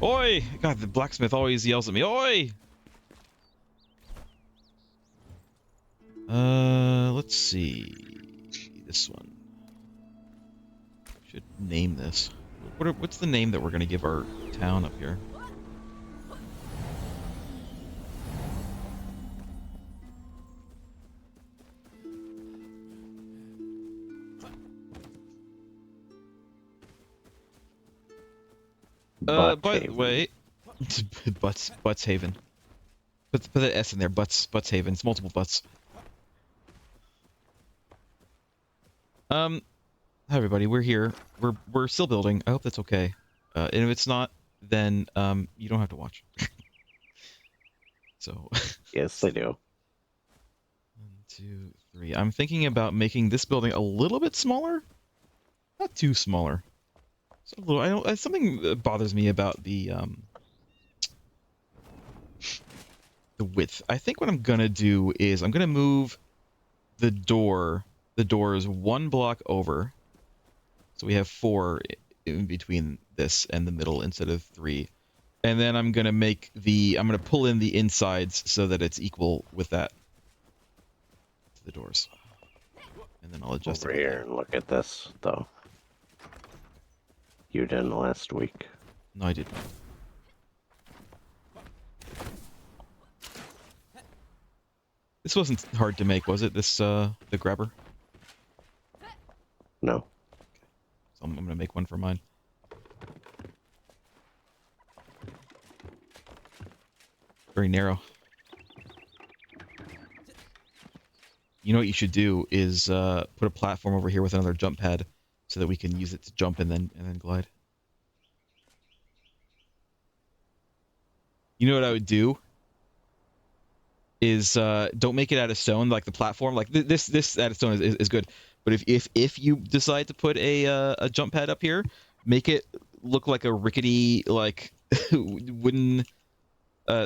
Oi! God, the blacksmith always yells at me. Oi! Let's see. This one. Should name this. What's the name that we're gonna give our town up here? By the way, Butts Haven. Put that S in there. Butts Haven. It's multiple butts. Hi everybody. We're here. We're still building. I hope that's okay. And if it's not, then you don't have to watch. So. Yes, they do. 1, 2, 3. I'm thinking about making this building a little bit smaller. Not too smaller. So a little. I don't. Something that bothers me about the width. I think what I'm gonna do is I'm gonna move the door. The door is 1 block over, so we have 4 in between this and the middle instead of 3. And then I'm gonna pull in the insides so that it's equal with that. To the doors. And then I'll adjust over here and look at this though. You didn't last week. No, I didn't. This wasn't hard to make, was it? This the grabber? No. So I'm gonna make one for mine. Very narrow. You know what you should do is put a platform over here with another jump pad, so that we can use it to jump and then glide. You know what I would do? Is don't make it out of stone like the platform. Like this out of stone is good. But if you decide to put a jump pad up here, make it look like a rickety like wooden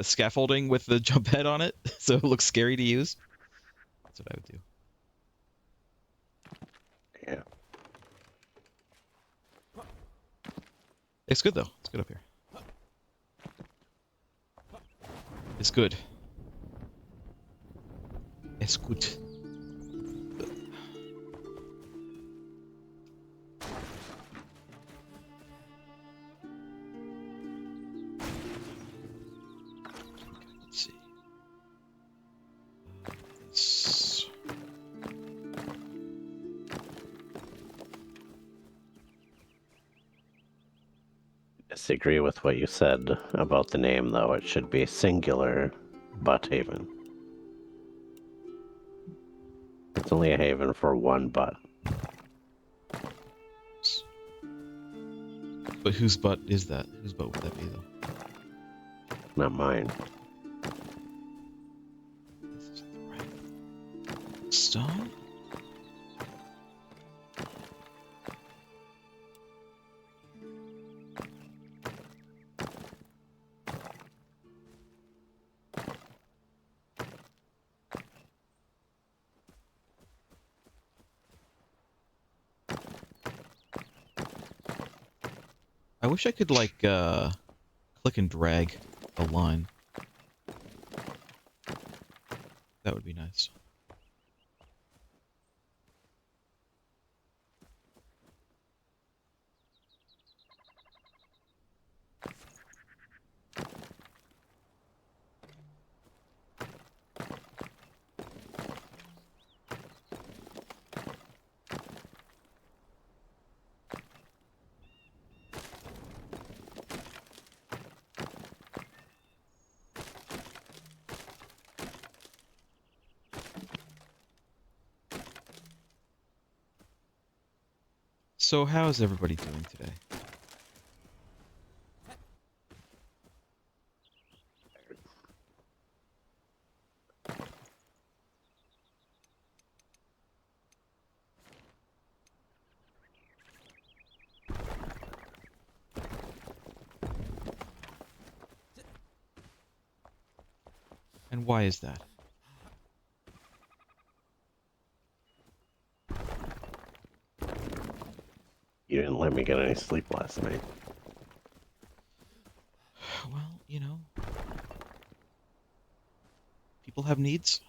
scaffolding with the jump pad on it, so it looks scary to use. That's what I would do. Yeah. It's good though. It's good up here. It's good. It's good. Let's see. This. Disagree with what you said about the name though. It should be singular butt haven. It's only a haven for 1 butt. But whose butt is that? Whose butt would that be, though? Not mine. This is the right stone? I wish I could, like, click and drag a line. That would be nice. So how's everybody doing today? And why is that? You didn't let me get any sleep last night. well, people have needs.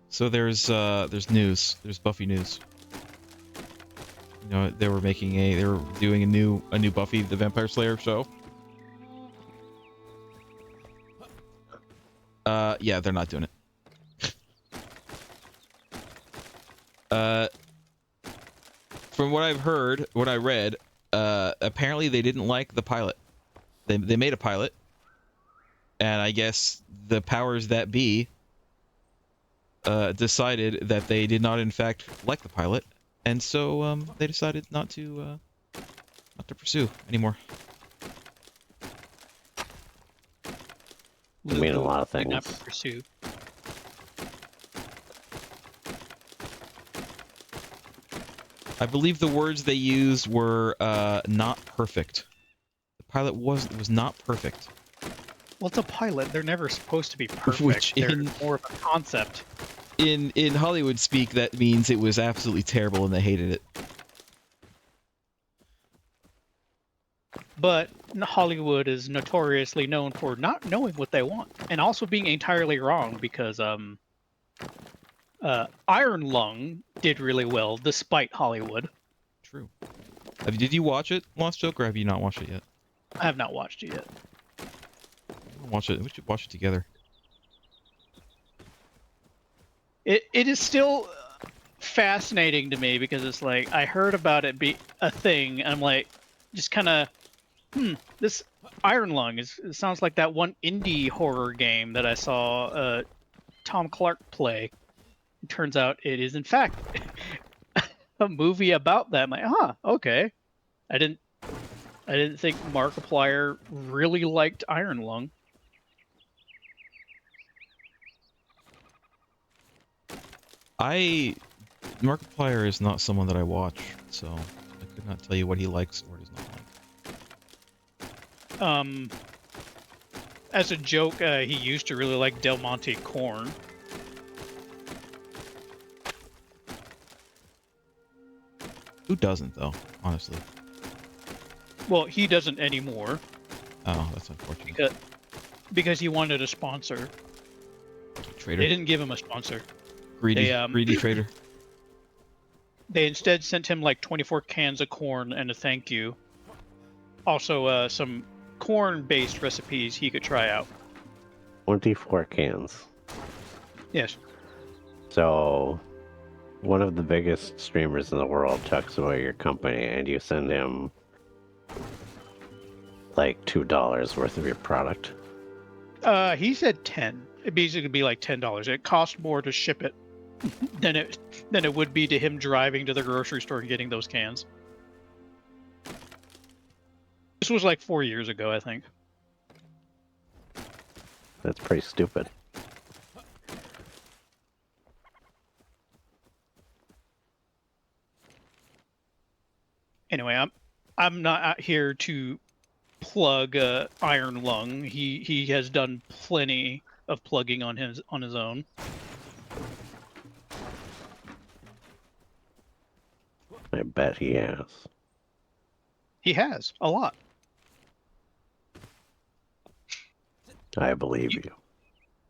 So there's news. There's Buffy news. They were doing a new Buffy the Vampire Slayer show. Yeah, they're not doing it. From what I've heard, what I read, apparently they didn't like the pilot. They made a pilot, and I guess the powers that be decided that they did not, in fact, like the pilot, and so they decided not to pursue anymore. I mean a lot of things. Not pursue. I believe the words they used were not perfect. The pilot was not perfect. Well, it's a pilot. They're never supposed to be perfect. Which They're more of a concept. In Hollywood speak, that means it was absolutely terrible and they hated it. But Hollywood is notoriously known for not knowing what they want and also being entirely wrong because Iron Lung did really well despite Hollywood. True. Did you watch it, Lost Joke, or have you not watched it yet? I have not watched it yet. Watch it. We should watch it together. It is still fascinating to me because it's like I heard about it be a thing. And I'm like, just kind of, this Iron Lung it sounds like that one indie horror game that I saw Tom Clark play. It turns out it is in fact a movie about that. I'm like, okay. I didn't think Markiplier really liked Iron Lung. Markiplier is not someone that I watch, so I could not tell you what he likes or does not like. As a joke, he used to really like Del Monte corn. Who doesn't, though, honestly? Well, he doesn't anymore. Oh, that's unfortunate. Because he wanted a sponsor. Trader. They didn't give him a sponsor. Greedy trader. They instead sent him like 24 cans of corn and a thank you. Also, some corn-based recipes he could try out. 24 cans. Yes. So, one of the biggest streamers in the world tucks away your company and you send him like $2 worth of your product. He said 10. It basically could be like $10. It cost more to ship it than it would be to him driving to the grocery store and getting those cans. This was like 4 years ago, I think. That's pretty stupid. Anyway, I'm not out here to plug Iron Lung. He has done plenty of plugging on his own. I bet he has. He has a lot. I believe you.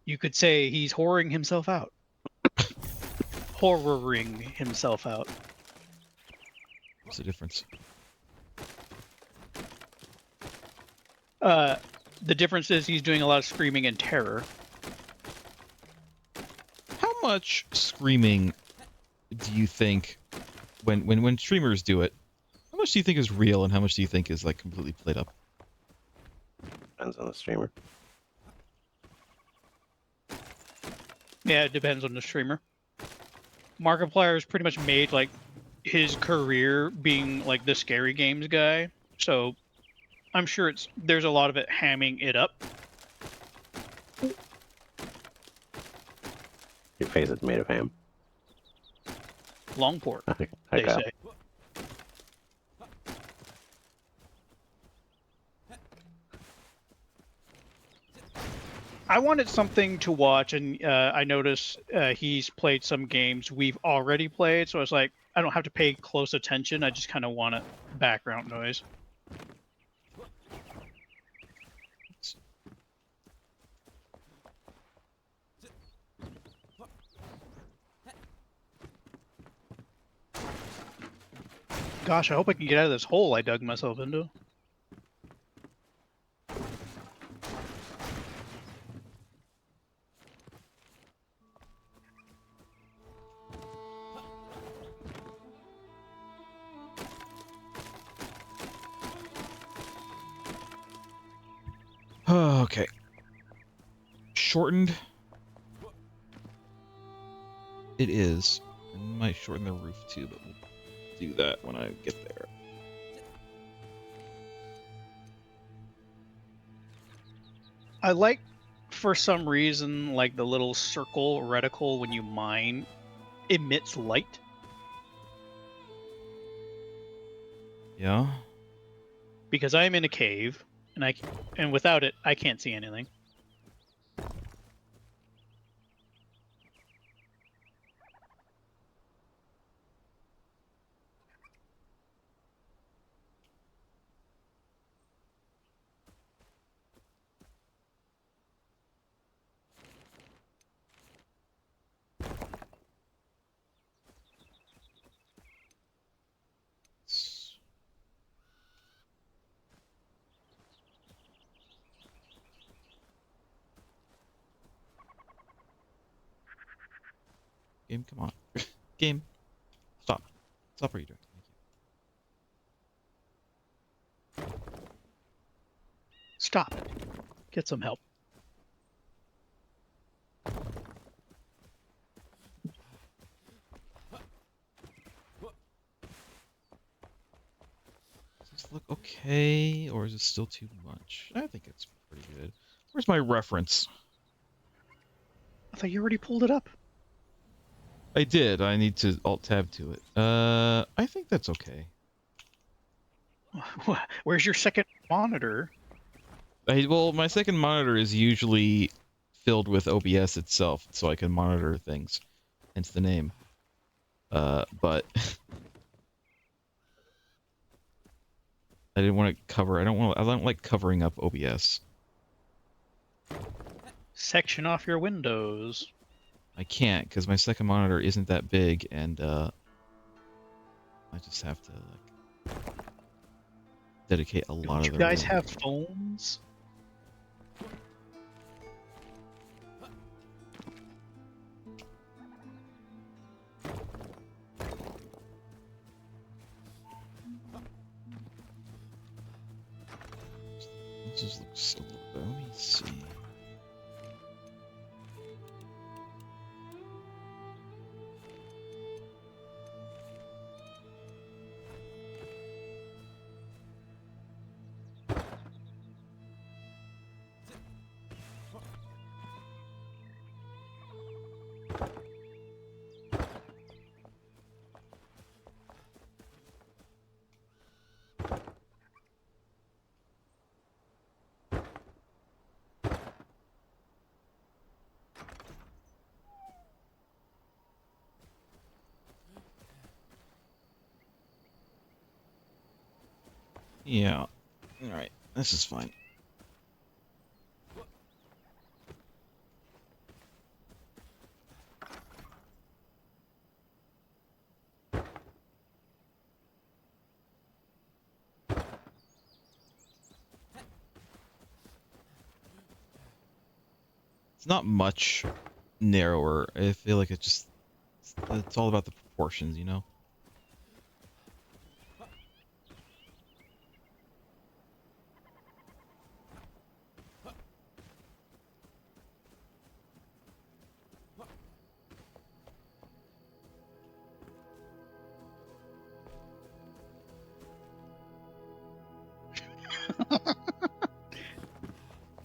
You could say he's whoring himself out. Horroring himself out. What's the difference? The difference is he's doing a lot of screaming and terror. How much screaming do you think, when streamers do it, how much do you think is real and how much do you think is like completely played up? Depends on the streamer. Yeah, it depends on the streamer. Markiplier's pretty much made like his career being like the scary games guy. So I'm sure there's a lot of it hamming it up. Your face is made of ham. Long pork, they Okay. say. I wanted something to watch, and I noticed he's played some games we've already played, so I was like, I don't have to pay close attention. I just kind of want background noise. Gosh, I hope I can get out of this hole I dug myself into. Okay. Shortened. It is. I might shorten the roof too, but we'll do that when I get there. I like, for some reason, like the little circle reticle when you mine emits light. Yeah. Because I'm in a cave, and without it, I can't see anything. Game, come on. Game. Stop. Stop what you're doing. Thank you. Stop. Get some help. Does this look okay, or is it still too much? I think it's pretty good. Where's my reference? I thought you already pulled it up. I did. I need to alt-tab to it. I think that's okay. Where's your second monitor? Well, my second monitor is usually filled with OBS itself, so I can monitor things. Hence the name. But I didn't want to cover. I don't like covering up OBS. Section off your windows. I can't because my second monitor isn't that big, and I just have to like dedicate a lot Don't of you the guys room. have phones? This just looks a little bit. Let me see. Yeah. All right. This is fine. It's not much narrower. I feel like it's all about the proportions, you know?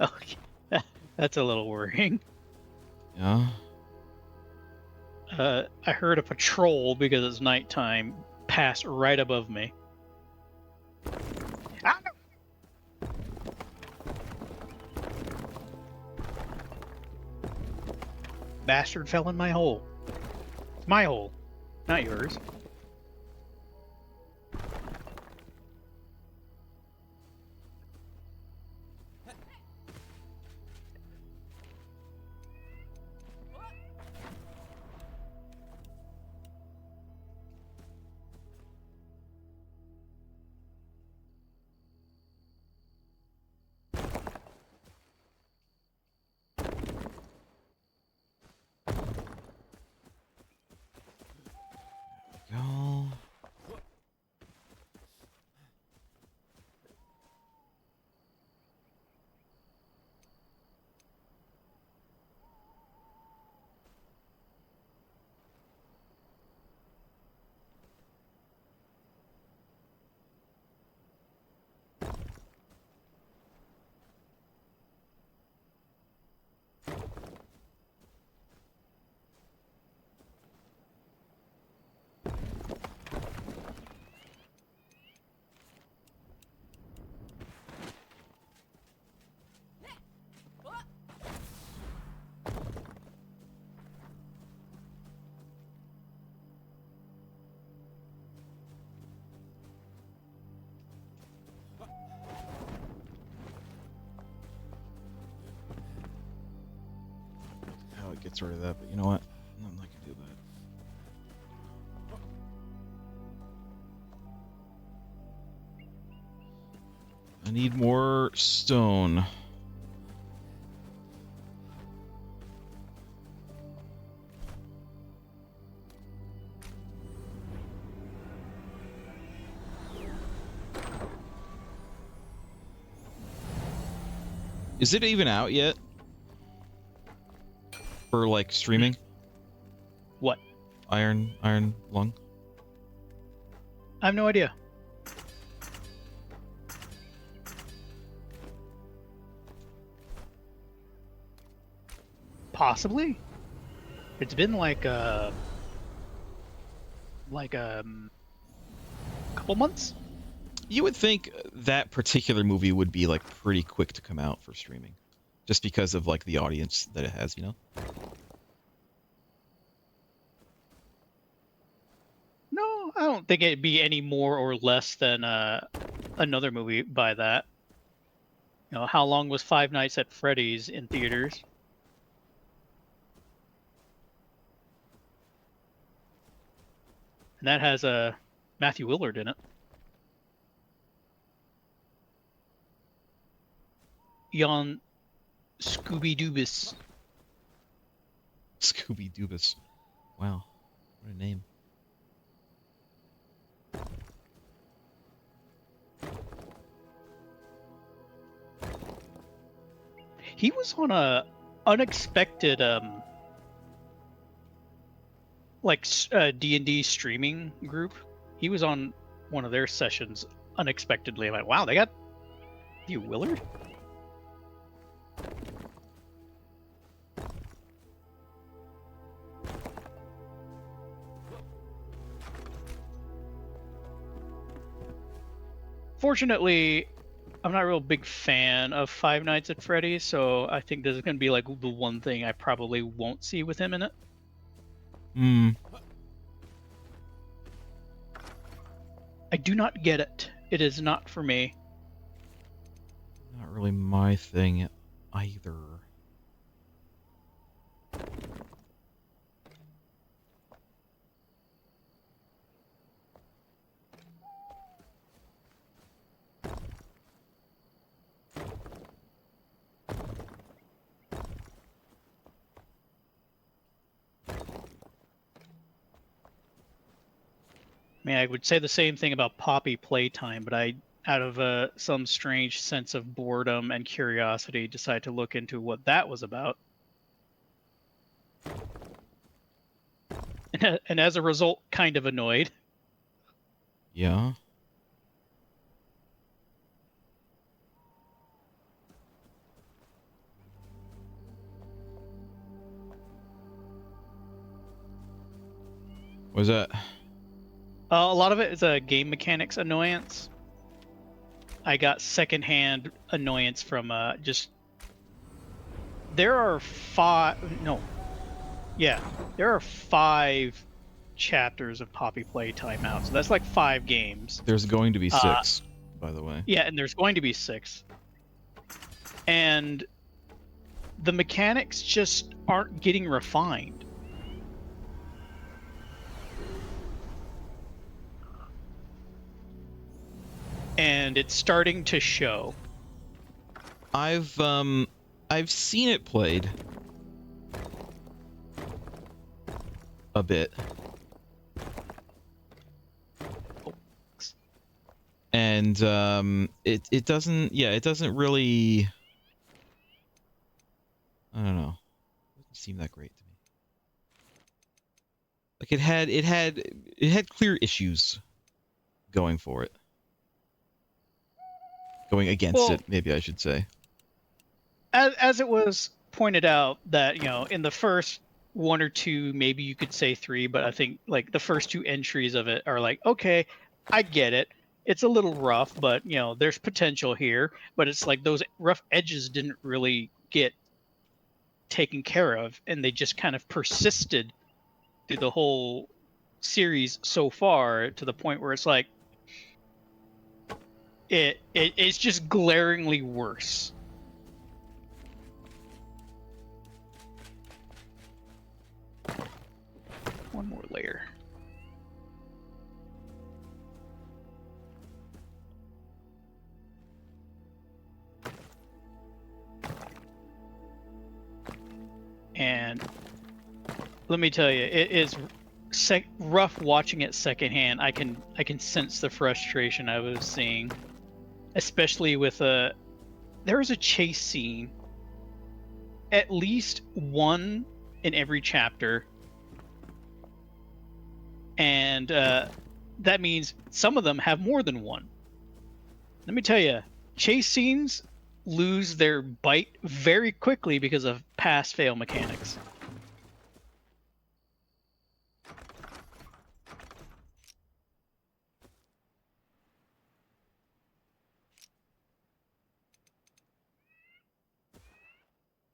Okay. That's a little worrying. Yeah. I heard a patrol because it's nighttime pass right above me. Ah! Bastard fell in my hole. It's my hole, not yours. Go. How it gets rid of that, but you know what? I'm not gonna do that. I need more stone. Is it even out yet? For like streaming? What? Iron Lung? I have no idea. Possibly. It's been like a couple months. You would think that particular movie would be like pretty quick to come out for streaming. Just because of like the audience that it has, you know? No, I don't think it'd be any more or less than another movie by that. You know, how long was Five Nights at Freddy's in theaters? And that has Matthew Willard in it. Jan Scooby Doobus. Scooby Doobus. Wow. What a name. He was on a unexpected D&D streaming group. He was on one of their sessions unexpectedly. I'm like, wow, they got Matthew Willard? Fortunately, I'm not a real big fan of Five Nights at Freddy's, so I think this is going to be like the one thing I probably won't see with him in it. Hmm. I do not get it. It is not for me. Not really my thing either. I mean, I would say the same thing about Poppy Playtime, but I, out of some strange sense of boredom and curiosity, decided to look into what that was about. And as a result, kind of annoyed. Yeah. Was that? A lot of it is a game mechanics annoyance. I got secondhand annoyance from just. There are there are 5 chapters of Poppy Playtime out, so that's like 5 games. There's going to be Uh, 6, by the way. Yeah, and there's going to be 6. And the mechanics just aren't getting refined. And it's starting to show. I've seen it played a bit. And it doesn't really, I don't know. It doesn't seem that great to me. Like it had clear issues going for it. Going against it, maybe I should say. As it was pointed out that, in the first 1 or 2, maybe you could say 3, but I think like the first 2 entries of it are like, okay, I get it. It's a little rough, but there's potential here. But it's like those rough edges didn't really get taken care of, and they just kind of persisted through the whole series so far, to the point where it's like it's just glaringly worse. One more layer. And let me tell you, it is rough watching it secondhand. I can sense the frustration I was seeing, especially with there was a chase scene, at least one in every chapter, and that means some of them have more than one. Let me tell you, chase scenes lose their bite very quickly because of pass-fail mechanics.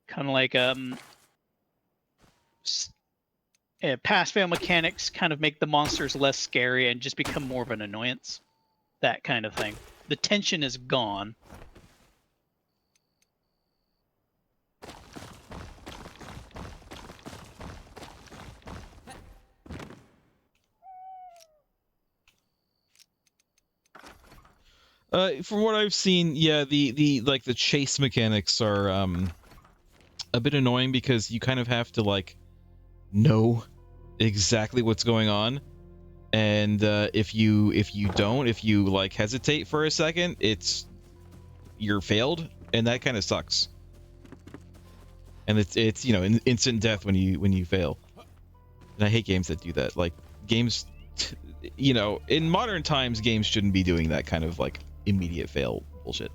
Kind of like pass-fail mechanics kind of make the monsters less scary and just become more of an annoyance. That kind of thing. The tension is gone. From what I've seen, yeah, the chase mechanics are a bit annoying because you kind of have to like know exactly what's going on, and if you like hesitate for a second, you're failed, and that kind of sucks. And it's instant death when you fail. And I hate games that do that. Like games, in modern times, games shouldn't be doing that kind of like immediate fail bullshit.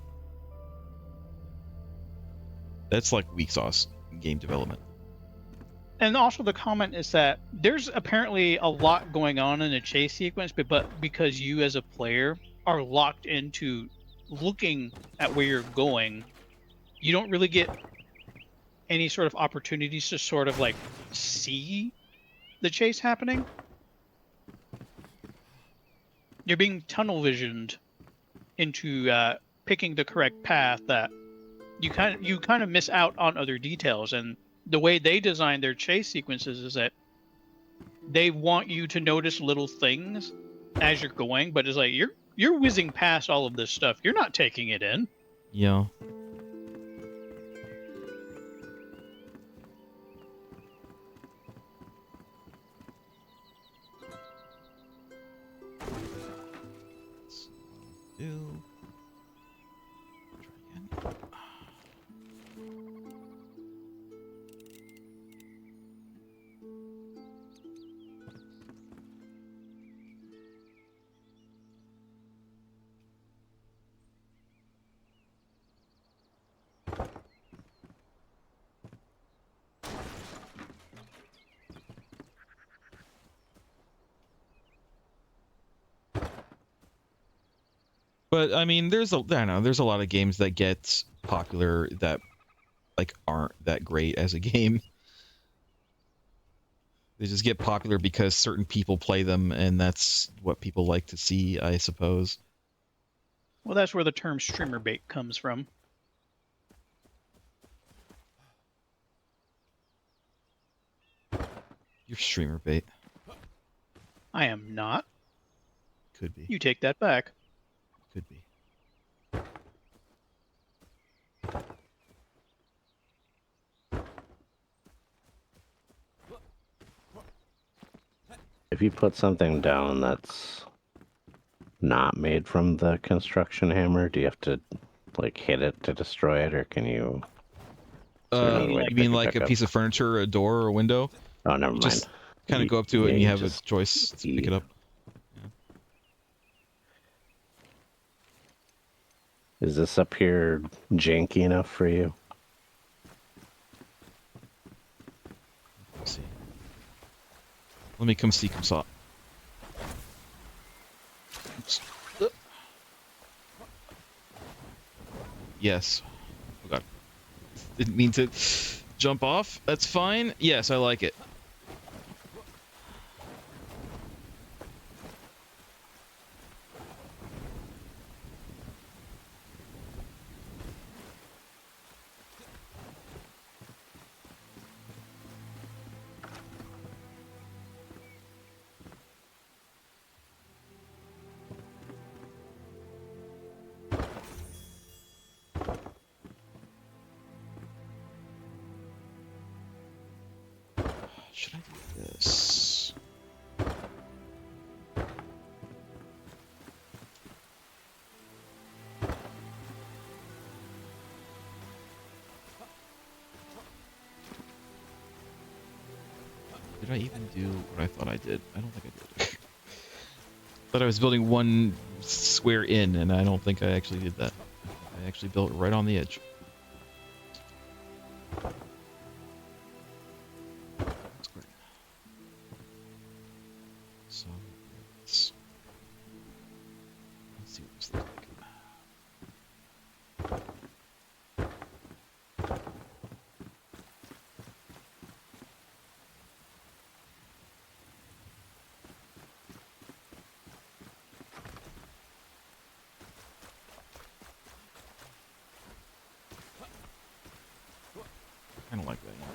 That's like weak sauce in game development. And also the comment is that there's apparently a lot going on in a chase sequence, but because you as a player are locked into looking at where you're going, you don't really get any sort of opportunities to sort of like see the chase happening. You're being tunnel visioned into picking the correct path, that you kind of miss out on other details. And the way they design their chase sequences is that they want you to notice little things as you're going, but it's like you're whizzing past all of this stuff. You're not taking it in. Yeah. Do. Try again. But I mean, I don't know, there's a lot of games that get popular that like aren't that great as a game. They just get popular because certain people play them, and that's what people like to see, I suppose. Well, that's where the term streamer bait comes from. You're streamer bait. I am not. Could be. You take that back. Could be. If you put something down that's not made from the construction hammer, do you have to like hit it to destroy it, or can you? Is there another way to You pick mean it like back a up? piece of furniture, a door, or a window? Oh, never You mind. just kind of go up to Yeah, it and you have a just choice to pick it up. Is this up here janky enough for you? Let's see. Let me come see, come saw. Oops. Yes. Oh god. Didn't mean to jump off. That's fine. Yes, I like it. Should I do this? Did I even do what I thought I did? I don't think I did. Thought I was building one square in, and I don't think I actually did that. I actually built right on the edge. Square. So let's see what this looks like. Kind of like that. Yeah.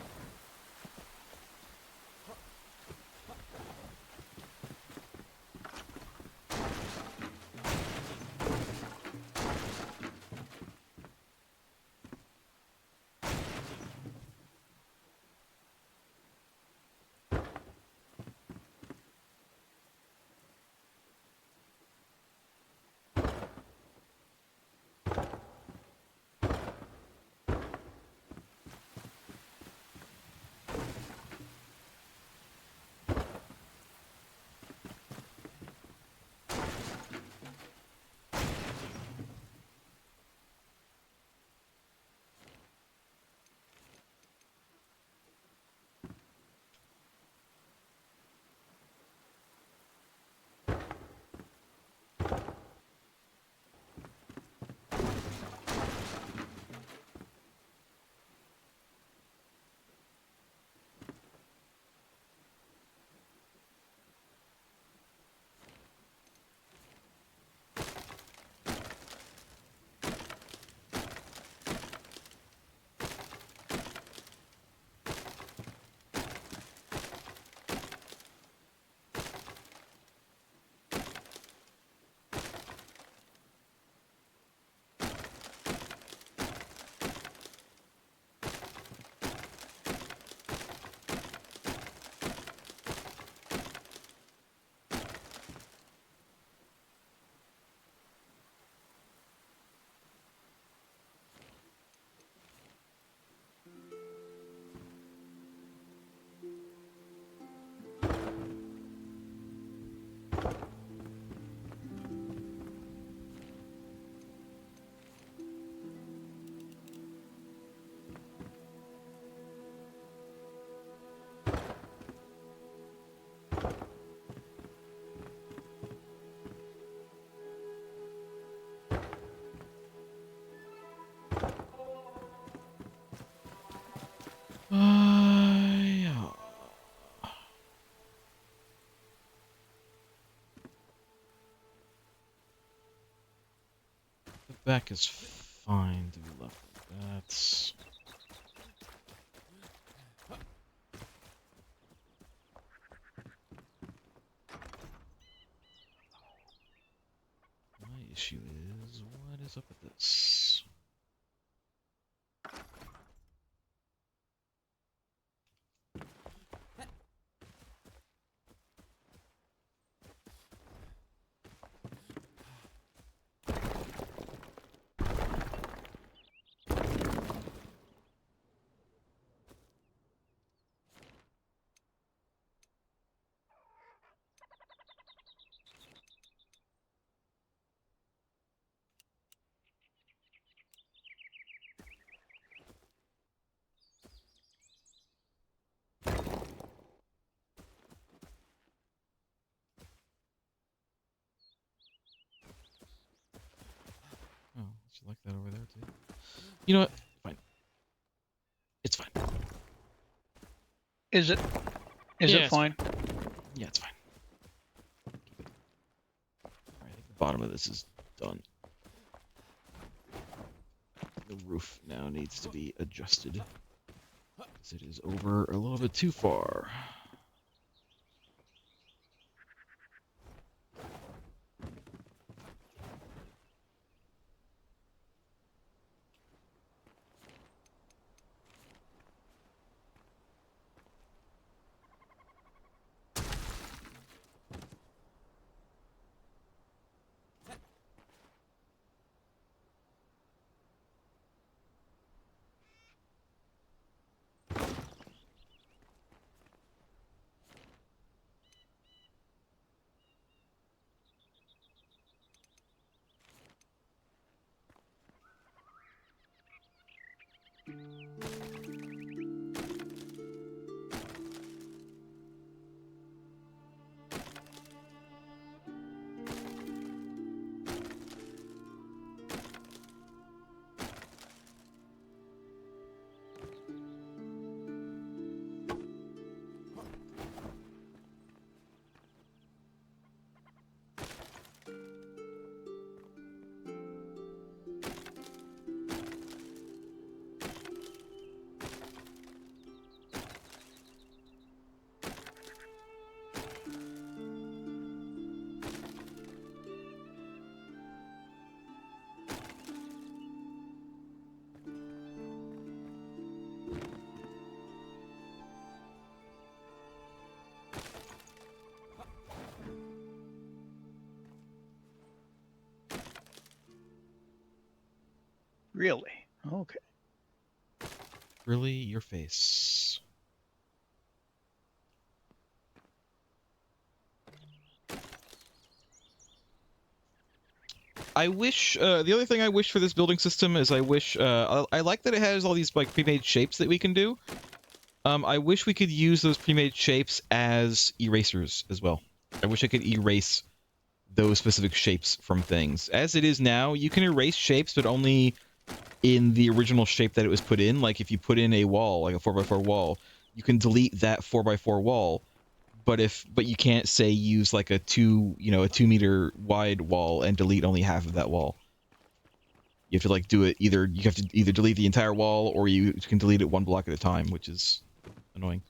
back is fine to be left like that. My issue is, what is up with this? Oh, she like that over there too. You know what? Fine. It's fine. Is it? Is Yeah, it it's fine? Yeah, it's fine. Alright, I think the bottom of this is done. The roof now needs to be adjusted, because it is over a little bit too far. Really? Okay. Really, your face. I wish, the other thing I wish for this building system is I wish, I like that it has all these, like, pre-made shapes that we can do. I wish we could use those pre-made shapes as erasers as well. I wish I could erase those specific shapes from things. As it is now, you can erase shapes, but only in the original shape that it was put in. Like, if you put in a wall, like a 4x4 wall, you can delete that 4x4 wall, but you can't say use like a 2-meter wide wall and delete only half of that wall. You have to like do it either, you have to either delete the entire wall or you can delete it one block at a time, which is annoying.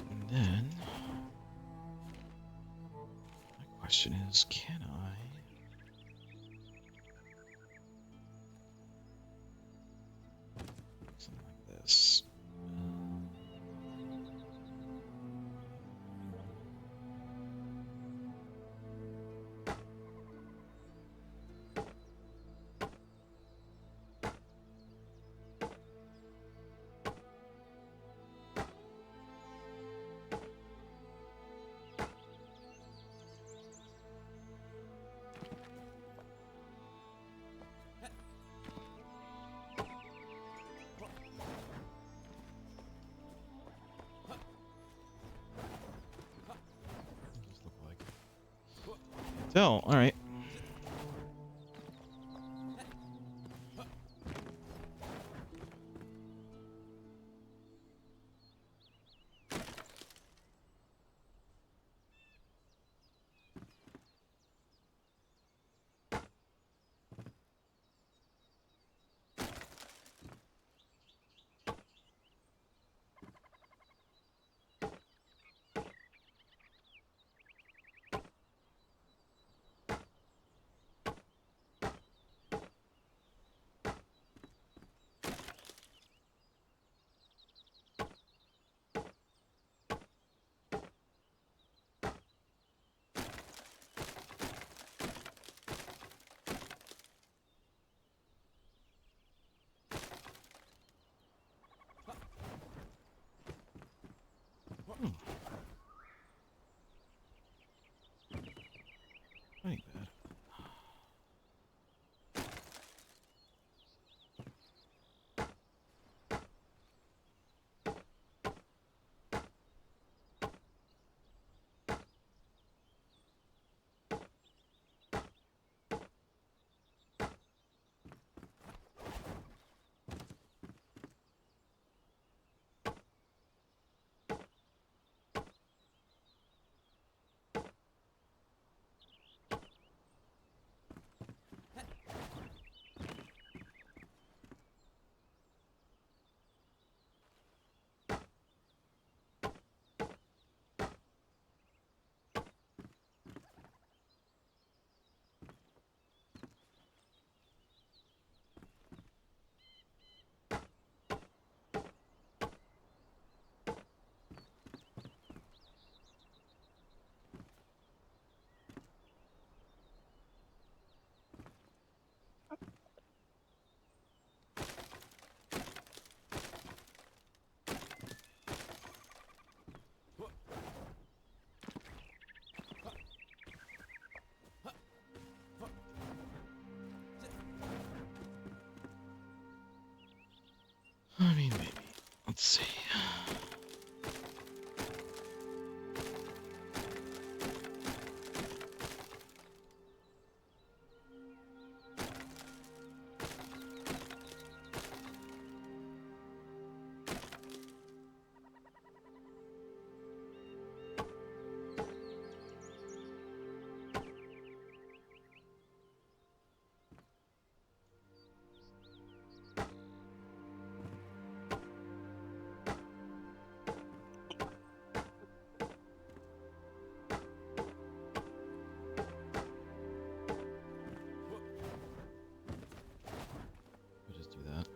And then my question is, can I tell. All right. Hmm. Ain't bad. I mean, maybe. Let's see. We'll just do that.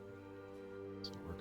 This will work.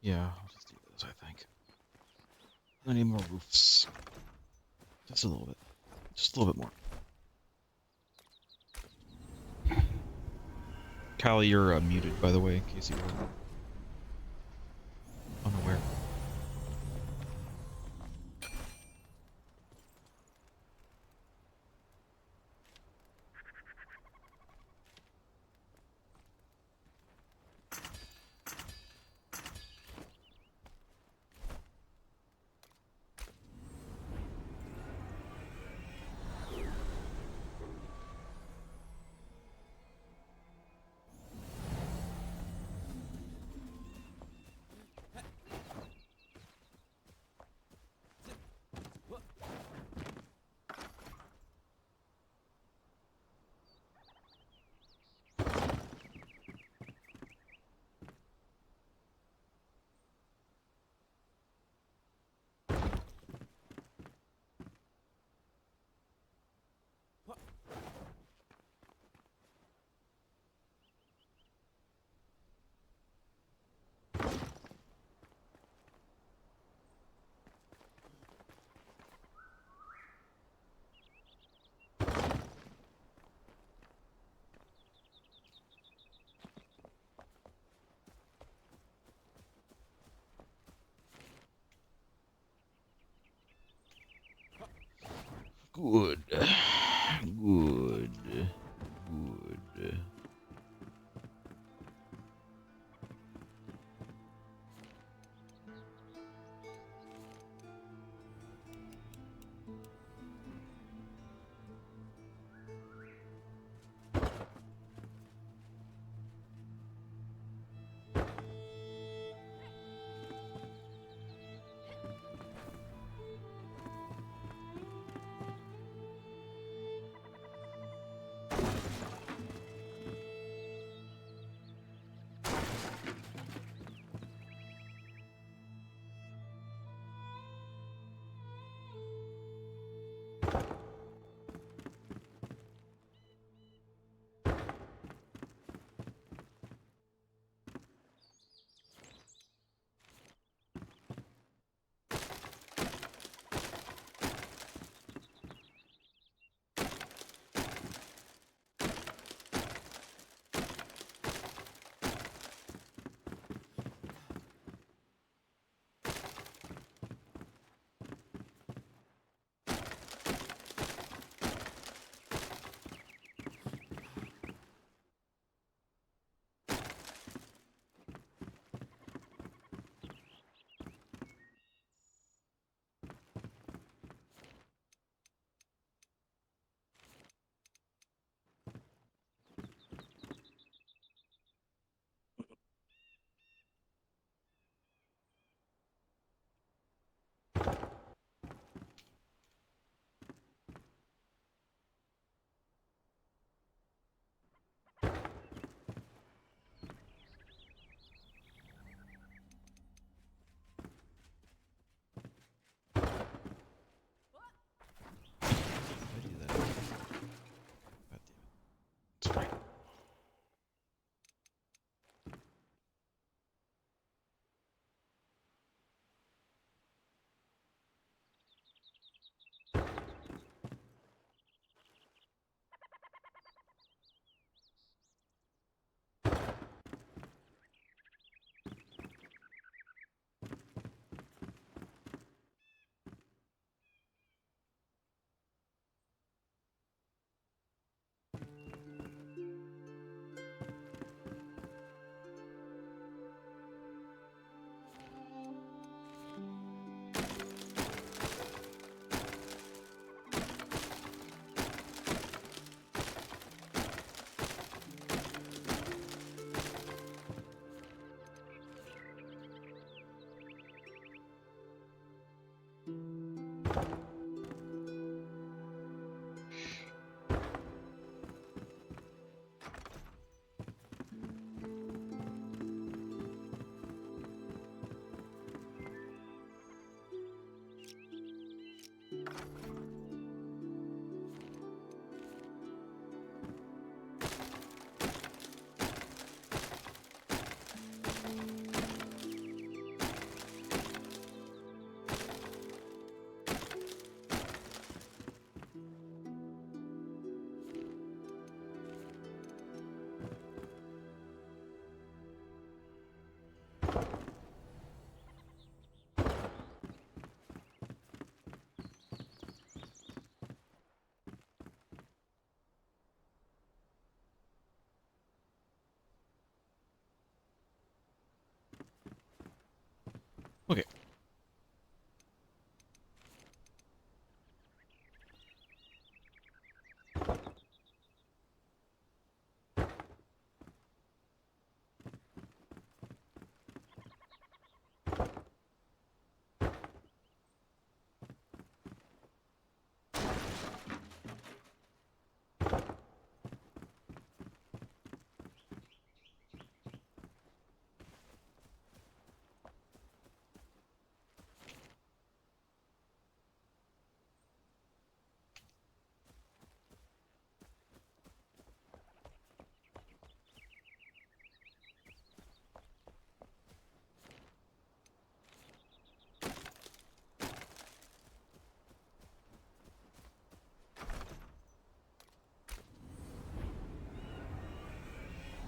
Yeah, I'll just do this, I think. I need more roofs. Just a little bit. Just a little bit more. Callie, you're muted, by the way, in case you were unaware. Good. Good. Good. Why do that? God damn it. It's fine. Okay.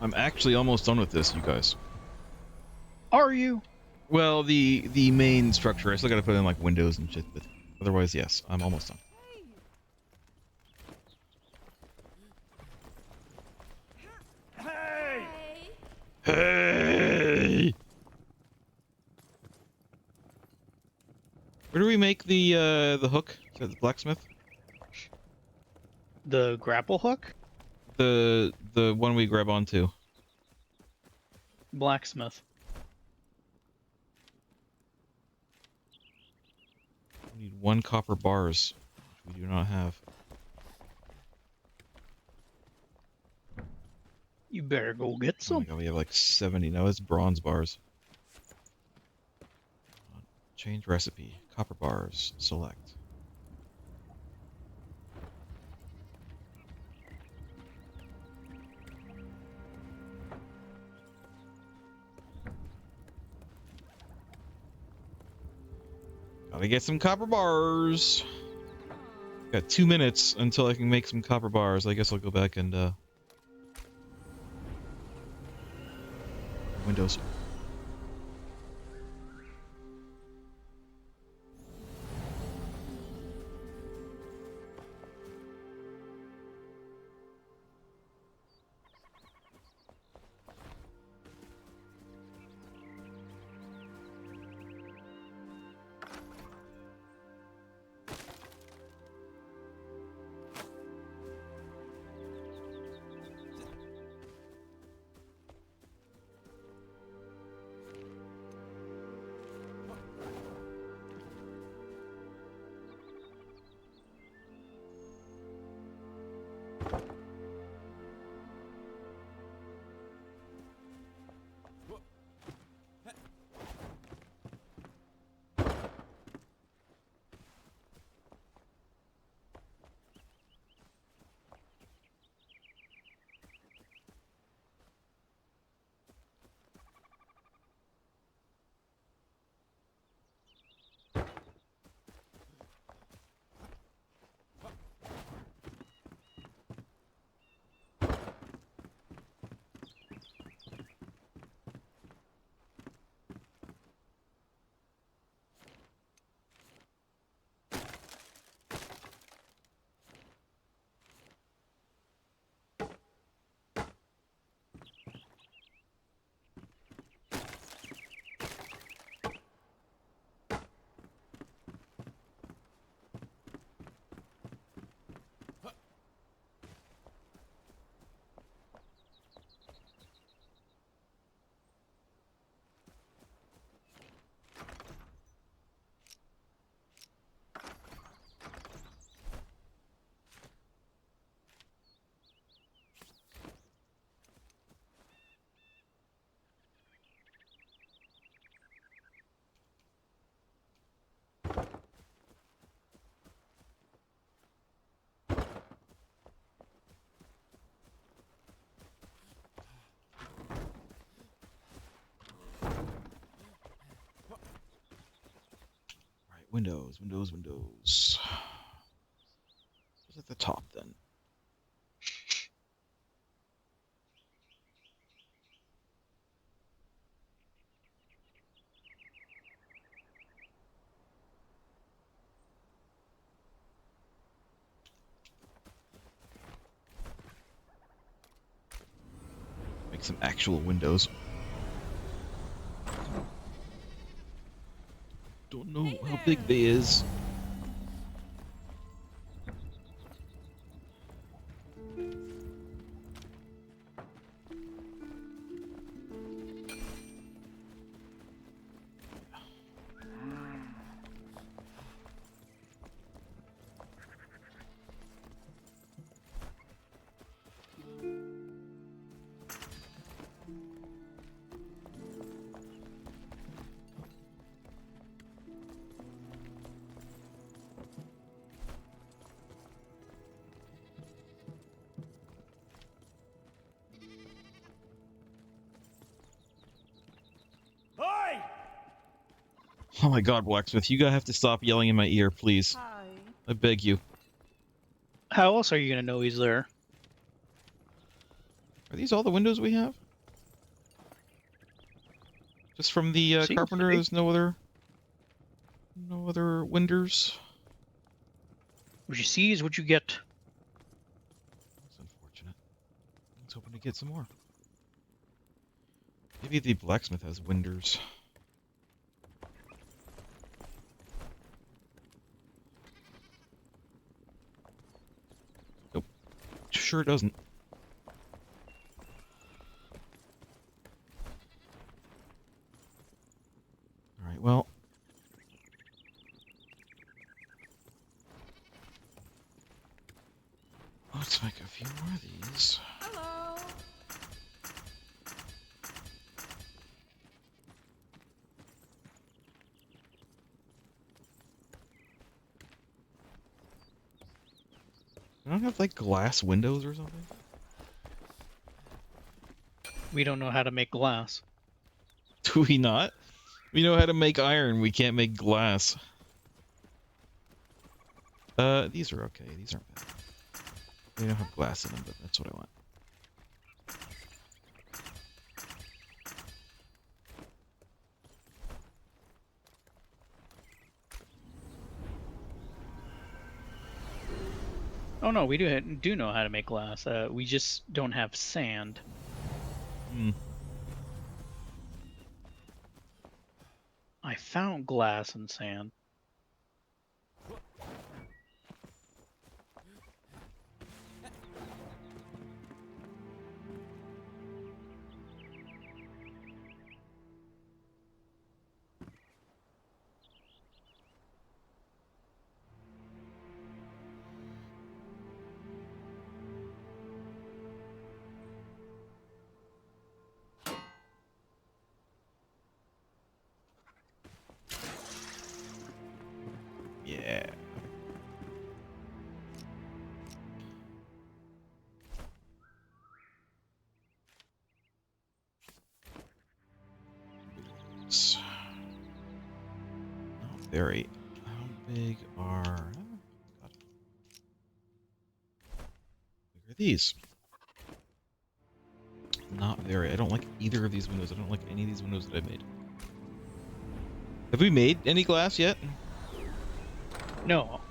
I'm actually almost done with this, you guys. Are you? Well, the main structure, I still gotta put in like windows and shit, but otherwise, yes, I'm almost done. Hey! Where do we make the hook? Is that the blacksmith? The grapple hook? The one we grab onto. Blacksmith. We need 1 copper bars, which we do not have. You better go get Oh my some. god, we have like 70. No, it's bronze bars. Change recipe. Copper bars. Select. Gotta get some copper bars. Got 2 minutes until I can make some copper bars. I guess I'll go back and Windows. Windows, Windows, Windows. What's at the top then? Make some actual windows. Don't know how big they is. Oh my god, Blacksmith, you gotta have to stop yelling in my ear, please. I beg you. How else are you gonna know he's there? Are these all the windows we have? Just from the Seems to carpenter, be. there's no other windows? What you see is what you get. That's unfortunate. I was hoping to get some more. Maybe the blacksmith has winders. Nope. Sure doesn't. Alright, well. Let's make a few more of these. Hello. I don't have like glass windows or something. We don't know how to make glass. Do we not? We know how to make iron. We can't make glass. These are okay. These aren't bad. They don't have glass in them, but that's what I want. Oh no, we do know how to make glass. We just don't have sand. Hmm. I found glass and sand. Yeah. It's not very. How big are? God. Big are these? Not very. I don't like either of these windows. I don't like any of these windows that I made. Have we made any glass yet? No,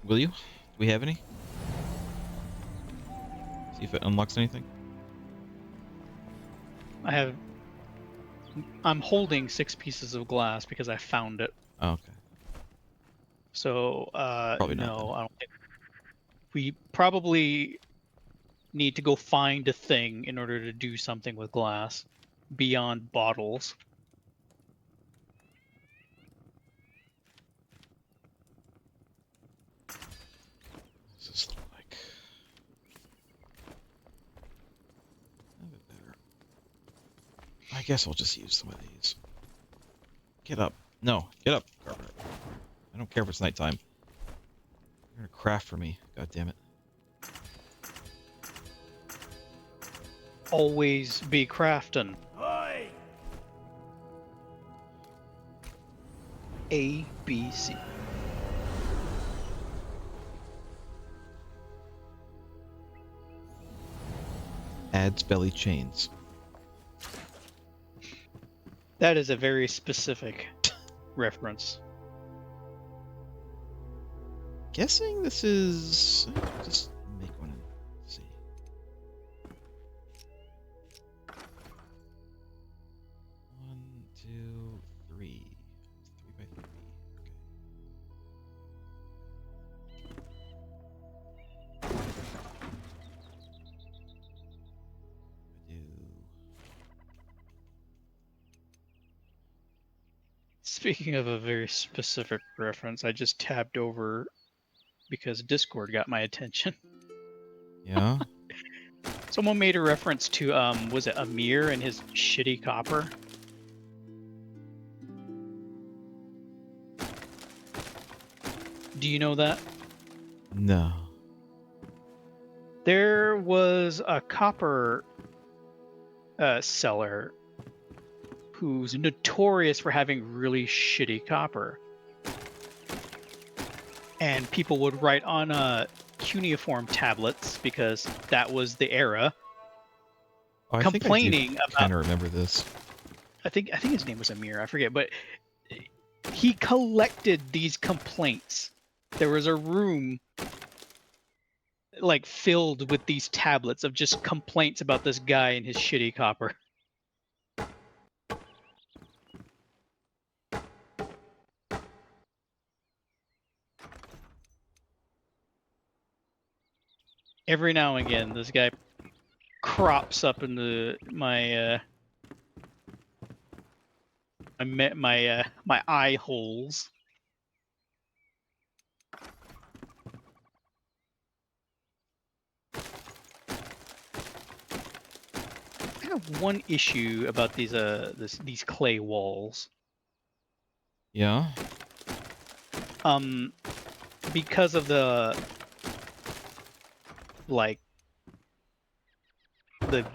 Will you? Do we have any? See if it unlocks anything. I'm holding 6 pieces of glass because I found it. Oh, okay. So, Probably not no, then. I don't think. We probably need to go find a thing in order to do something with glass beyond bottles. What does this look like? A bit better. I guess I'll just use some of these. Get up. No, get up, Carpenter. I don't care if it's nighttime. You're gonna craft for me. God damn it. Always be crafting. Oi. A, B, C. Adds belly chains. That is a very specific reference. Guessing this is. Just make one and see. One, two, three. 3 by 3. Okay. I do. Speaking of a very specific reference, I just tabbed over because Discord got my attention. Yeah. Someone made a reference to, was it Amir and his shitty copper? Do you know that? No. There was a copper seller who's notorious for having really shitty copper. And people would write on cuneiform tablets because that was the era, Oh, I complaining think I about. kind of remember this. I think his name was Amir. I forget, but he collected these complaints. There was a room like filled with these tablets of just complaints about this guy and his shitty copper. every now and again, this guy crops up into my my eye holes. I have one issue about these clay walls. Yeah. Because of the like the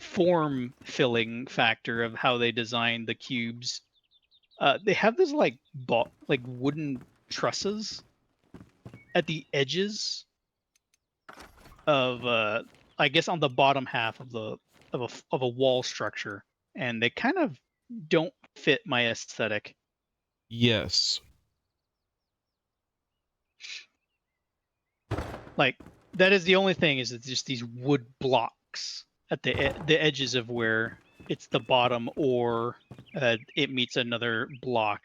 form filling factor of how they designed the cubes. They have this like wooden trusses at the edges of I guess on the bottom half of a wall structure, and they kind of don't fit my aesthetic. Yes. Like that is the only thing, is it's just these wood blocks at the edges of where it's the bottom or it meets another block.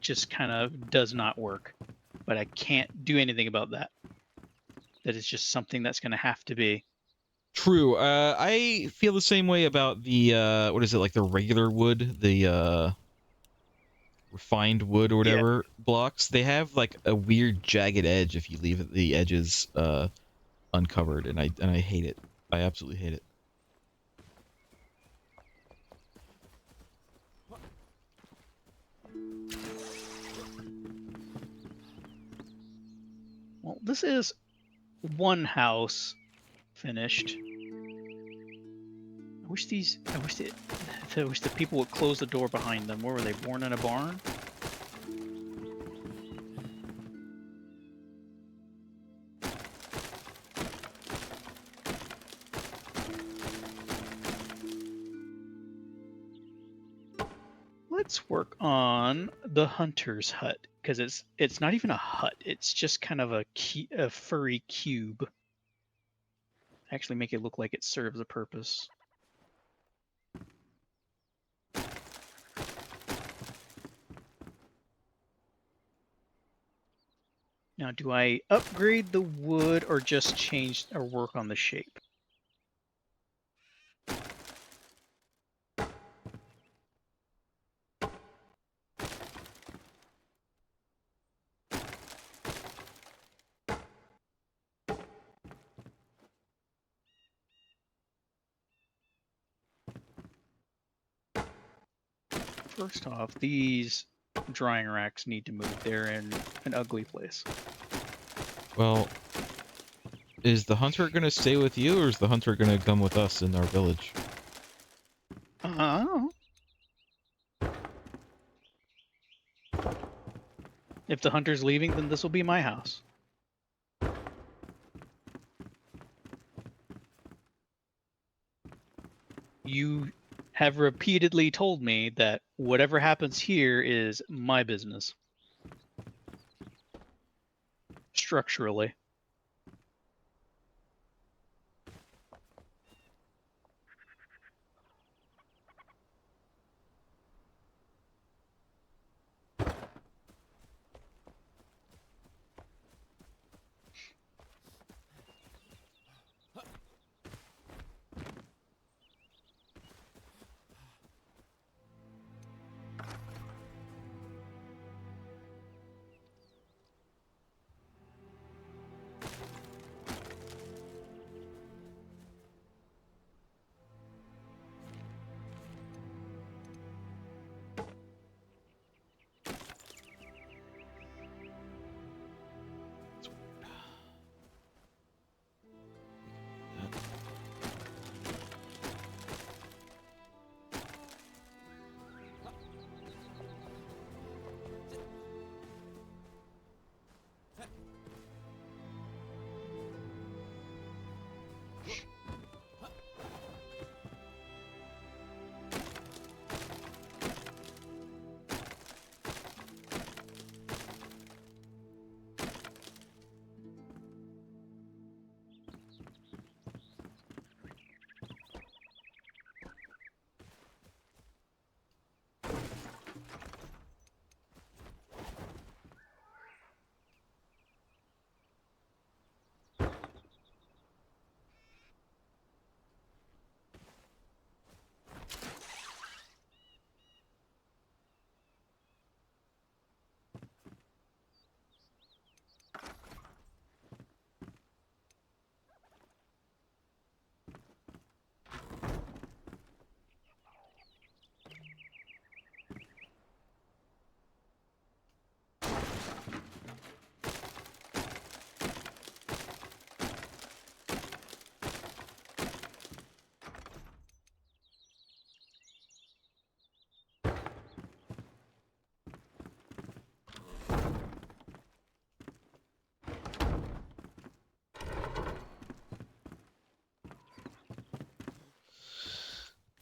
Just kind of does not work, but I can't do anything about that. That is just something that's going to have to be. True. I feel the same way about the what is it, like the regular wood, the refined wood or Yeah. whatever blocks. They have like a weird jagged edge if you leave the edges uncovered, and I hate it. I absolutely hate it. Well, this is one house finished. I wish the people would close the door behind them. Where were they, born in a barn? Let's work on the hunter's hut, because it's not even a hut. It's just kind of a furry cube. Actually, make it look like it serves a purpose. Now, do I upgrade the wood or just change or work on the shape? First off, these drying racks need to move. They're in an ugly place. Well, is the hunter gonna stay with you, or is the hunter gonna come with us in our village? Oh. If the hunter's leaving, then this will be my house. You have repeatedly told me that whatever happens here is my business. Structurally.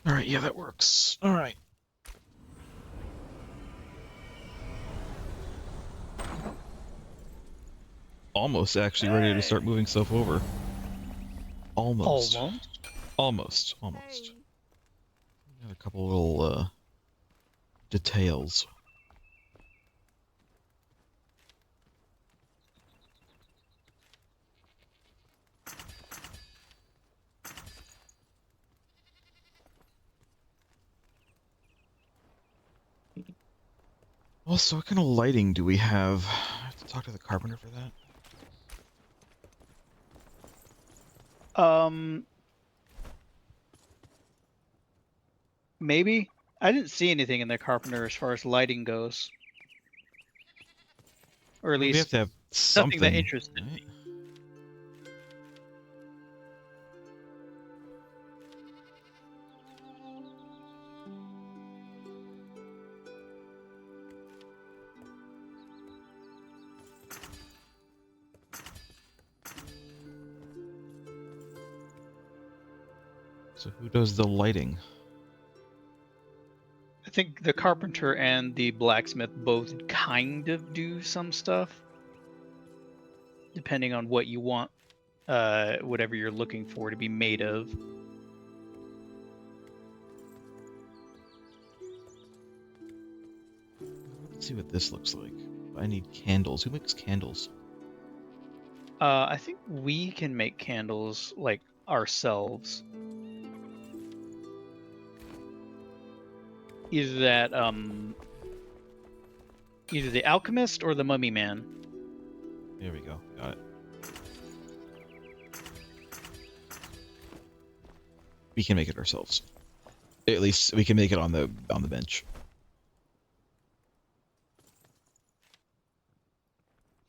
All right, yeah, that works. All right. Almost actually ready to start moving stuff over. Almost. Almost. Almost. Almost. Got a couple little details. Also, what kind of lighting do we have? I have to talk to the carpenter for that. Maybe. I didn't see anything in the carpenter as far as lighting goes, or at We have least to have nothing that something. interested Right? me. So who does the lighting? I think the carpenter and the blacksmith both kind of do some stuff, depending on what you want, whatever you're looking for to be made of. Let's see what this looks like. I need candles. Who makes candles? I think we can make candles like ourselves. Either that, either the alchemist or the mummy man. There we go. Got it. We can make it ourselves. At least we can make it on the bench.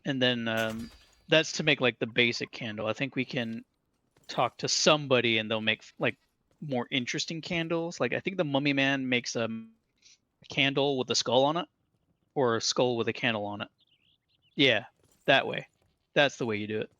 And then that's to make like the basic candle. I think we can talk to somebody and they'll make like more interesting candles. Like I think the mummy man makes a candle with a skull on it, or a skull with a candle on it. Yeah, that way. That's the way you do it.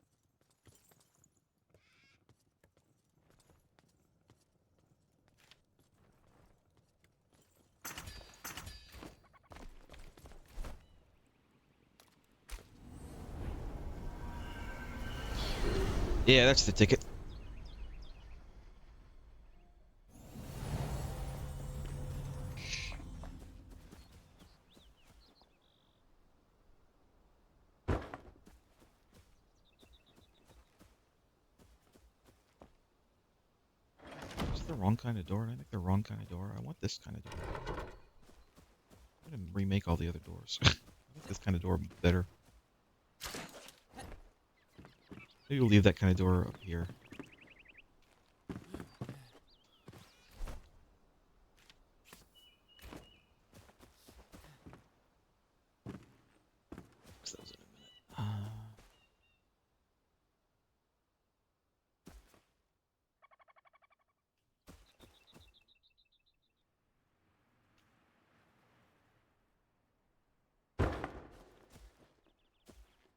Yeah, that's the ticket. Is the wrong kind of door? Did I make the wrong kind of door? I want this kind of door. I'm gonna remake all the other doors. I like this kind of door better. Maybe we'll leave that kind of door up here. Fix those in a minute.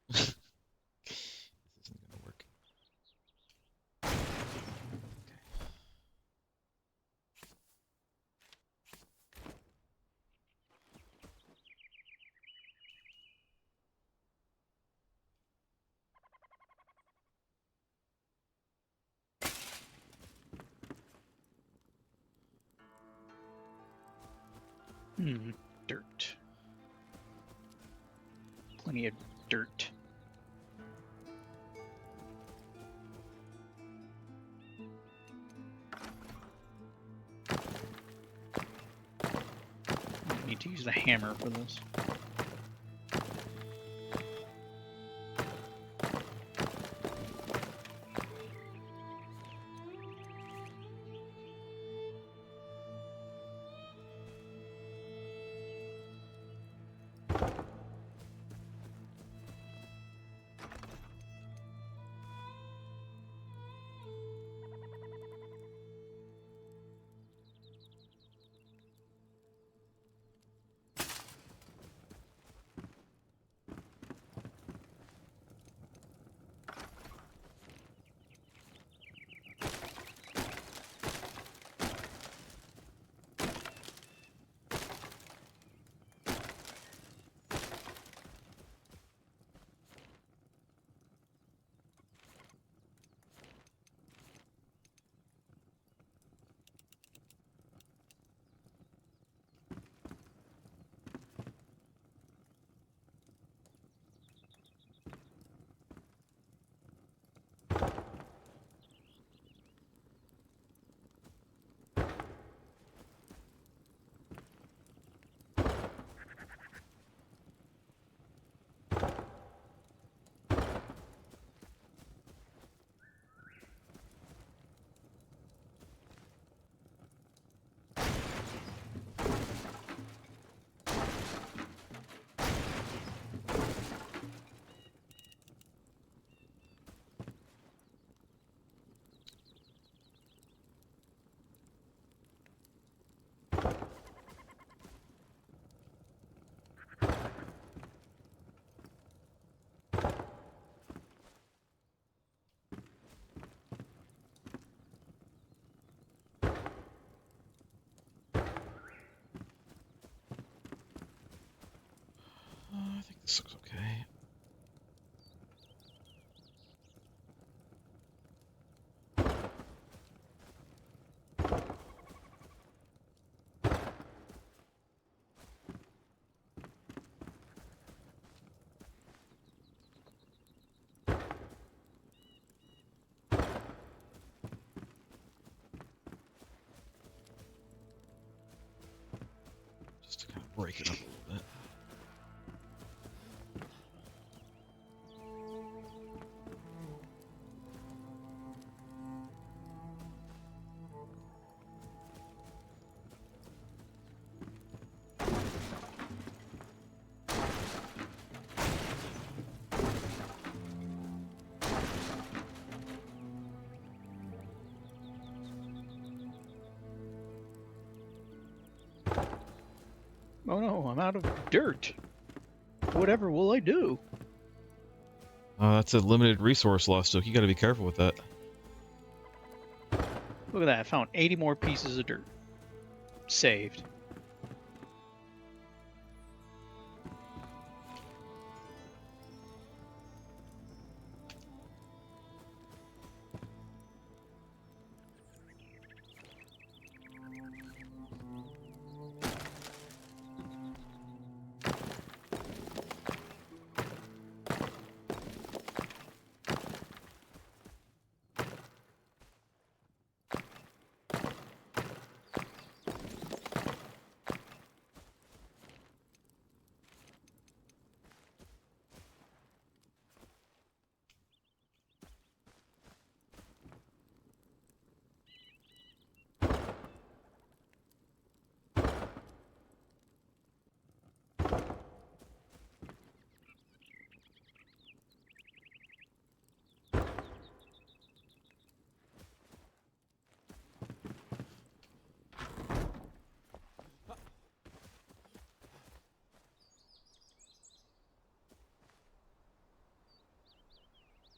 This isn't gonna work. Dirt. Plenty of dirt. I need to use the hammer for this. This looks okay. Just to kind of break it up a little bit. Oh no, I'm out of dirt. Whatever will I do? That's a limited resource loss, Stoke. You got to be careful with that. Look at that, I found 80 more pieces of dirt. Saved.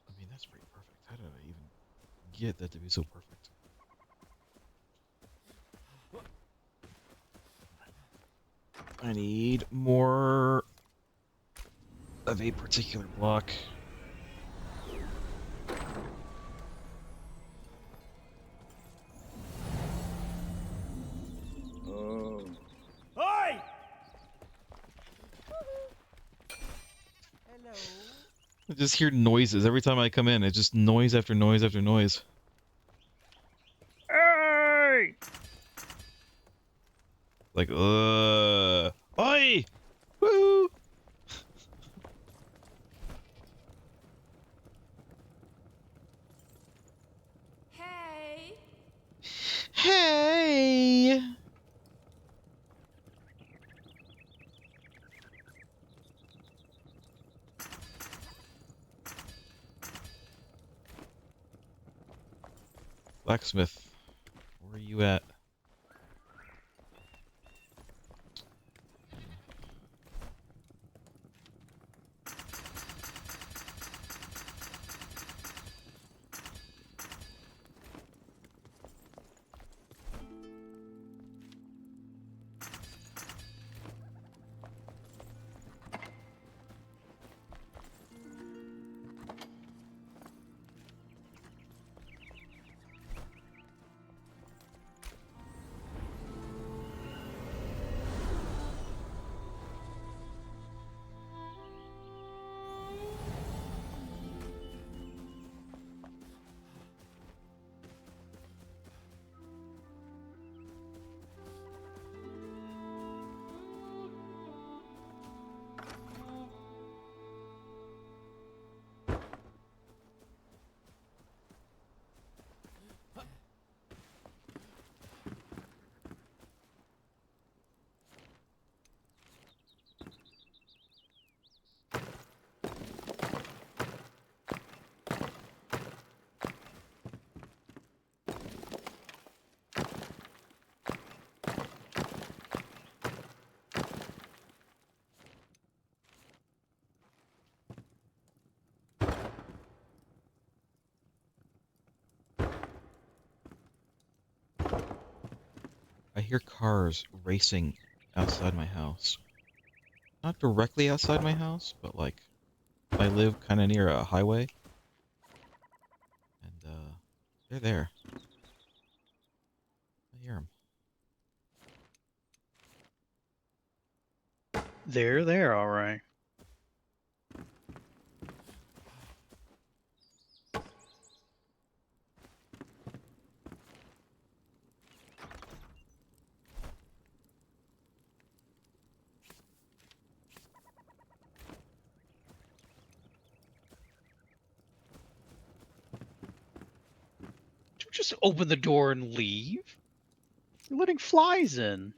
I mean, that's pretty perfect. How did I even get that to be so perfect? I need more of a particular block. Oi! I just hear noises every time I come in. It's just noise after noise after noise. Hey! Like, oi! Woo! Hey! Hey! Blacksmith, where are you at? I hear cars racing outside my house. not directly outside my house, but like I live kind of near a highway, and they're there. I hear them. There, all right. Don't just open the door and leave. You're letting flies in.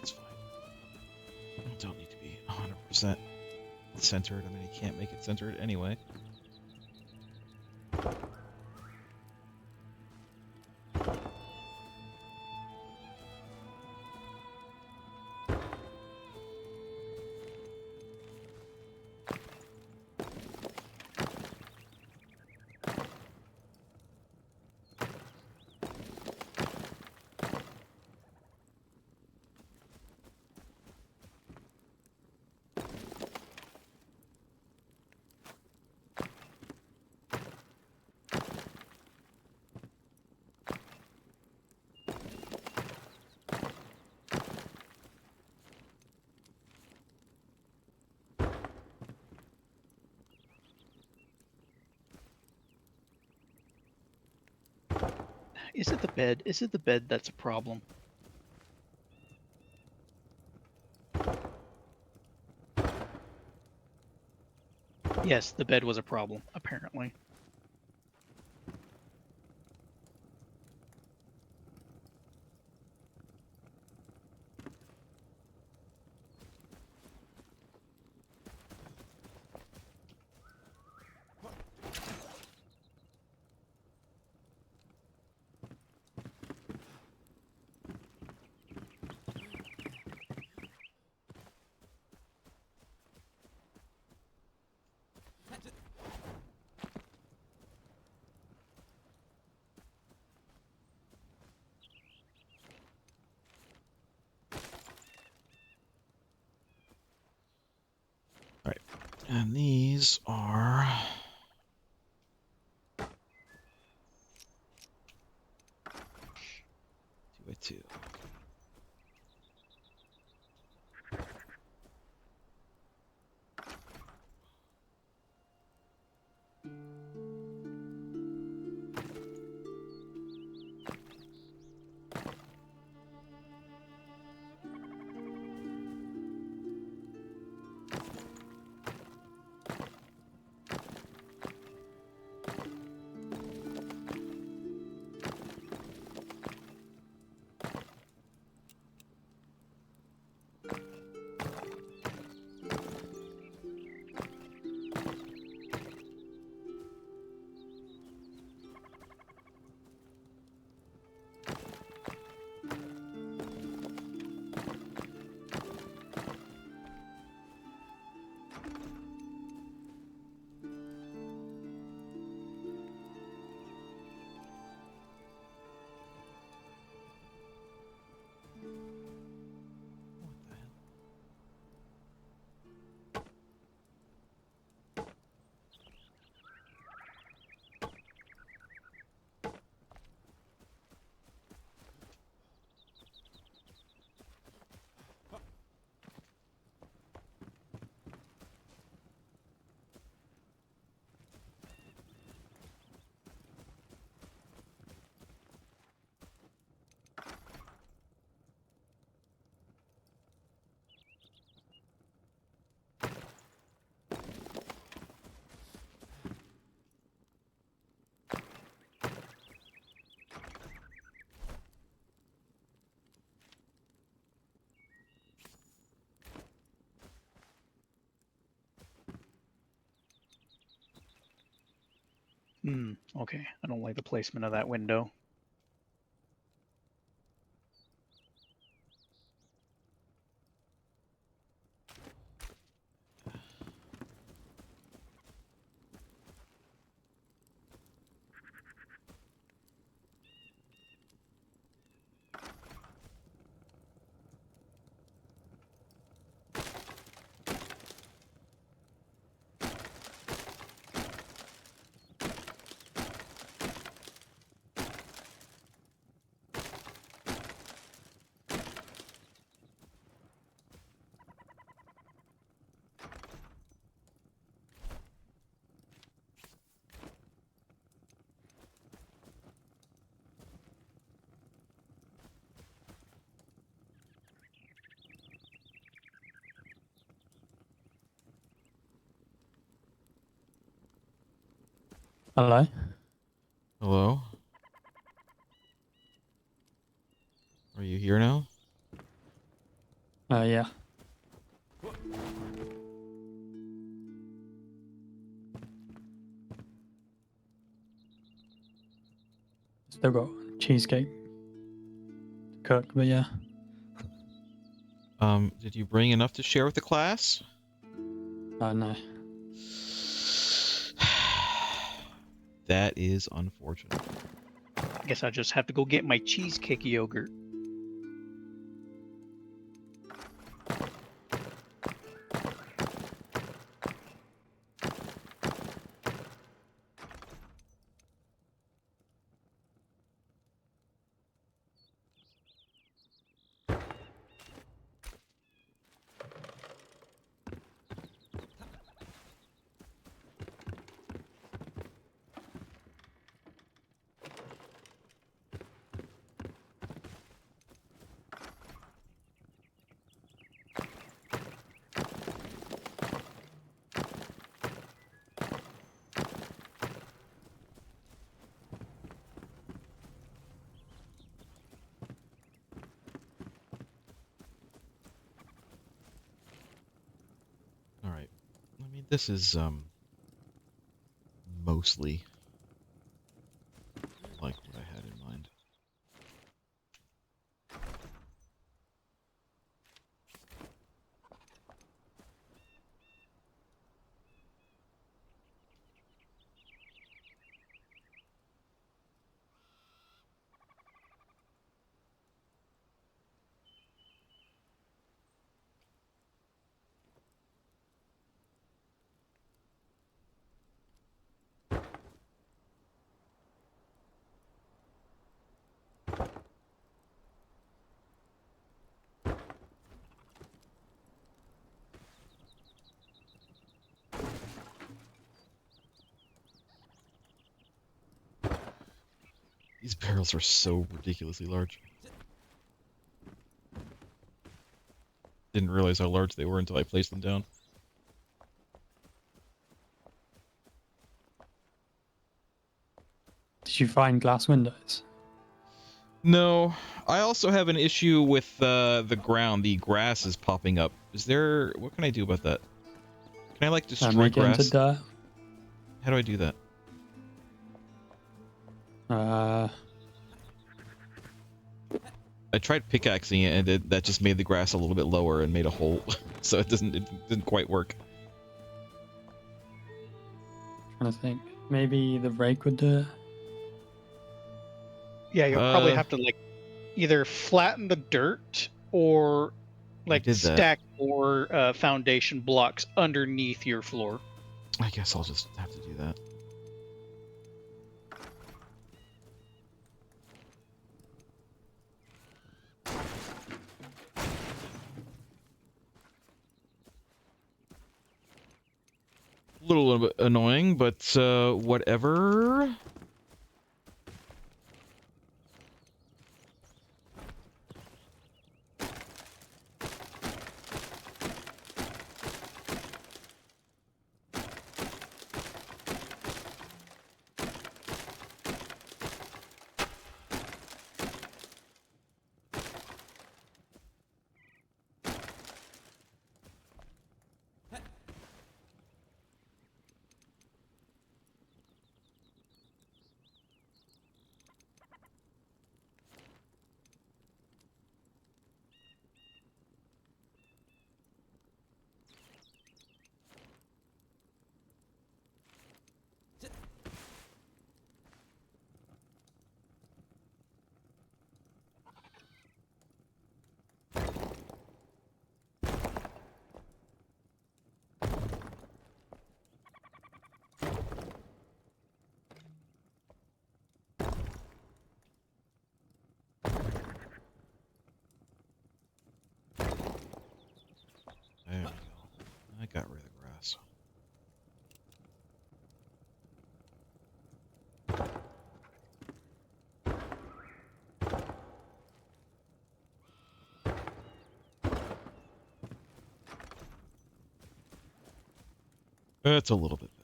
It's fine. I don't need to be 100% centered. I mean, you can't make it centered anyway. Is it the bed? Is it the bed that's a problem? Yes, the bed was a problem, apparently. And these are 2x2. Okay. I don't like the placement of that window. Hello? Hello? Are you here now? Yeah. Still got cheesecake to cook, but yeah. Did you bring enough to share with the class? No. That is unfortunate. I guess I just have to go get my cheesecake yogurt. All right. I mean, this is mostly like what I had in mind. These barrels are so ridiculously large. Didn't realize how large they were until I placed them down. Did you find glass windows? No, I also have an issue with the ground. The grass is popping up. Is there... What can I do about that? Can I, like, destroy Make it into grass? dirt? How do I do that? I tried pickaxing it, and that just made the grass a little bit lower and made a hole. So it didn't quite work. Trying to think. Maybe the rake would do it? Yeah, you'll probably have to like either flatten the dirt or I like did that. stack more foundation blocks underneath your floor. I guess I'll just have to do that. Little bit annoying, but whatever. It's a little bit better.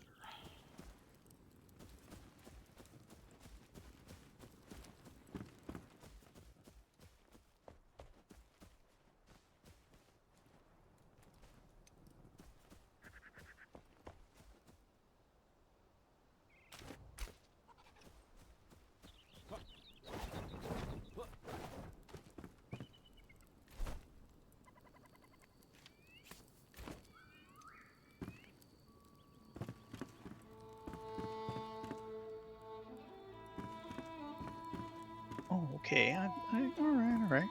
Oh, okay. All right, all right.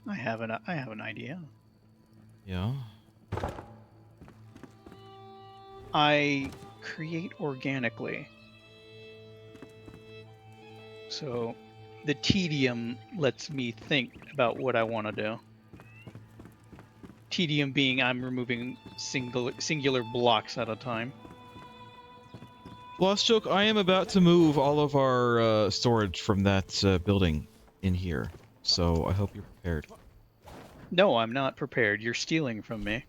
I have an idea. Yeah. I create organically. So the tedium lets me think about what I want to do. Tedium being I'm removing singular blocks at a time. Lost Joke, I am about to move all of our storage from that building in here, so I hope you're prepared. No, I'm not prepared. You're stealing from me.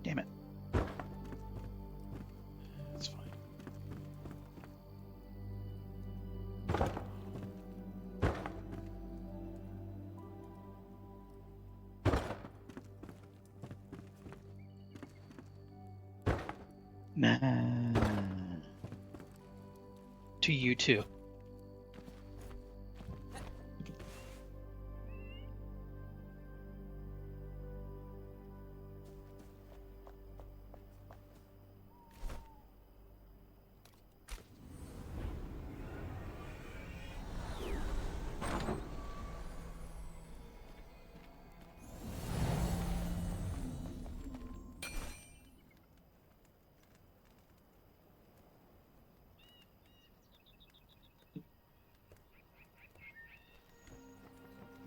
Damn it. That's fine. Nah. To you too.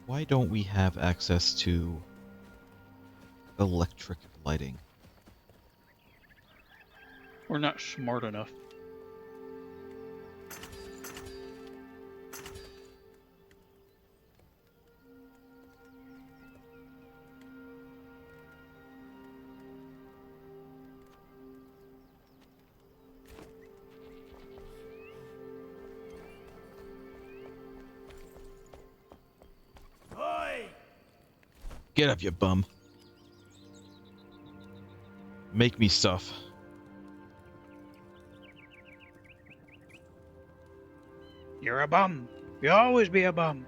Why don't we have access to electric lighting? We're not smart enough. Get up, you bum. Make me stuff. You're a bum. You'll always be a bum.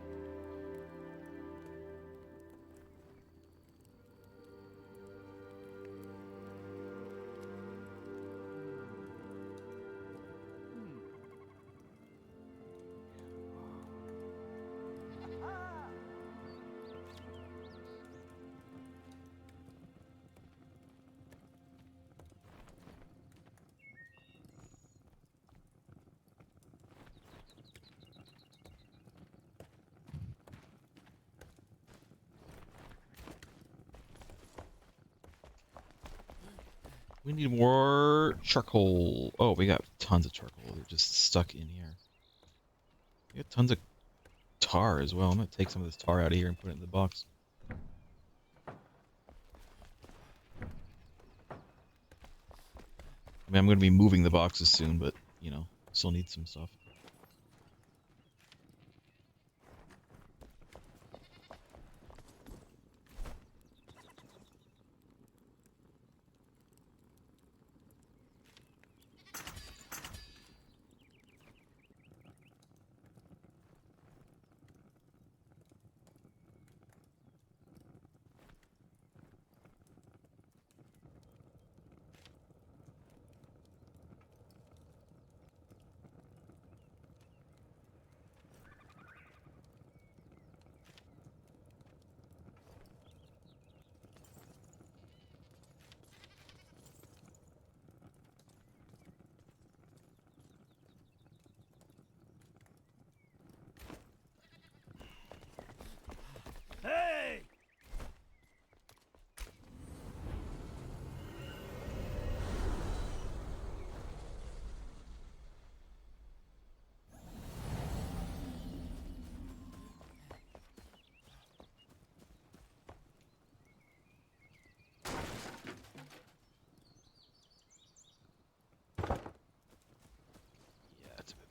We need more charcoal. Oh, we got tons of charcoal. They're just stuck in here. We got tons of tar as well. I'm going to take some of this tar out of here and put it in the box. I mean, I'm going to be moving the boxes soon, but, you know, still need some stuff.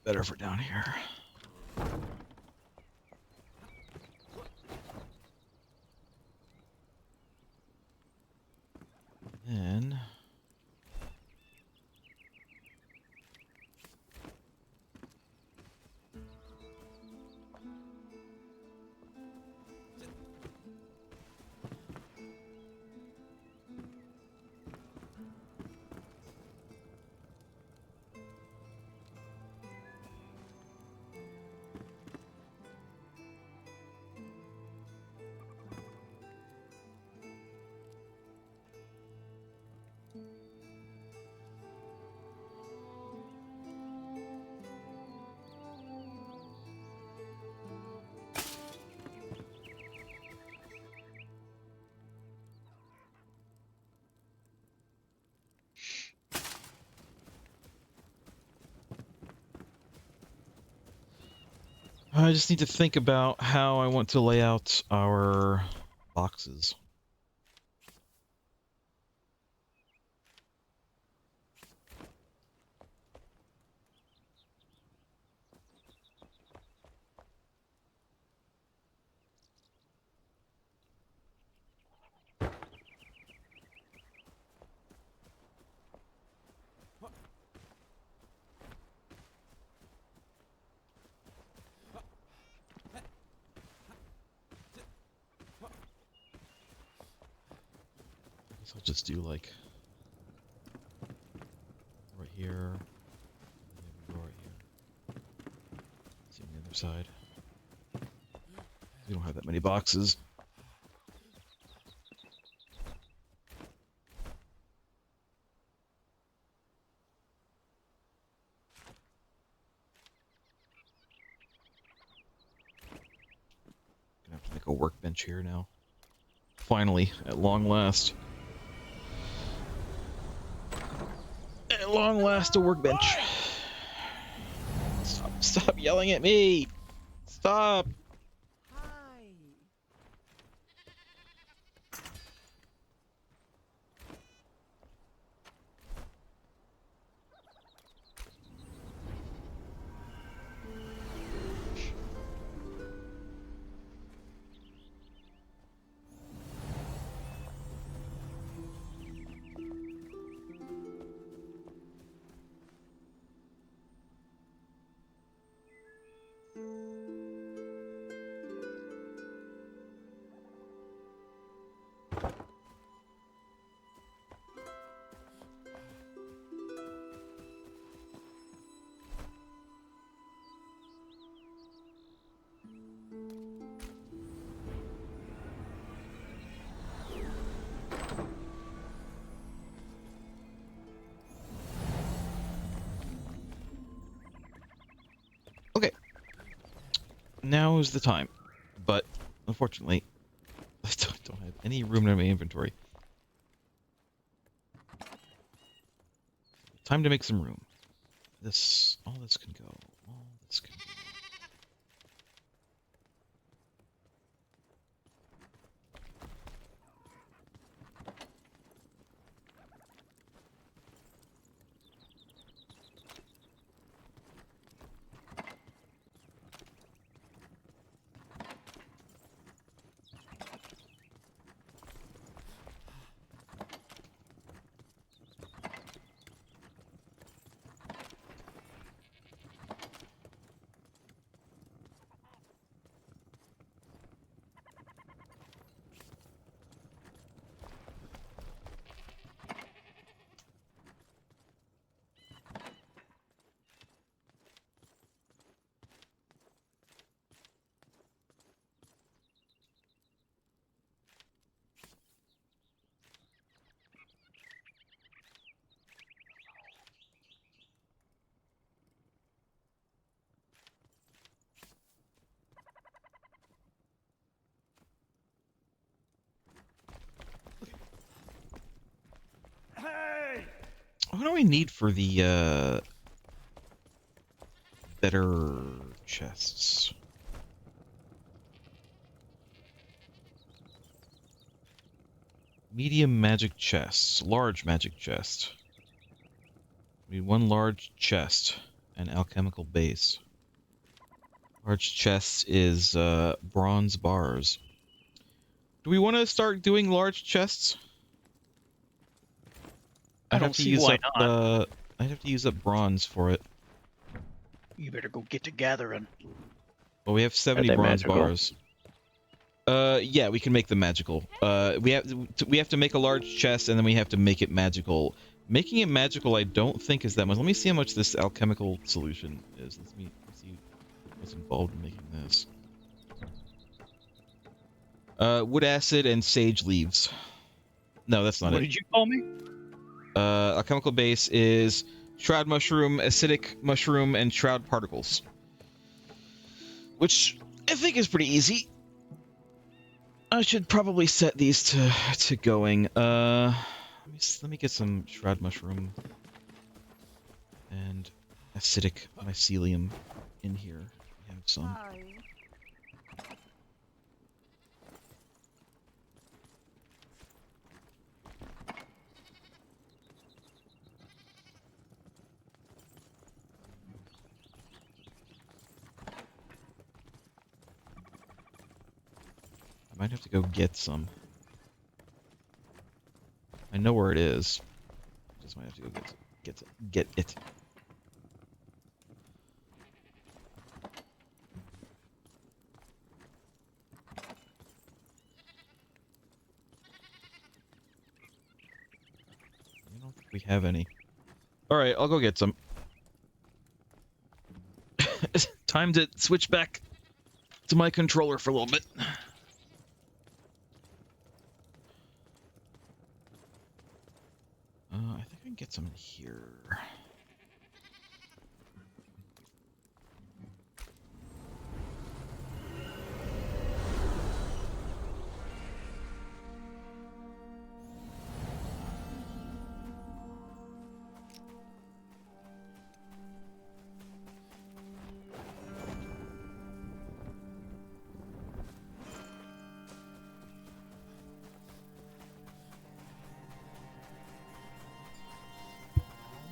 better for down here. Then I just need to think about how I want to lay out our boxes. I guess I'll just do like right here, and then we go right here. See on the other side. We don't have that many boxes. Gonna have to make a workbench here now. Finally, at long last. At long last, a workbench. Stop yelling at me! Stop! Hi. Okay. Now is the time. But, unfortunately, I don't have any room in my inventory. Time to make some room. All this can go. All this can go. What do we need for the better chests? Medium magic chests. Large magic chest. We need one large chest. an alchemical base. Large chests is bronze bars. Do we want to start doing large chests? I don't see why not. I'd have to use up bronze for it. You better go get to gathering. Well, we have 70 they bronze magical? bars. Yeah, we can make them magical. We have to make a large chest, and then we have to make it magical. Making it magical, I don't think is that much. Let me see how much this alchemical solution is. Let's see what's involved in making this. Wood acid and sage leaves. No, that's not What it. did you call me? Alchemical base is shroud mushroom, acidic mushroom, and shroud particles. Which I think is pretty easy. I should probably set these to going. Let me get some shroud mushroom and acidic mycelium in here. We have some. Hi. I might have to go get some. I know where it is. Just might have to go get it. I don't think we have any. All right, I'll go get some. Time to switch back to my controller for a little bit. I think I can get some in here.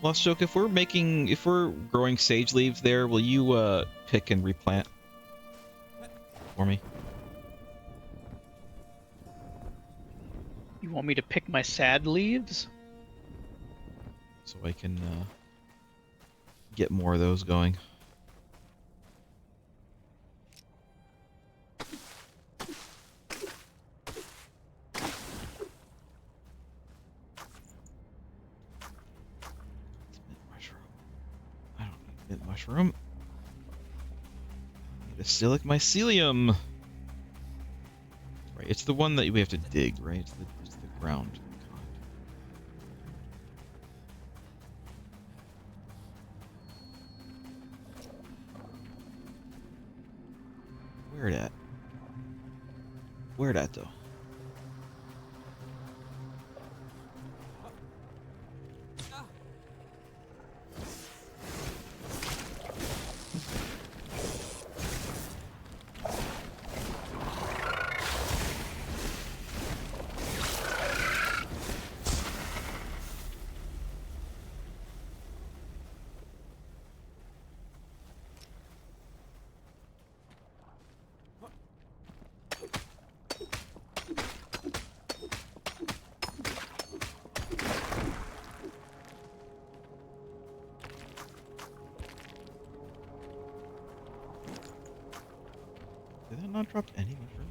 Lost Joke, if we're growing sage leaves there, will you pick and replant for me? You want me to pick my sad leaves? So I can get more of those going. Mint mushroom. I need acidic mycelium. Right, it's the one that we have to dig, right? It's the ground. God. Where it at? Where it at though? Did that not drop any mushroom?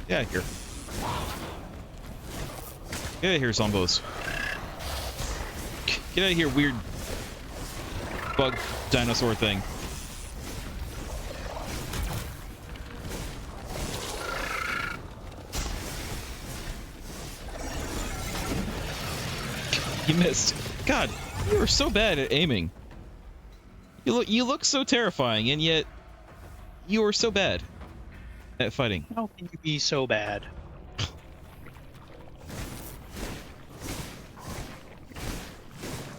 Get out of here. Get out of here, zombos. Get out of here, weird bug dinosaur thing. You missed. God, you are so bad at aiming. You look so terrifying, and yet you are so bad at fighting. How can you be so bad?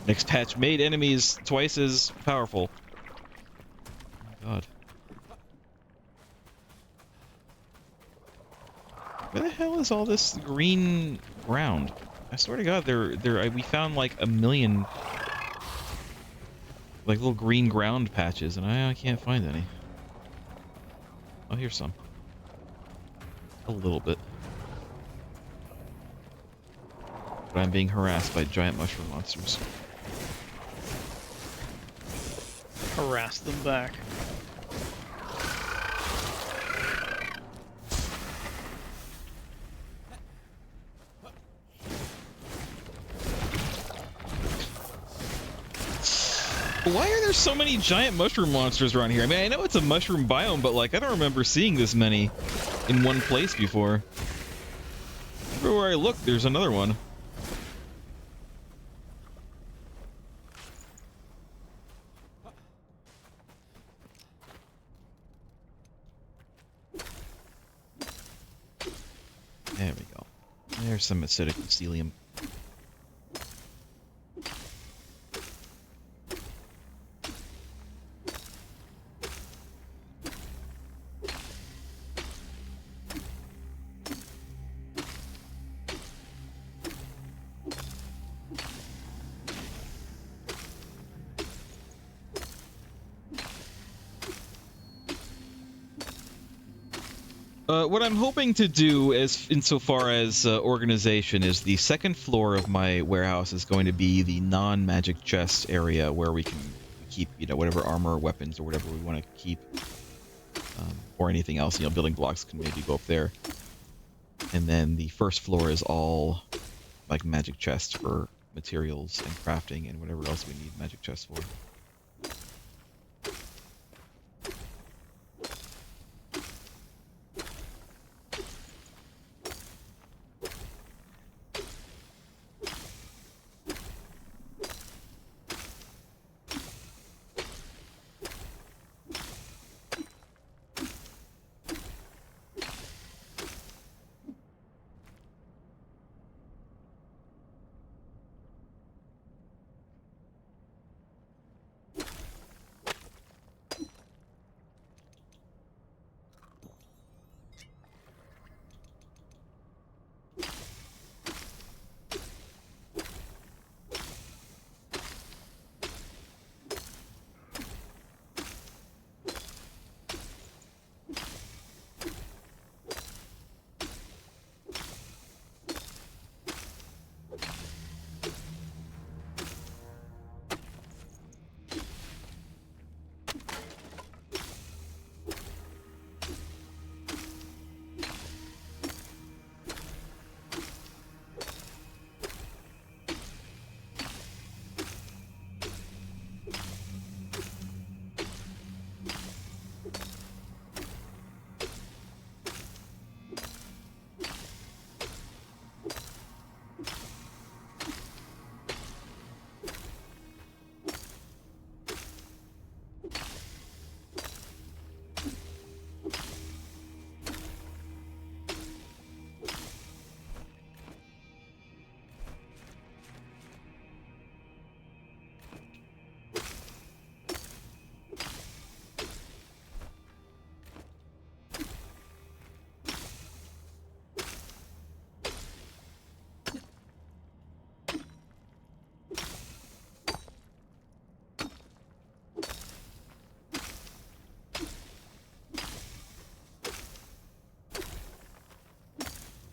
Next patch made enemies twice as powerful. Oh, God. Where the hell is all this green ground? I swear to God, we found like a million like little green ground patches, and I can't find any. Oh, here's some. A little bit. But I'm being harassed by giant mushroom monsters. Harass them back. Why are there so many giant mushroom monsters around here? I mean, I know it's a mushroom biome, but like, I don't remember seeing this many in one place before. Everywhere I look, there's another one. There we go. There's some acidic mycelium. What I'm hoping to do, insofar as organization, is the second floor of my warehouse is going to be the non-magic chest area where we can keep, whatever armor, weapons, or whatever we want to keep, or anything else. Building blocks can maybe go up there. And then the first floor is all like magic chests for materials and crafting and whatever else we need magic chests for.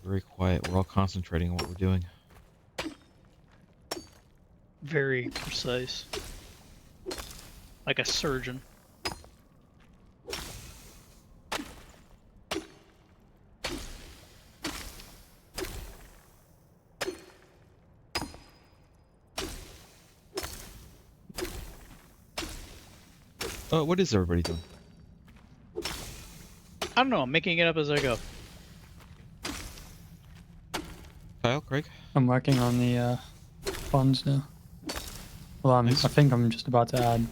Very quiet. We're all concentrating on what we're doing. Very precise. Like a surgeon. What is everybody doing? I don't know. I'm making it up as I go. Kyle, Craig? I'm working on the ponds now. Well, Nice. I think I'm just about to add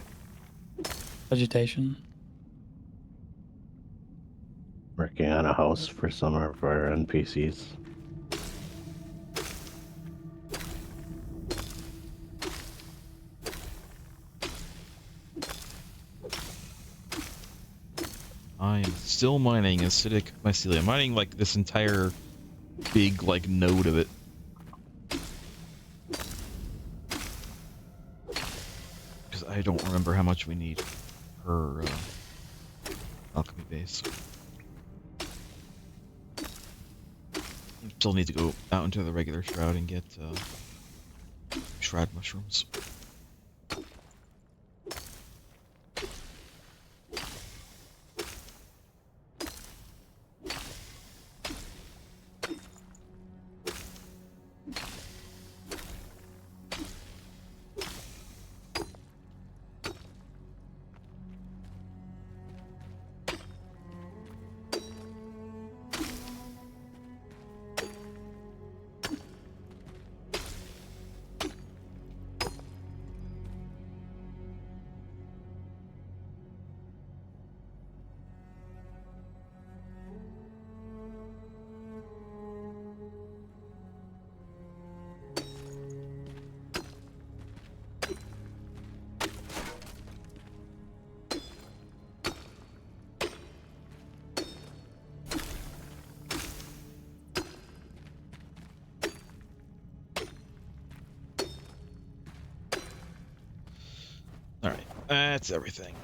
vegetation. Working on a house for some of our NPCs. I am still mining acidic mycelium. Mining like this entire big like node of it. Because I don't remember how much we need per alchemy base. Still need to go out into the regular shroud and get shroud mushrooms. Alright, that's everything.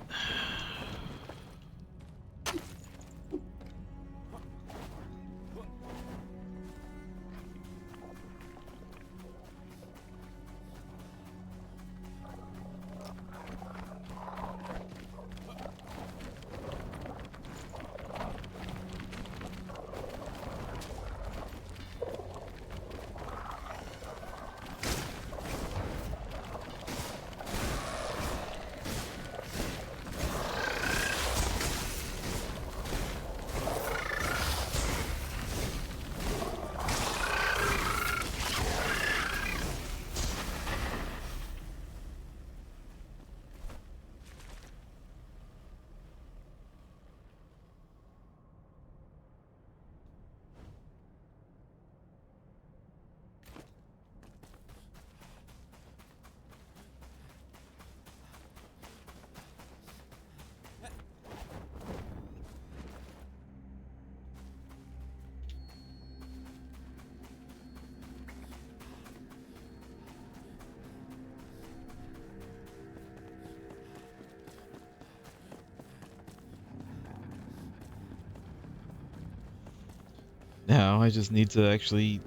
Now I just need to actually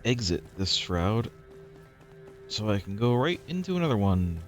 exit this shroud so I can go right into another one.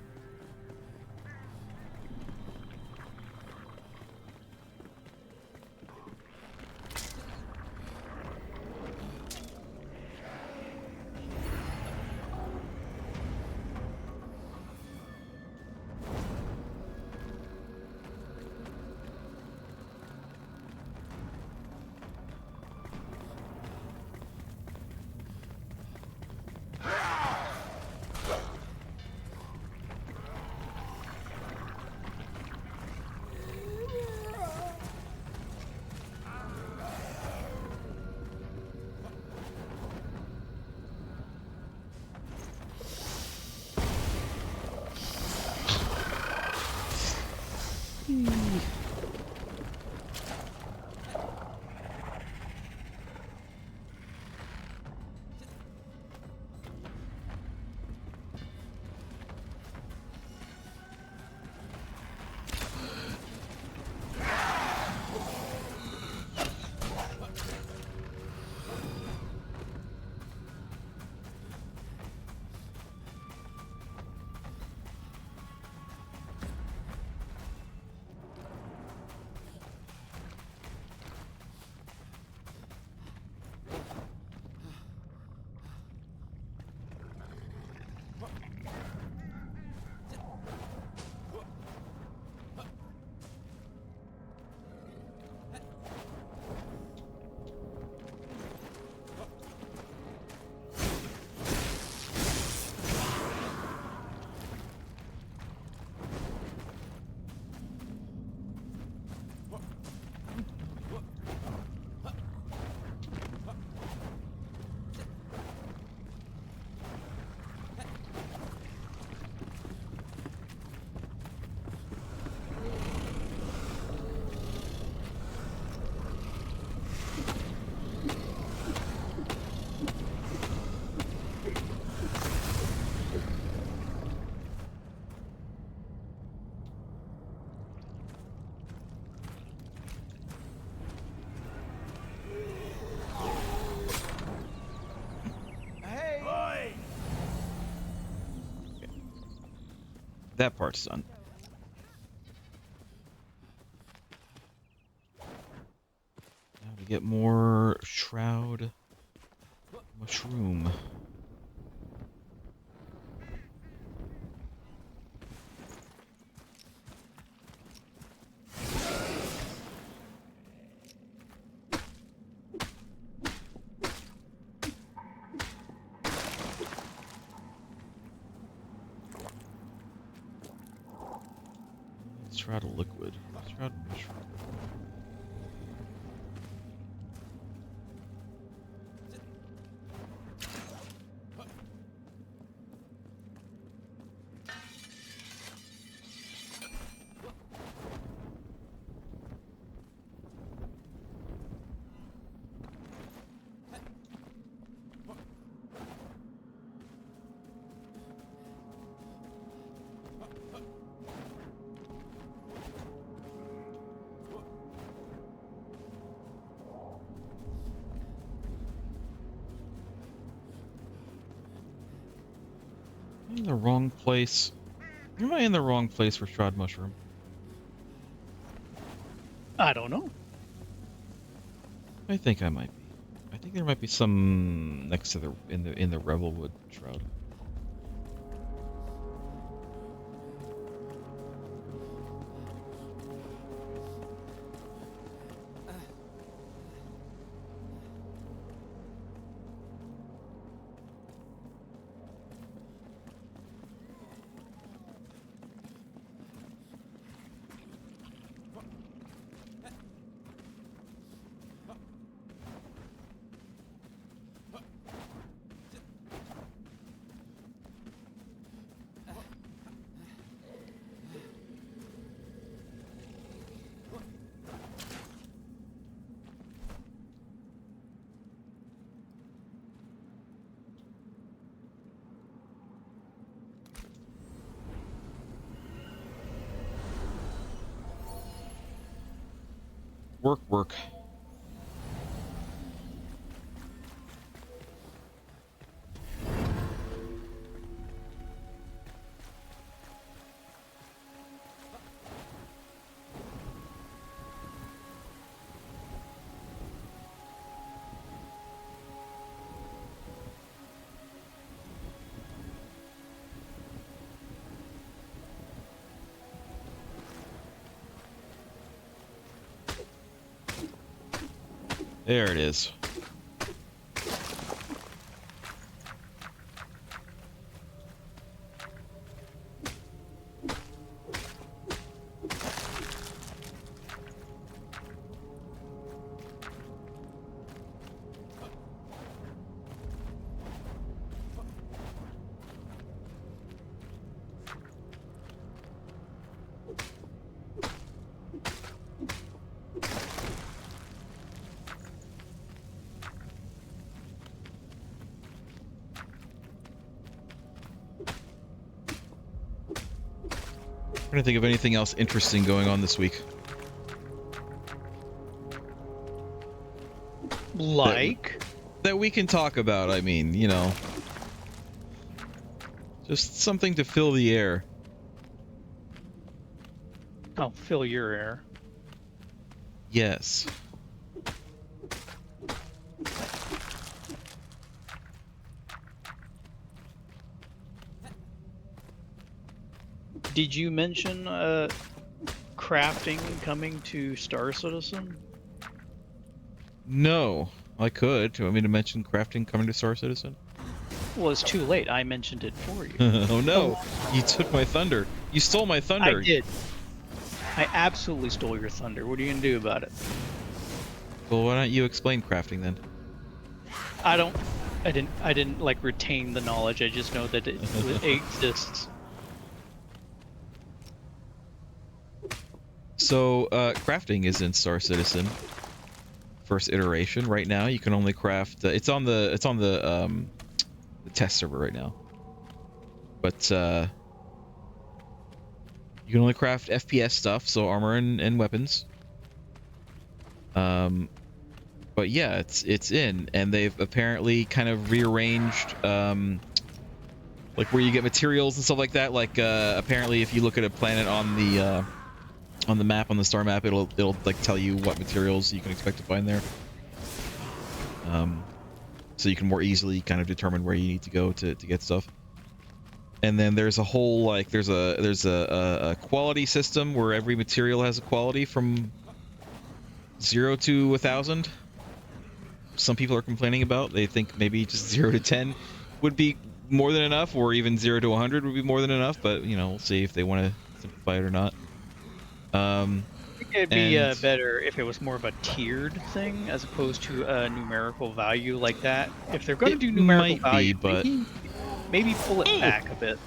that part's done. Now to get more shroud mushroom. Shroud of liquid. Shroud of mushroom. I'm in the wrong place. Am I in the wrong place for shroud mushroom? I don't know. I think I might be. I think there might be some next to the in the Revelwood shroud. Work. There it is. Trying to think of anything else interesting going on this week. Like? That we can talk about, I mean, you know. Just something to fill the air. I'll fill your air. Yes. Did you mention crafting coming to Star Citizen? No, I could. Do you want me to mention crafting coming to Star Citizen? Well, it's too late. I mentioned it for you. Oh no, you took my thunder. You stole my thunder. I did. I absolutely stole your thunder. What are you gonna do about it? Well, why don't you explain crafting then? I didn't like retain the knowledge. I just know that it exists. So, crafting is in Star Citizen. First iteration right now. You can only craft. It's on the test server right now. But you can only craft FPS stuff, so armor and weapons. But yeah, it's in, and they've apparently kind of rearranged like where you get materials and stuff like that. Like apparently, if you look at a planet on the map, on the star map, it'll like tell you what materials you can expect to find there. So you can more easily kind of determine where you need to go to get stuff. And then there's a whole like there's a quality system where every material has a quality from 0 to 1,000. Some people are complaining about. They think maybe just 0 to 10 would be more than enough, or even 0 to 100 would be more than enough. But you know, we'll see if they want to simplify it or not. I think it'd be better if it was more of a tiered thing as opposed to a numerical value like that. If they're going to do numerical value, but maybe pull it back a bit.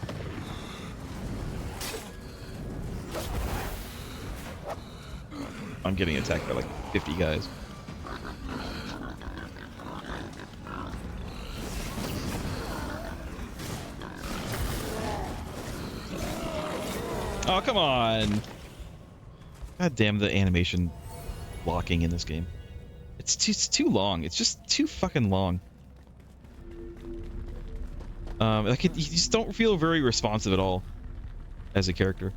I'm getting attacked by like 50 guys. Oh, come on. God damn the animation blocking in this game. It's too long. It's just too fucking long. Like you just don't feel very responsive at all as a character.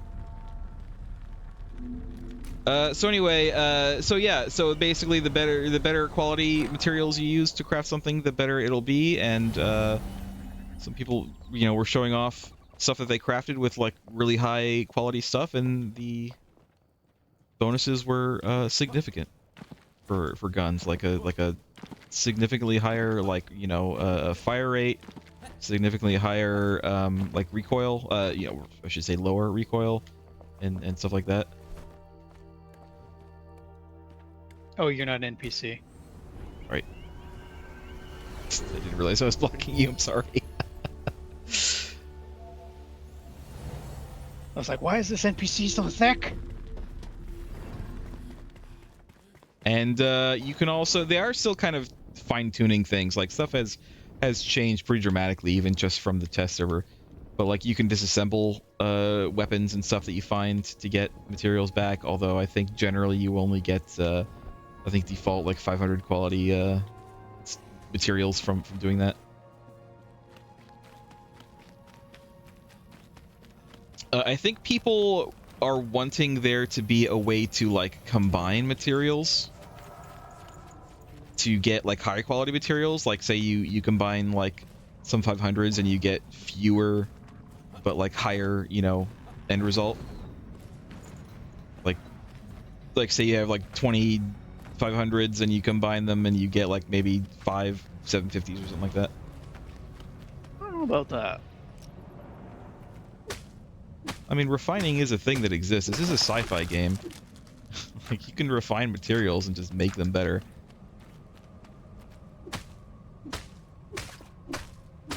So anyway, so yeah, so basically the better quality materials you use to craft something, the better it'll be. And some people, you know, were showing off stuff that they crafted with like really high quality stuff, and the bonuses were significant for guns, like a significantly higher, like, you know, a fire rate, significantly higher like recoil, you know, I should say lower recoil, and stuff like that. Oh, you're not an NPC. Right. I didn't realize I was blocking you. I'm sorry. I was like, why is this NPC so thick? And you can also, they are still kind of fine-tuning things. Like stuff has changed pretty dramatically, even just from the test server. But like you can disassemble weapons and stuff that you find to get materials back. Although I think generally you only get, I think default like 500 quality materials from doing that. I think people are wanting there to be a way to like combine materials to get like high quality materials. Like say you combine like some 500s and you get fewer but like higher, you know, end result. Like say you have like 20 500s and you combine them and you get like maybe 5 750s or something like that. I don't know about that. I mean, refining is a thing that exists. This is a sci-fi game. Like, you can refine materials and just make them better.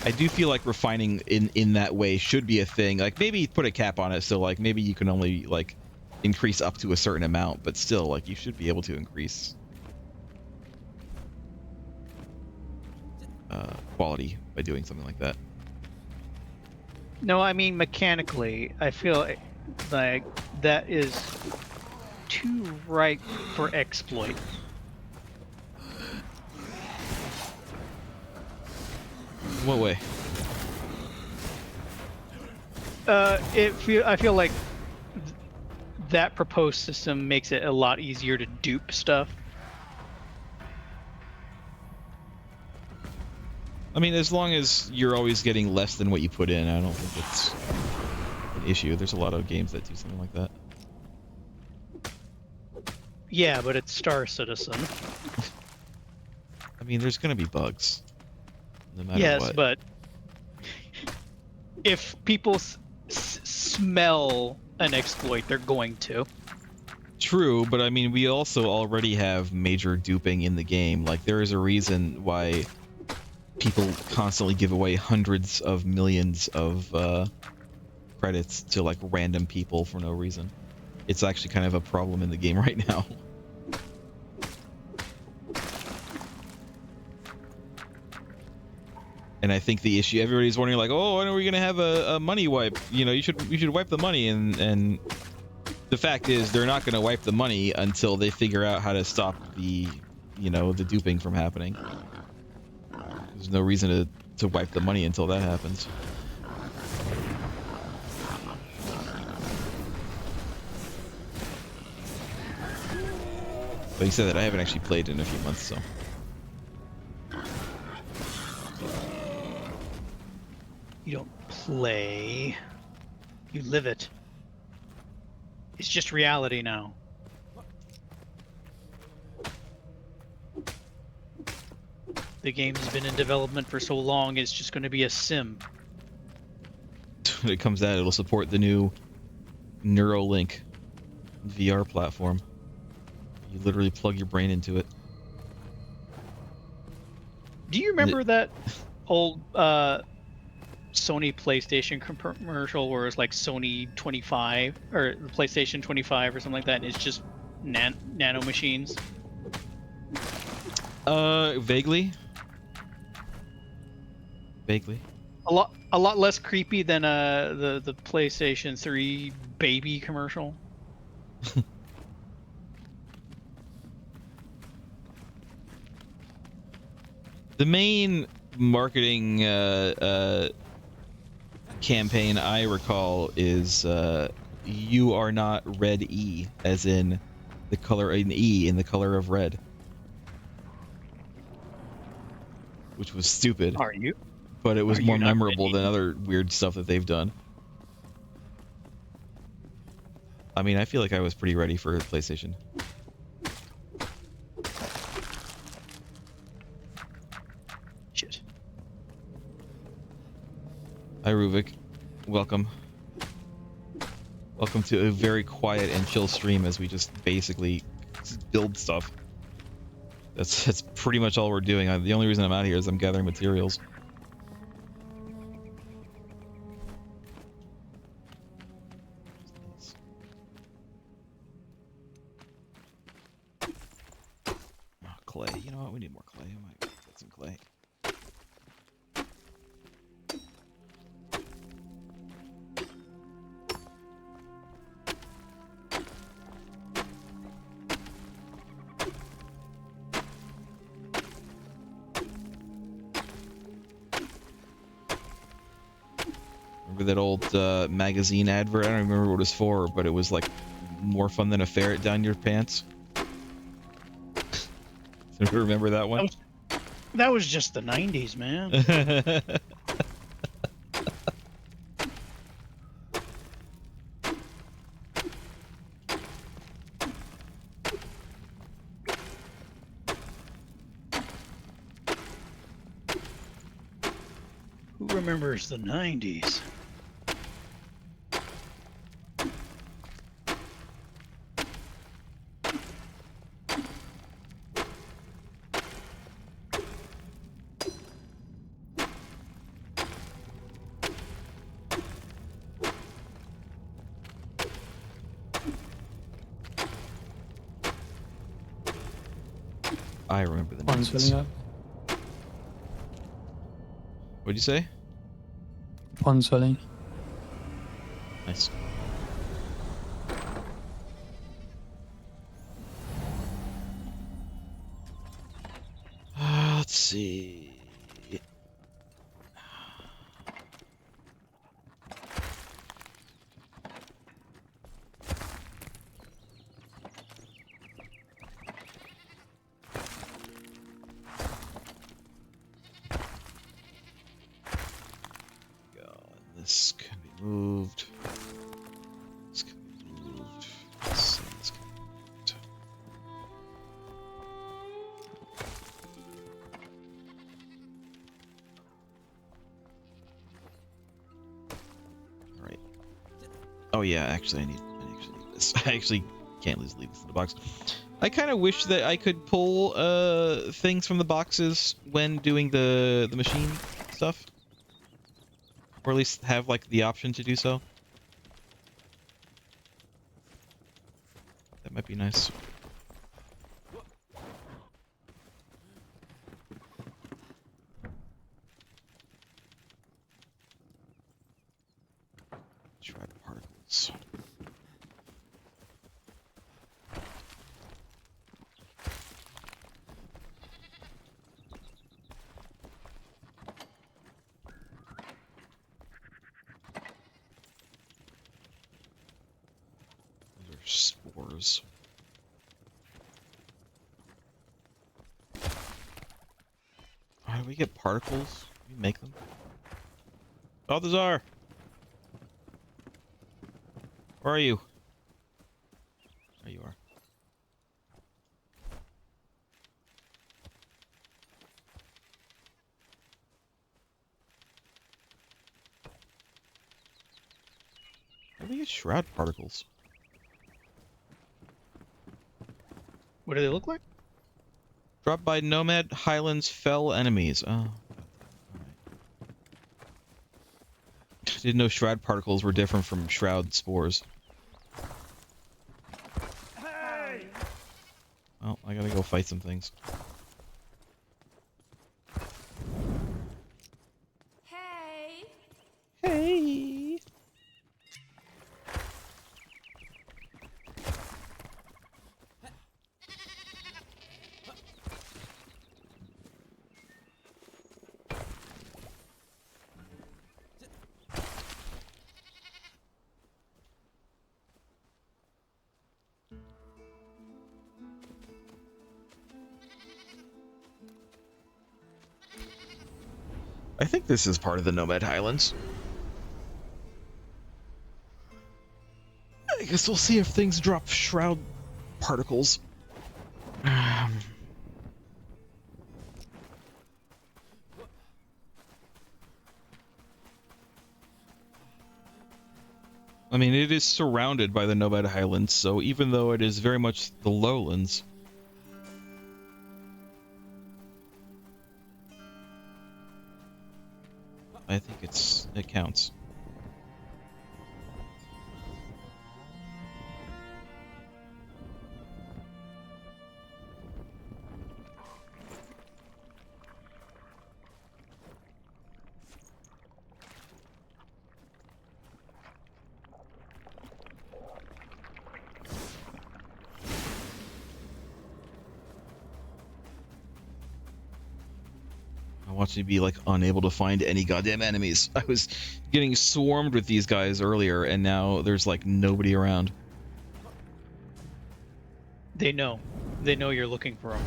I do feel like refining in that way should be a thing. Like, maybe put a cap on it, so, like, maybe you can only, like, increase up to a certain amount, but still, like, you should be able to increase quality by doing something like that. No, I mean mechanically, I feel like that is too ripe for exploit. What way? I feel like that proposed system makes it a lot easier to dupe stuff. I mean, as long as you're always getting less than what you put in, I don't think it's an issue. There's a lot of games that do something like that. Yeah, but it's Star Citizen. I mean, there's going to be bugs, no matter Yes, what. but if people smell an exploit, they're going to. True, but I mean, we also already have major duping in the game. Like, there is a reason why people constantly give away hundreds of millions of credits to like random people for no reason. It's actually kind of a problem in the game right now. And I think the issue, everybody's wondering like, oh, when are we gonna have a money wipe? You know, you should wipe the money, and the fact is they're not gonna wipe the money until they figure out how to stop the, you know, the duping from happening. There's no reason to wipe the money until that happens. But you said that I haven't actually played in a few months, so. You don't play. You live it. It's just reality now. The game's been in development for so long, it's just going to be a sim. When it comes out, it'll support the new Neuralink VR platform. You literally plug your brain into it. Do you remember that old Sony PlayStation commercial where it's like Sony 25 or the PlayStation 25 or something like that, and it's just nano machines? Vaguely. Vaguely. A lot less creepy than the PlayStation 3 baby commercial. The main marketing campaign I recall is "You are not red E," as in the color an E in the color of red, which was stupid. Are you? But it was Are you more not memorable ready? than other weird stuff that they've done. I mean, I feel like I was pretty ready for PlayStation. Shit. Hi, Ruvik. Welcome. Welcome to a very quiet and chill stream as we just basically build stuff. That's pretty much all we're doing. The only reason I'm out here is I'm gathering materials. Oh, clay. You know what? We need more clay. I might get some clay. Remember that old magazine advert? I don't remember what it was for, but it was like more fun than a ferret down your pants. Remember that one? That was just the 90s, man. Who remembers the 90s? I remember the One's names. filling up. What'd you say? One's filling. Nice. Let's see. This can be moved. This can be moved. Let's see, this can be moved. All right. Oh yeah, actually, I actually need this. I actually can't leave this in the box. I kind of wish that I could pull things from the boxes when doing the machine stuff. Or at least have, like, the option to do so. That might be nice. Try the particles. Those are spores. How do we get particles? Can we make them? Balthazar! Where are you? There you are. How do we get shroud particles? What do they look like? Dropped by Nomad Highlands fell enemies. Oh. Alright. Didn't know shroud particles were different from shroud spores. Hey! Well, I gotta go fight some things. Hey! Hey! I think this is part of the Nomad Highlands. I guess we'll see if things drop shroud particles. I mean, it is surrounded by the Nomad Highlands, so even though it is very much the lowlands, I think it counts. I want you to be like unable to find any goddamn enemies. I was getting swarmed with these guys earlier, and now there's like nobody around. They know. They know you're looking for them.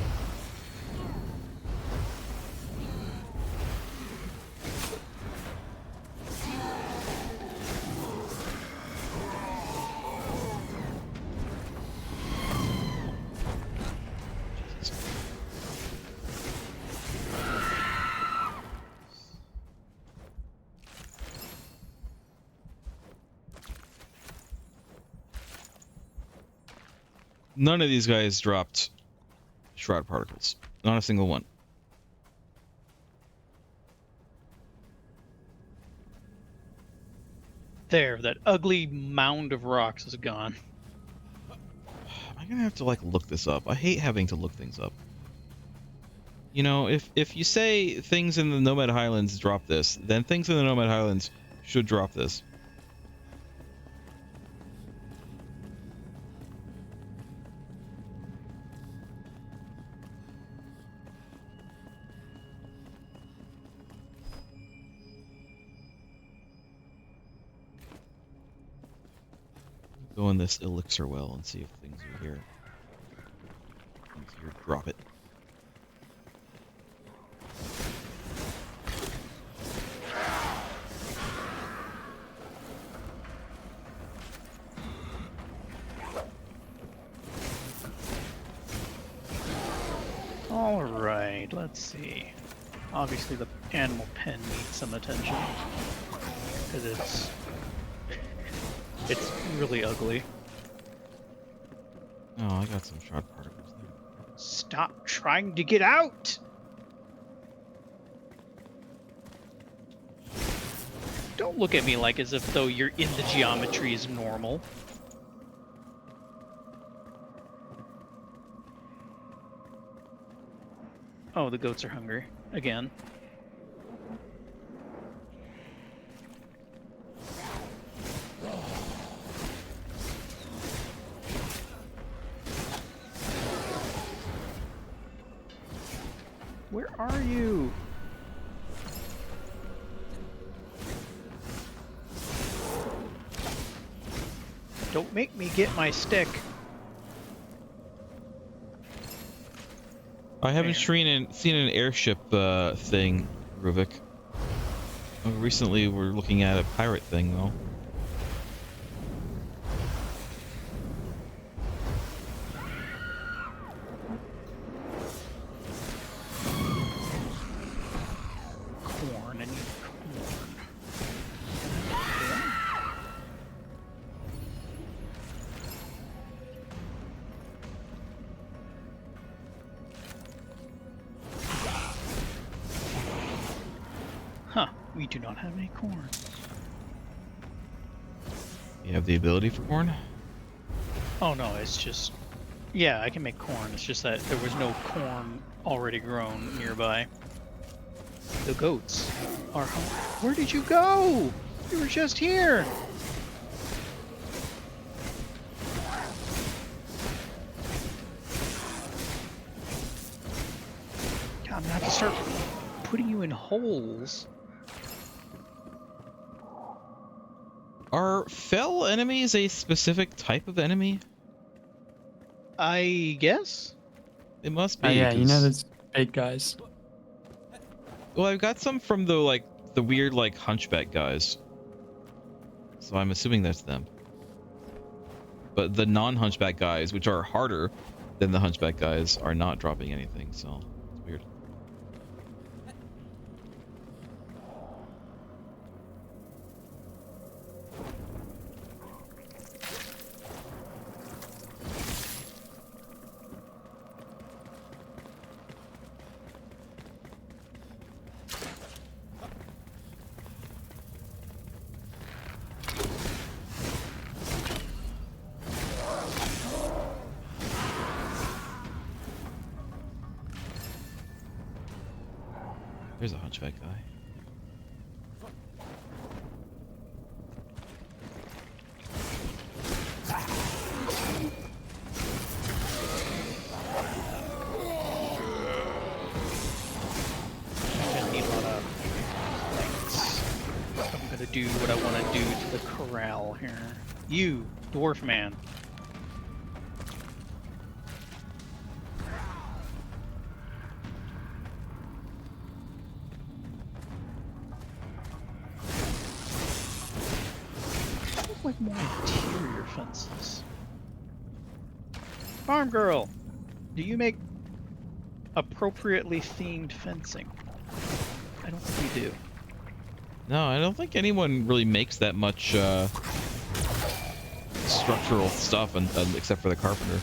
None of these guys dropped shroud particles. Not a single one. There, that ugly mound of rocks is gone. I'm gonna have to like look this up. I hate having to look things up. You know, if you say things in the Nomad Highlands drop this, then things in the Nomad Highlands should drop this. Go in this elixir well and see if things are here. Things here, drop it. All right, let's see. Obviously, the animal pen needs some attention because it's really ugly. Oh, I got some shroud particles there. Stop trying to get out! Don't look at me like as if though you're in the geometry is normal. Oh, the goats are hungry again. Where are you? Don't make me get my stick. I haven't There. seen an airship thing, Ruvik. Recently, we're looking at a pirate thing, though. Corn. I need corn. Huh. We do not have any corn. You have the ability for corn? Oh no, it's just... Yeah, I can make corn. It's just that there was no corn already grown nearby. The goats are home. Where did you go? You were just here. God, I'm gonna have to start putting you in holes. Are fell enemies a specific type of enemy? I guess? It must be. Yeah, you know 'cause- those big guys. Well, I've got some from the weird hunchback guys. So I'm assuming that's them. But the non-hunchback guys, which are harder than the hunchback guys, are not dropping anything. So it's weird. There's a hunchback guy. I'm gonna need a lot of things. I'm gonna do what I want to do to the corral here. You, dwarf man. Like more interior fences. Farm girl, do you make appropriately themed fencing? I don't think you do. No, I don't think anyone really makes that much structural stuff, except for the carpenter.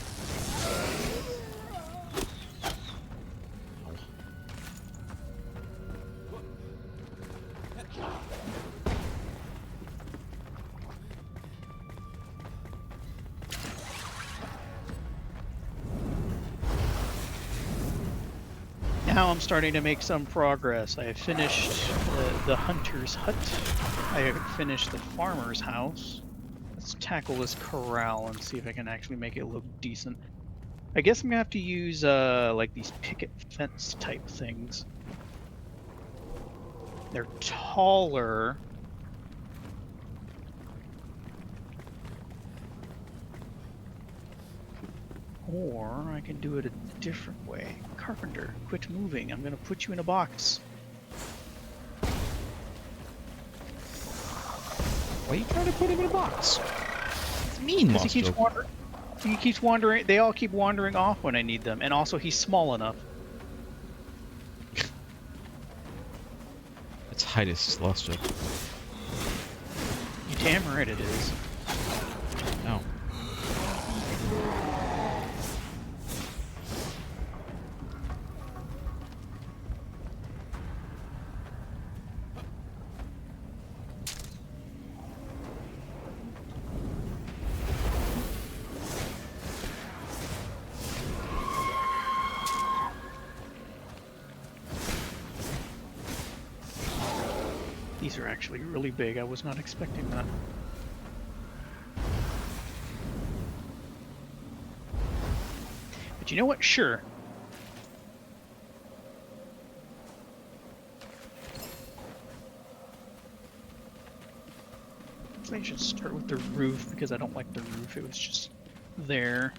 Now I'm starting to make some progress. I have finished the hunter's hut. I have finished the farmer's house. Let's tackle this corral and see if I can actually make it look decent. I guess I'm gonna have to use like these picket fence type things. They're taller. Or I can do it a different way. Carpenter, quit moving. I'm gonna put you in a box. Why are you trying to put him in a box? It's mean, Because he Moss keeps Joke. wandering. He keeps wandering. They all keep wandering off when I need them, and also he's small enough. That's Hydus, Lost Joke. You damn right it is. No. These are actually really big. I was not expecting that. But you know what? Sure. I should start with the roof because I don't like the roof. It was just there.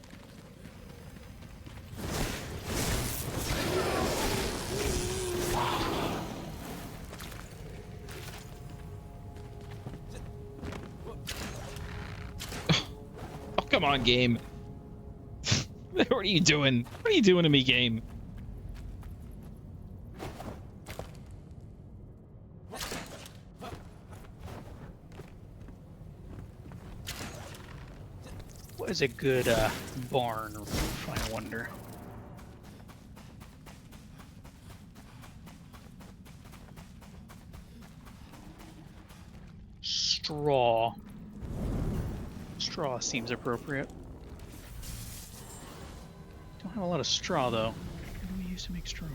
Come on, game. What are you doing? What are you doing to me, game? What is a good barn roof, I wonder? Straw. Straw seems appropriate. Don't have a lot of straw though. What do we use to make straw?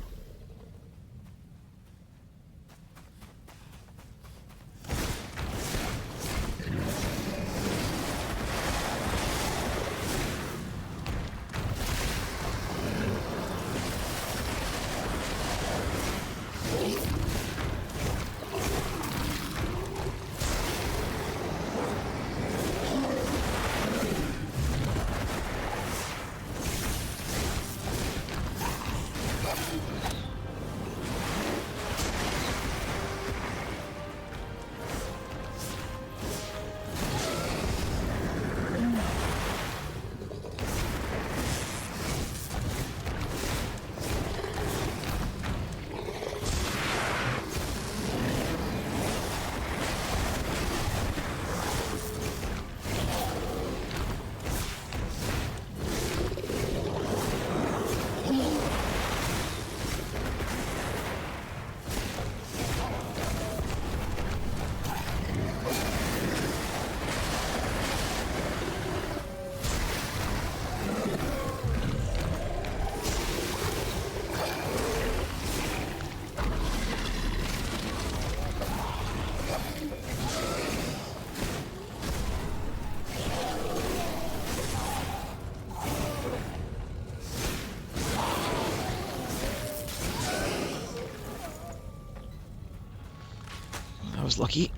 I was lucky.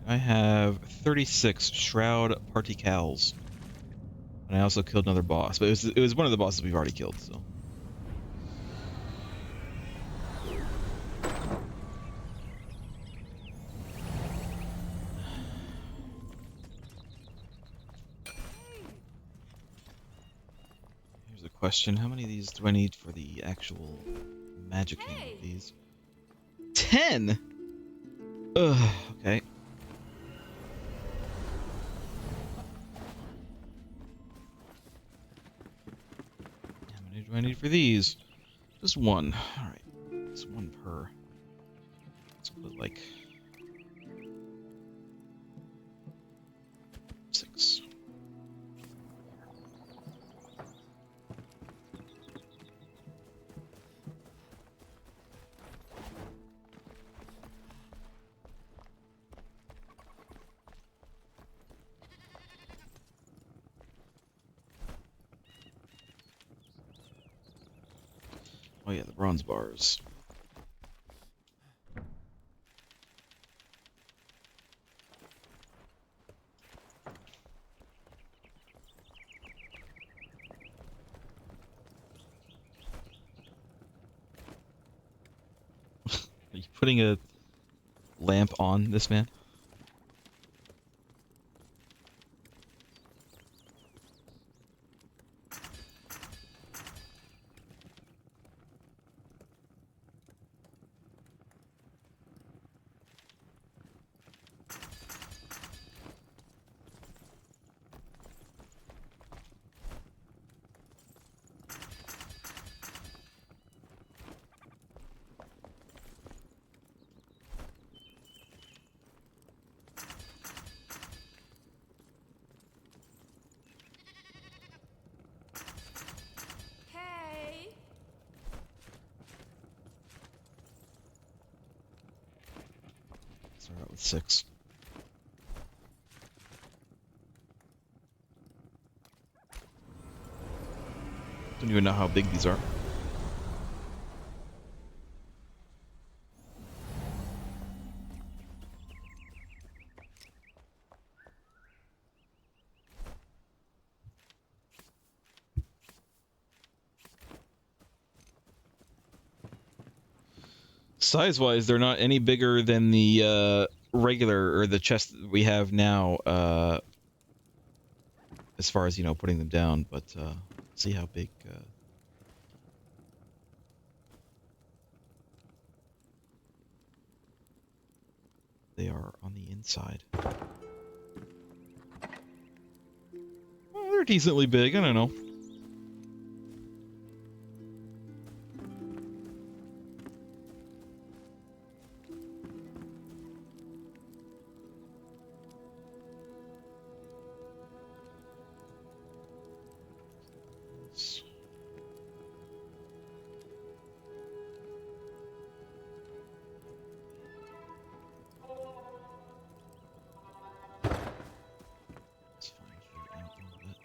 I have 36 Shroud Party Cows. And I also killed another boss, but it was one of the bosses we've already killed, so. Here's a question. How many of these do I need for the actual magicking of these? 10! Ugh, okay. Do I need for these? Just one. Alright. It's one per. Let's put like 6. Oh yeah, the bronze bars. Are you putting a lamp on this man? Hey. Start out with 6. Don't even know how big these are. Size-wise, they're not any bigger than the regular or the chest that we have now. As far as putting them down, but see how big. They are on the inside. Well, they're decently big. I don't know. It's fine here out a little bit.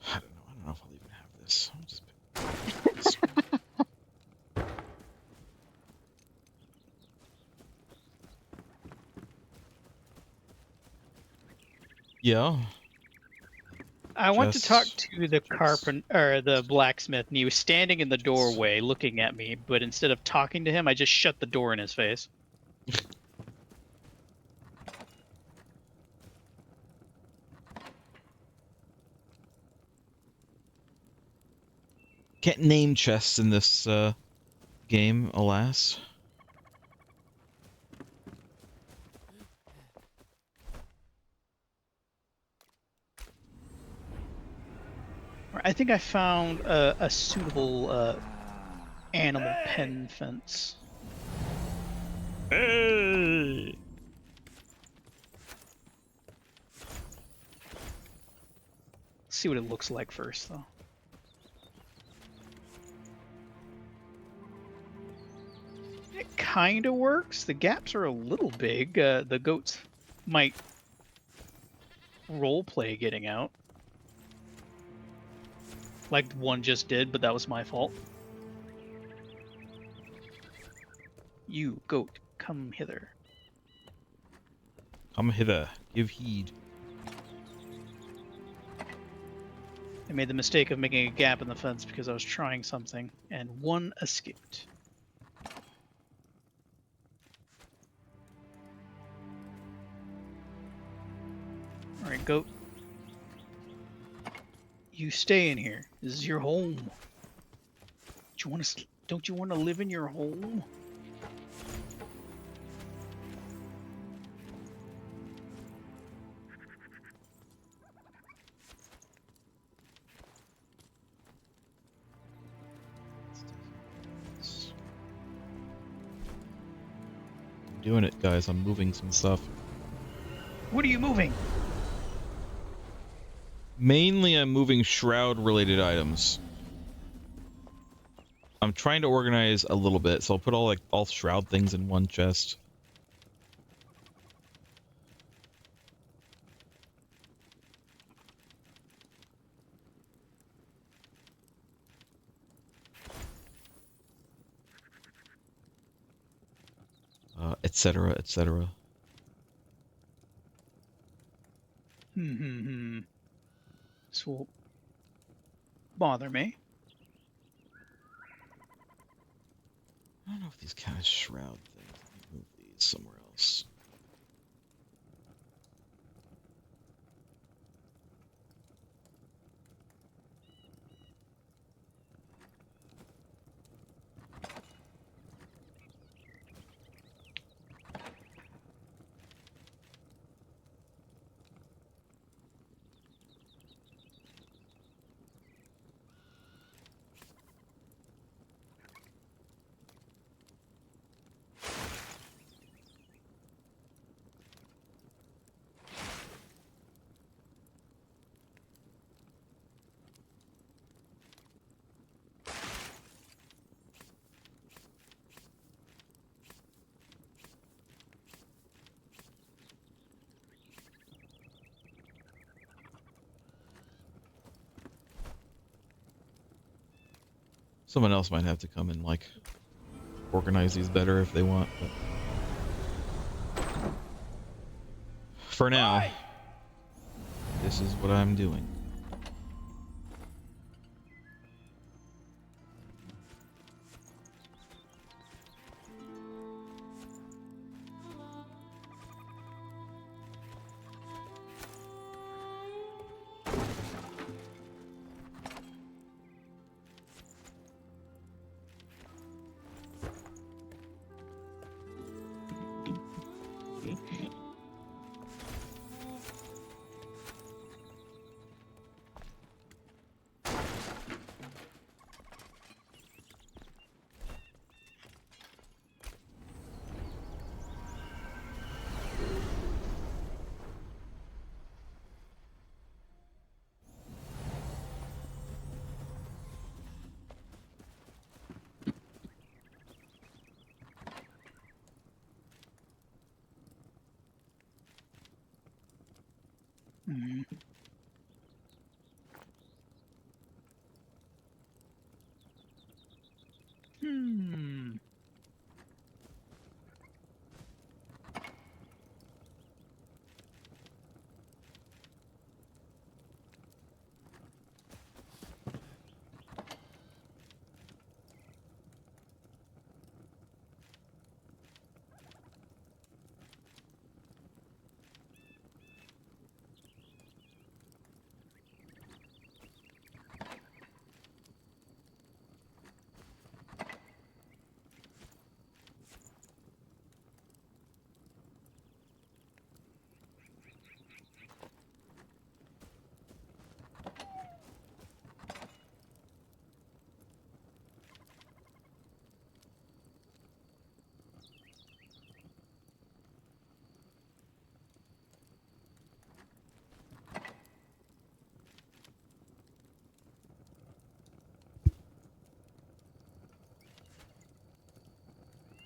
I don't know if I'll even have this. I'll just pick this. Yeah. I went to talk Just- to the carpenter or the blacksmith, and he was standing in the doorway looking at me. But instead of talking to him, I just shut the door in his face. Can't name chests in this game, alas. I think I found a suitable animal pen fence. Hey! Let's see what it looks like first, though. It kind of works. The gaps are a little big. The goats might roleplay getting out. Like one just did, but that was my fault. You, goat, come hither. Come hither, give heed. I made the mistake of making a gap in the fence because I was trying something, and one escaped. Alright, goat. You stay in here. This is your home. Don't you want to live in your home? I'm doing it, guys. I'm moving some stuff. What are you moving? Mainly, I'm moving shroud-related items. I'm trying to organize a little bit, so I'll put all shroud things in one chest. Etc., etc. This will bother me. I don't know if these kind of shroud things. Let me move these somewhere else. Someone else might have to come and like organize these better if they want. But for now, this is what I'm doing. Hmm. Hmm.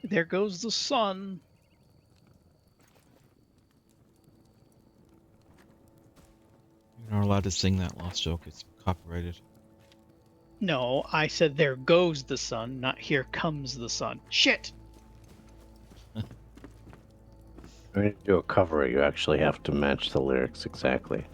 There goes the sun. You're not allowed to sing that last joke. It's copyrighted. No, I said there goes the sun, not here comes the sun. Shit! When you do a cover, you actually have to match the lyrics exactly.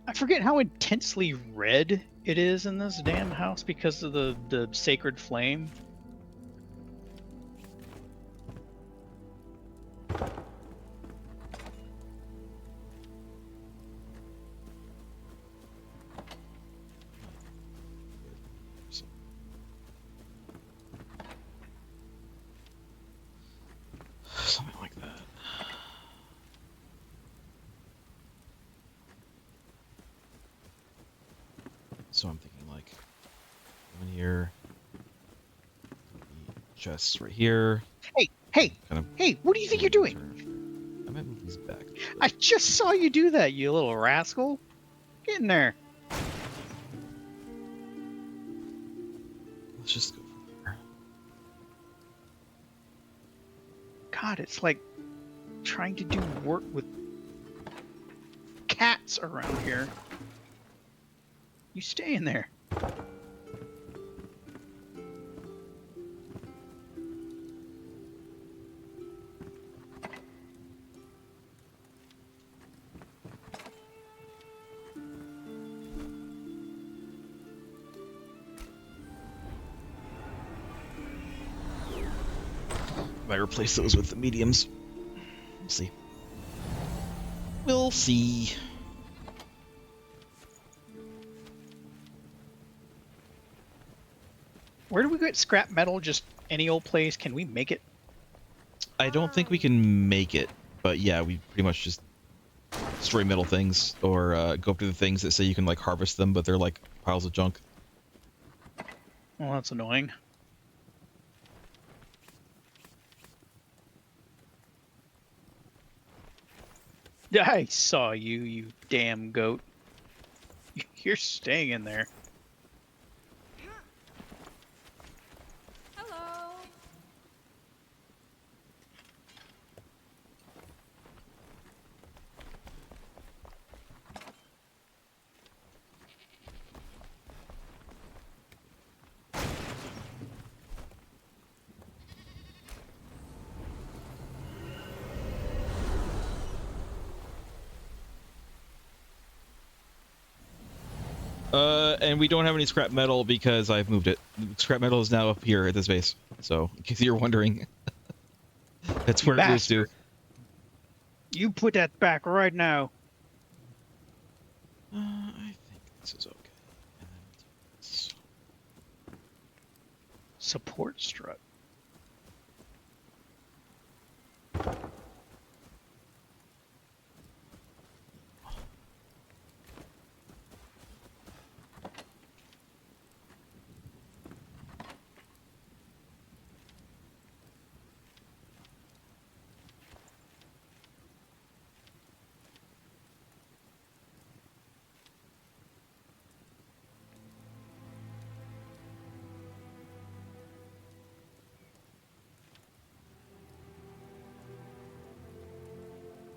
I forget how intensely red it is in this damn house because of the sacred flame. Something like that. So I'm thinking like in here, the chests right here. Hey, Kind of. hey, what do you think you're doing? I might move these back. I just saw you do that, you little rascal. Get in there. Let's just go from here. God, it's like trying to do work with cats around here. You stay in there. Might replace those with the mediums. We'll see. We'll see. Where do we get scrap metal? Just any old place? Can we make it? I don't think we can make it, but yeah, we pretty much just destroy metal things or go up to the things that say you can like harvest them, but they're like piles of junk. Well, that's annoying. I saw you, you damn goat. You're staying in there. Hello. And we don't have any scrap metal because I've moved it. Scrap metal is now up here at this base. So, in case you're wondering, that's where it moved to. Bastard. You put that back right now. I think this is okay. And then we'll do this. Support strut.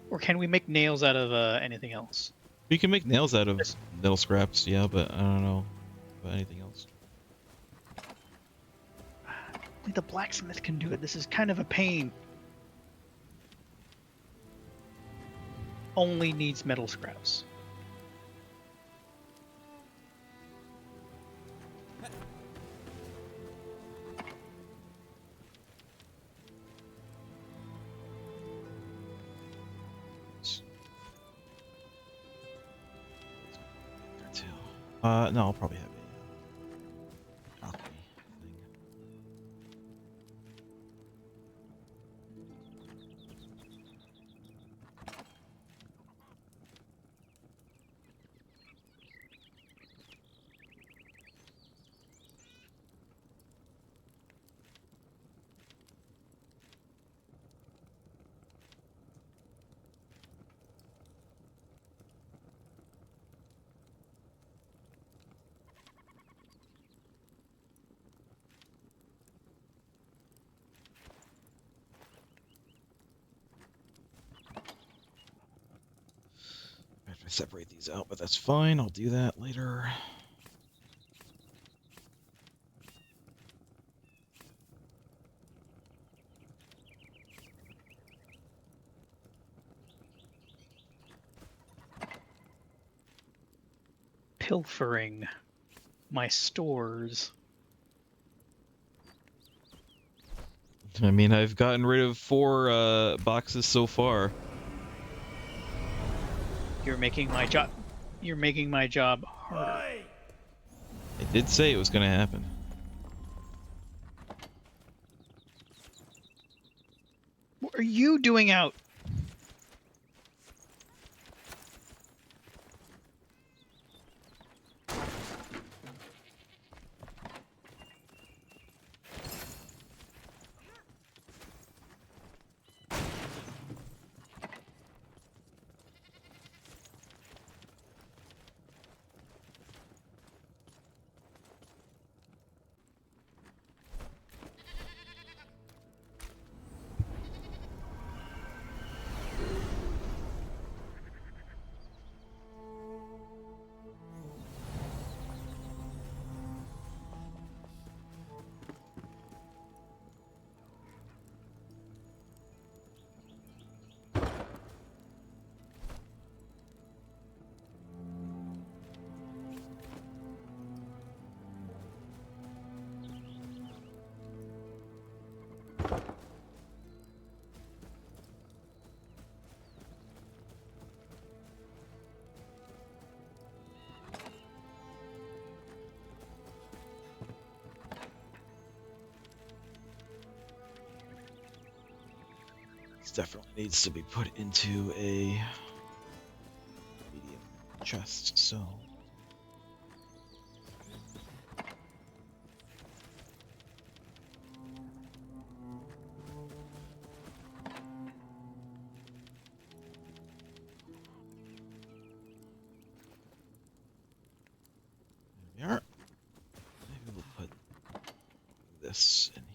Or can we make nails out of anything else? We can make nails out of Yes. metal scraps, yeah, but I don't know about anything else. Only the blacksmith can do it. This is kind of a pain. Only needs metal scraps. There too. No, I'll probably have a alchemy thing. I have to separate these out, but that's fine. I'll do that later. Pilfering my stores. I mean, I've gotten rid of 4 boxes so far. You're making my job. You're making my job harder. I did say it was going to happen. What are you doing out? This definitely needs to be put into a medium chest, so... There we are. Maybe we'll put this in here.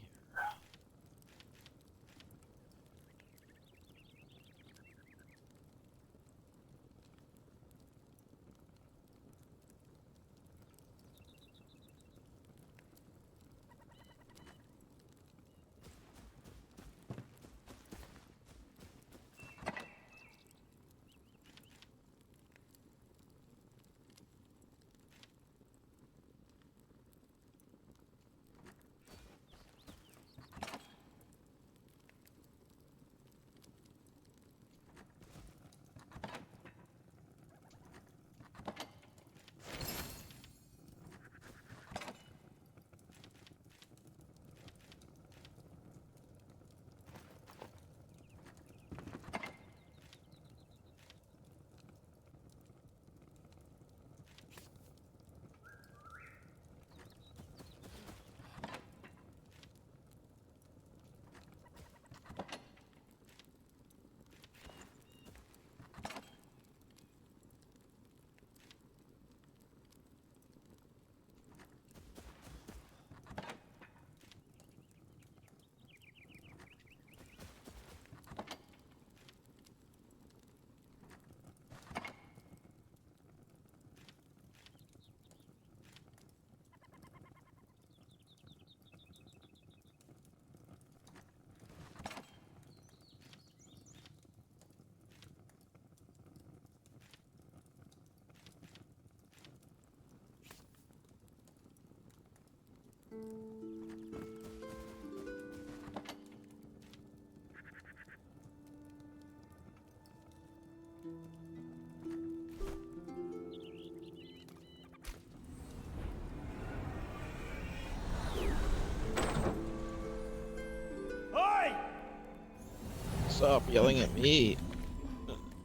Stop yelling at me.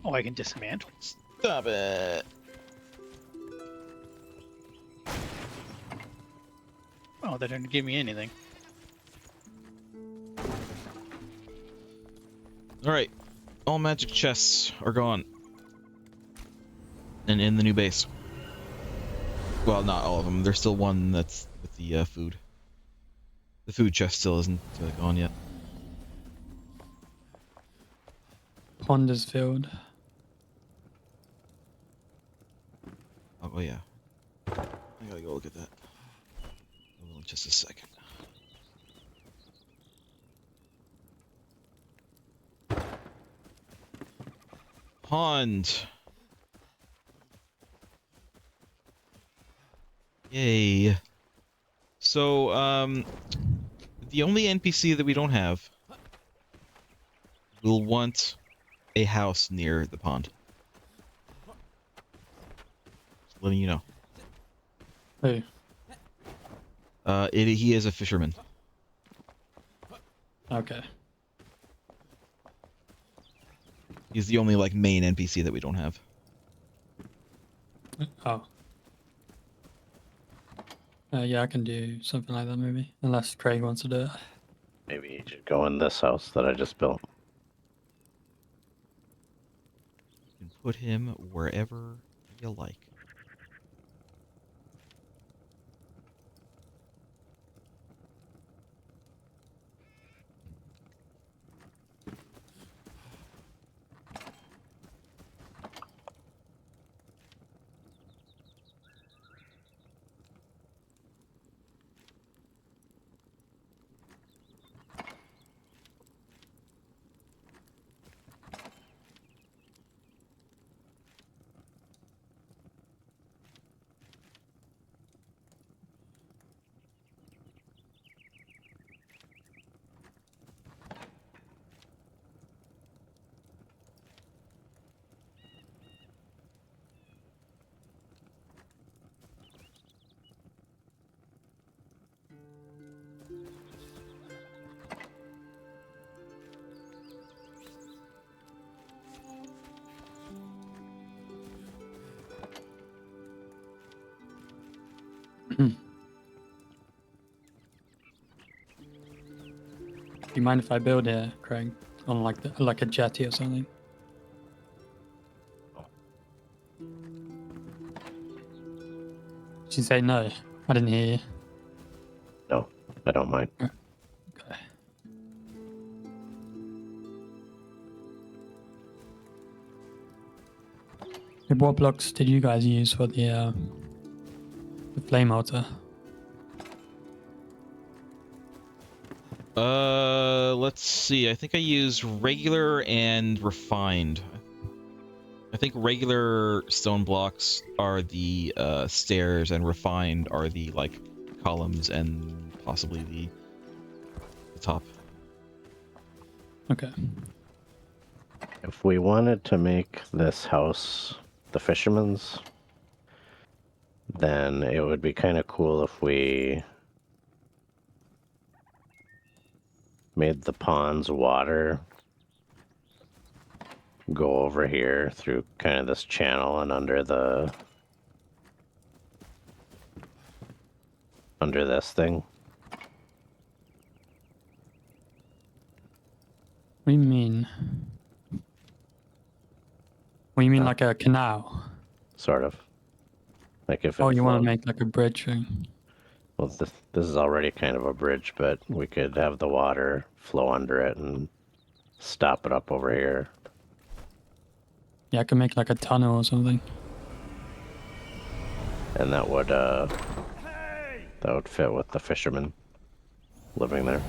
Oh, I can dismantle. Stop it. Oh, they didn't give me anything. All right. All magic chests are gone. And in the new base. Well, not all of them. There's still one that's with the food. The food chest still isn't gone yet. Pond is filled. Oh yeah. I gotta go look at that. Hold on just a second. Pond. Yay. So, the only NPC that we don't have will want a house near the pond. Just letting you know. Who? He is a fisherman. Okay. He's the only, like, main NPC that we don't have. Oh. Yeah, I can do something like that maybe. Unless Craig wants to do it. Maybe you should go in this house that I just built. You can put him wherever you like. Do you mind if I build here, Craig? On like a jetty or something? Did you say no? I didn't hear you. No, I don't mind. Okay. Hey, what blocks did you guys use for the flame altar? Let's see. I think I used regular and refined. I think regular stone blocks are the stairs, and refined are the like columns and possibly the top. Okay. If we wanted to make this house the fisherman's, then it would be kind of cool if we made the pond's water go over here through kind of this channel and under this thing. What do you mean? What do you mean, Uh, like a canal? Sort of. Like if it Oh, you want to flowed- make like a bridge thing? Well, this is already kind of a bridge, but we could have the water flow under it and stop it up over here. Yeah, I can make like a tunnel or something. And that would fit with the fishermen living there.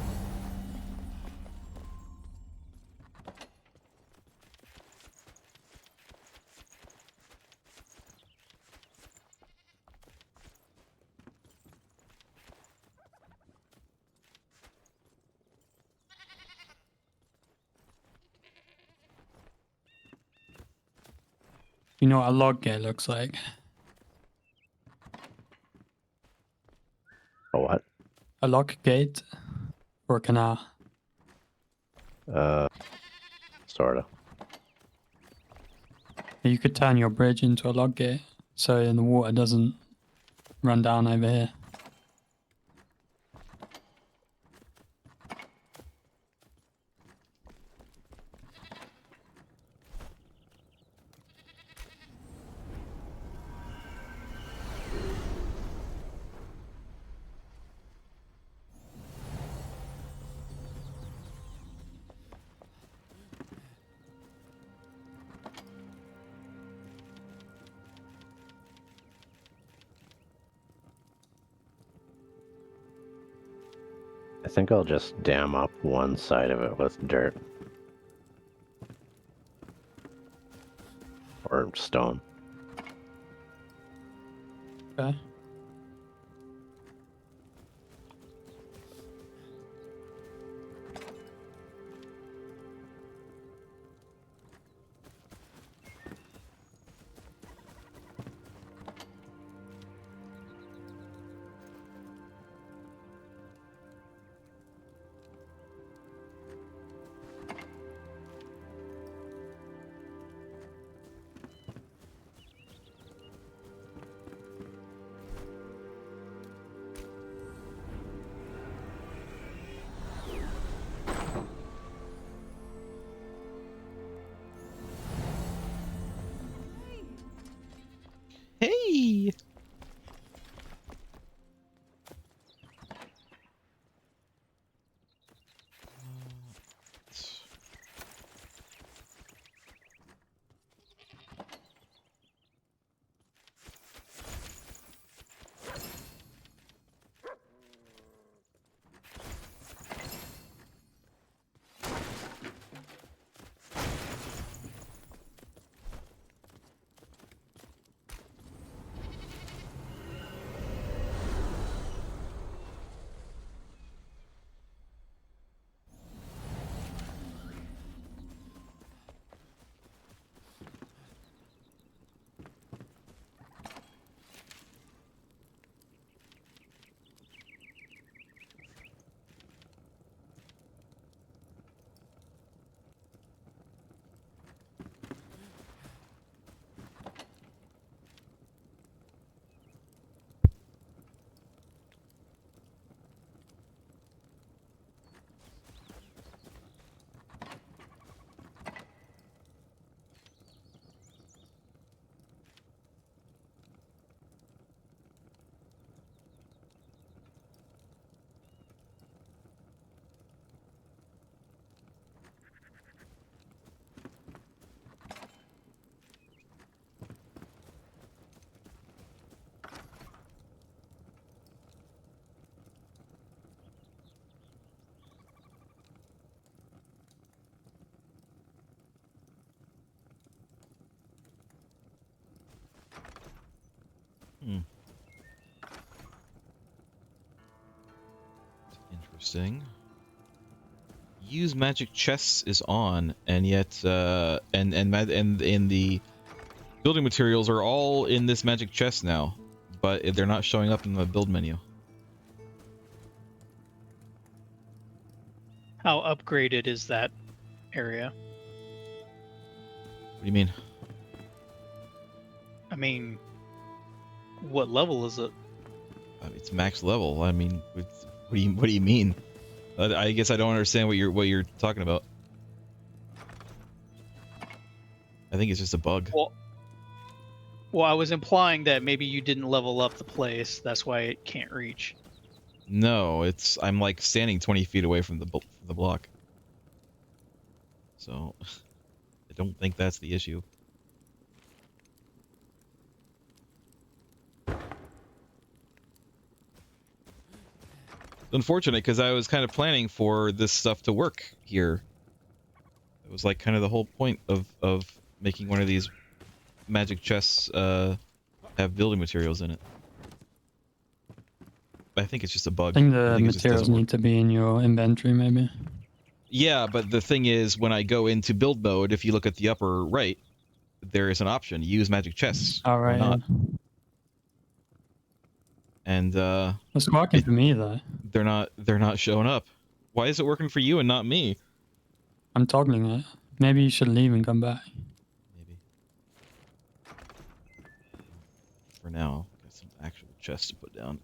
You know what a log gate looks like? A what? A log gate for a canal. Sorta. You could turn your bridge into a log gate so the water doesn't run down over here. I think I'll just dam up one side of it with dirt. Or stone. Okay. Hey! Interesting. Use magic chests is on, and yet and the building materials are all in this magic chest now, but they're not showing up in the build menu. How upgraded is that area? What do you mean? I mean, what level is it? It's max level. I mean, what do you mean? I guess I don't understand what you're talking about. I think it's just a bug. Well, I was implying that maybe you didn't level up the place. That's why it can't reach. No, I'm like standing 20 feet away from the block. So I don't think that's the issue. Unfortunate, because I was kind of planning for this stuff to work here. It was like kind of the whole point of making one of these magic chests have building materials in it. I think it's just a bug. I think the it just materials doesn't work. need to be in your inventory, maybe. Yeah, but the thing is, when I go into build mode, if you look at the upper right, there is an option: use magic chests All or right. not. Yeah. And It's working for me though. they're not showing up. Why is it working for you and not me? I'm toggling it. Maybe you should leave and come back. Maybe. For now, got some actual chests to put down.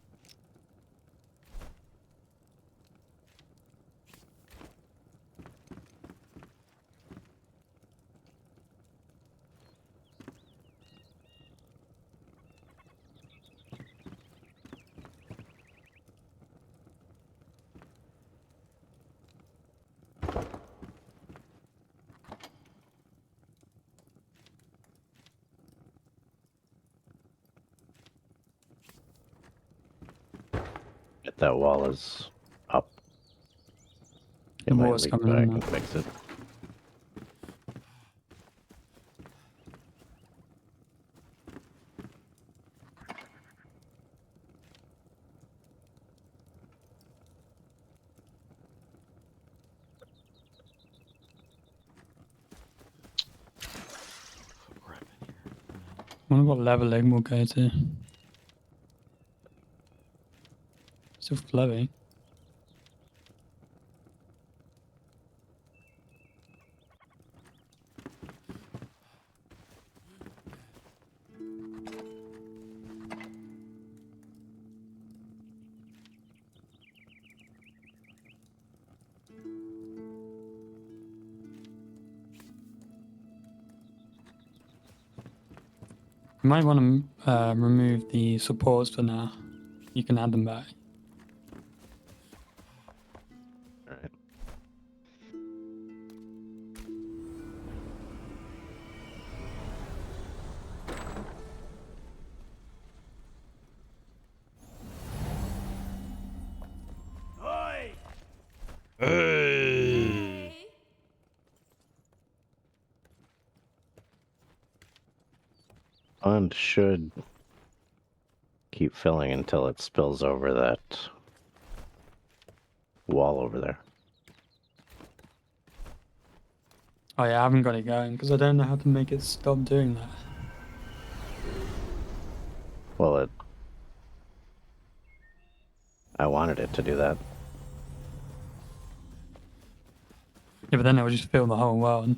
If that wall is up, it The might wall's leak, coming but I in can now. fix it. Put crap in here. I wonder what level egg will go to. Still flowing. You might want to remove the supports for now. You can add them back. Alright. Hey. Pond should keep filling until it spills over that wall over there. Oh yeah, I haven't got it going because I don't know how to make it stop doing that. Well, I wanted it to do that. Yeah, but then it will just fill the whole world.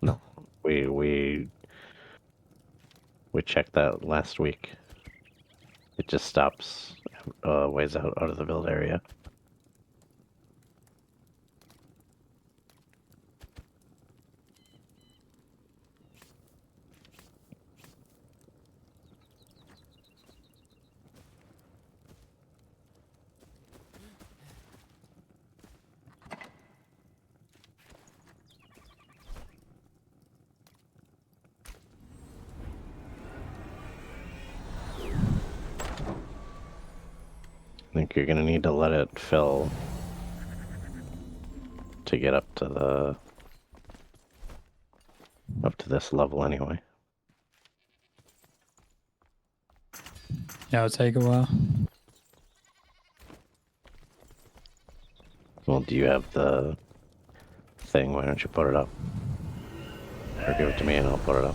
No, we checked that last week. It just stops ways out of the build area. I think you're gonna need to let it fill to get up to this level anyway. Yeah, it'll take a while. Well, do you have the thing? Why don't you put it up? Or give it to me and I'll put it up.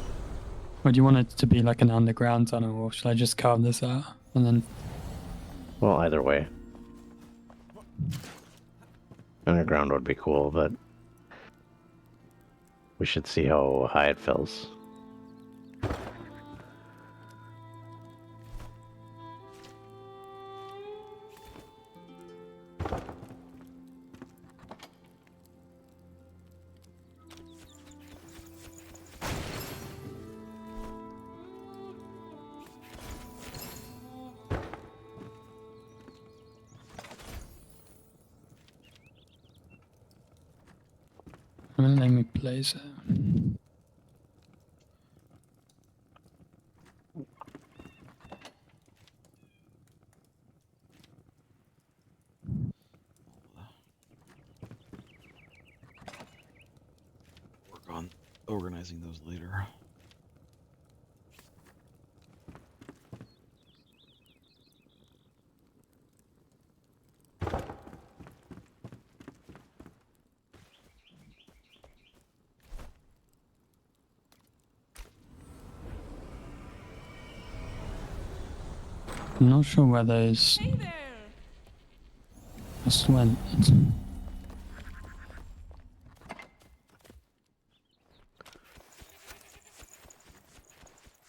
Or do you want it to be like an underground tunnel, or should I just carve this out and then? Well, either way. Underground would be cool, but we should see how high it fills. I'm gonna let me place it. Work on organizing those later. I'm not sure where those Hey there. just went.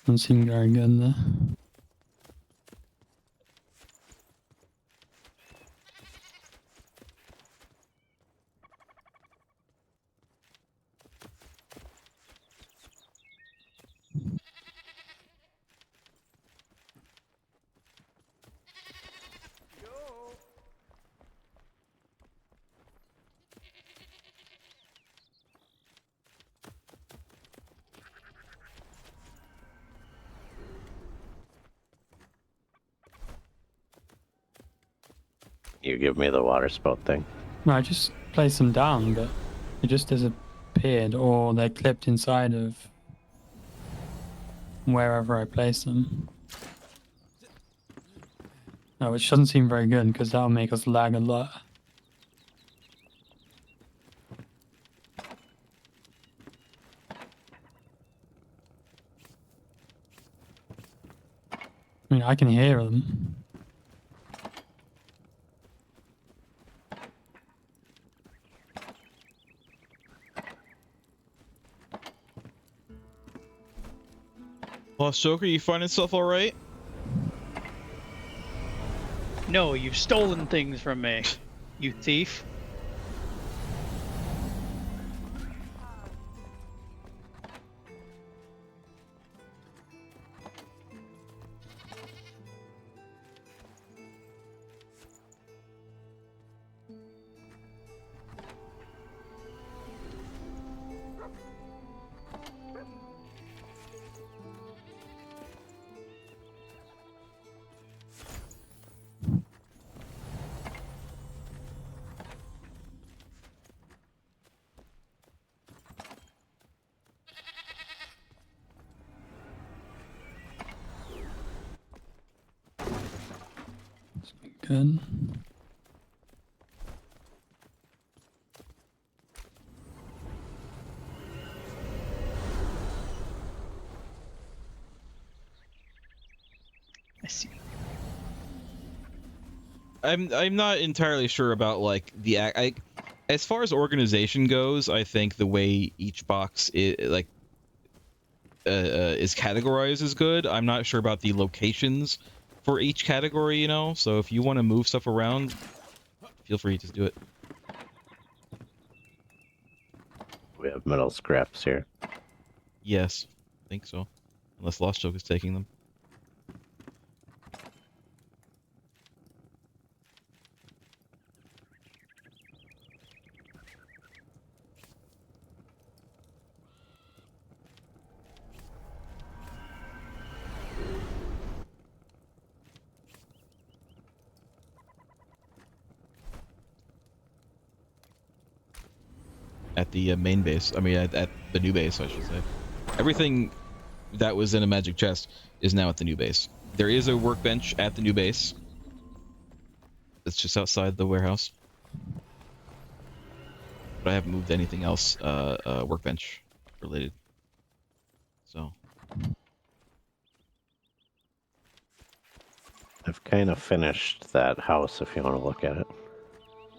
Doesn't seem very good there. You give me the water spout thing. No, I just placed them down, but it just disappeared, or they clipped inside of wherever I placed them. No, which doesn't seem very good because that'll make us lag a lot. I mean, I can hear them. Lost Joker, you finding stuff all right? No, you've stolen things from me, you thief. Good. I see. I'm not entirely sure about like as far as organization goes. I think the way each box is categorized is good. I'm not sure about the locations for each category, you know. So if you want to move stuff around, feel free to do it. We have metal scraps here. Yes, I think so. Unless Lost Joke is taking them. At the main base. I mean, at the new base, I should say. Everything that was in a magic chest is now at the new base. There is a workbench at the new base. It's just outside the warehouse. But I haven't moved anything else workbench related. So. I've kind of finished that house if you want to look at it.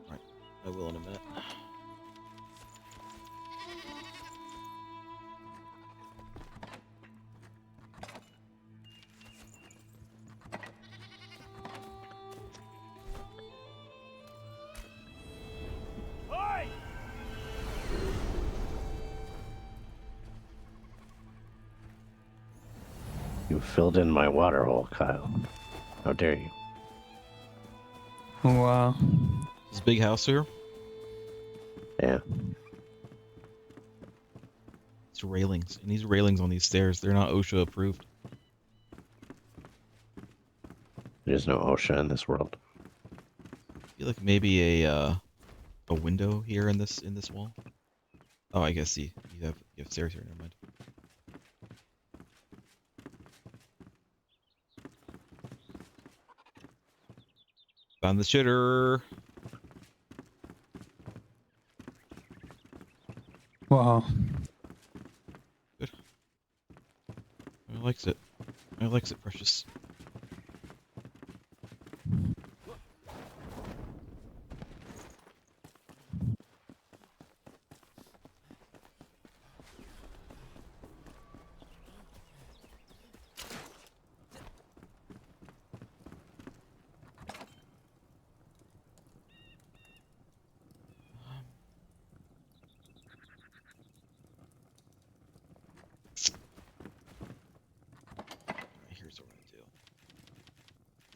Right. I will in a minute. You filled in my water hole, Kyle. How dare you? Oh, wow. This big house here. Yeah. It's railings. And these railings on these stairs, they're not OSHA approved. There's no OSHA in this world. I feel like maybe a window here in this wall. Oh, I guess you have stairs here. Never mind. Found the shitter. Wow. I likes it. I likes it, precious.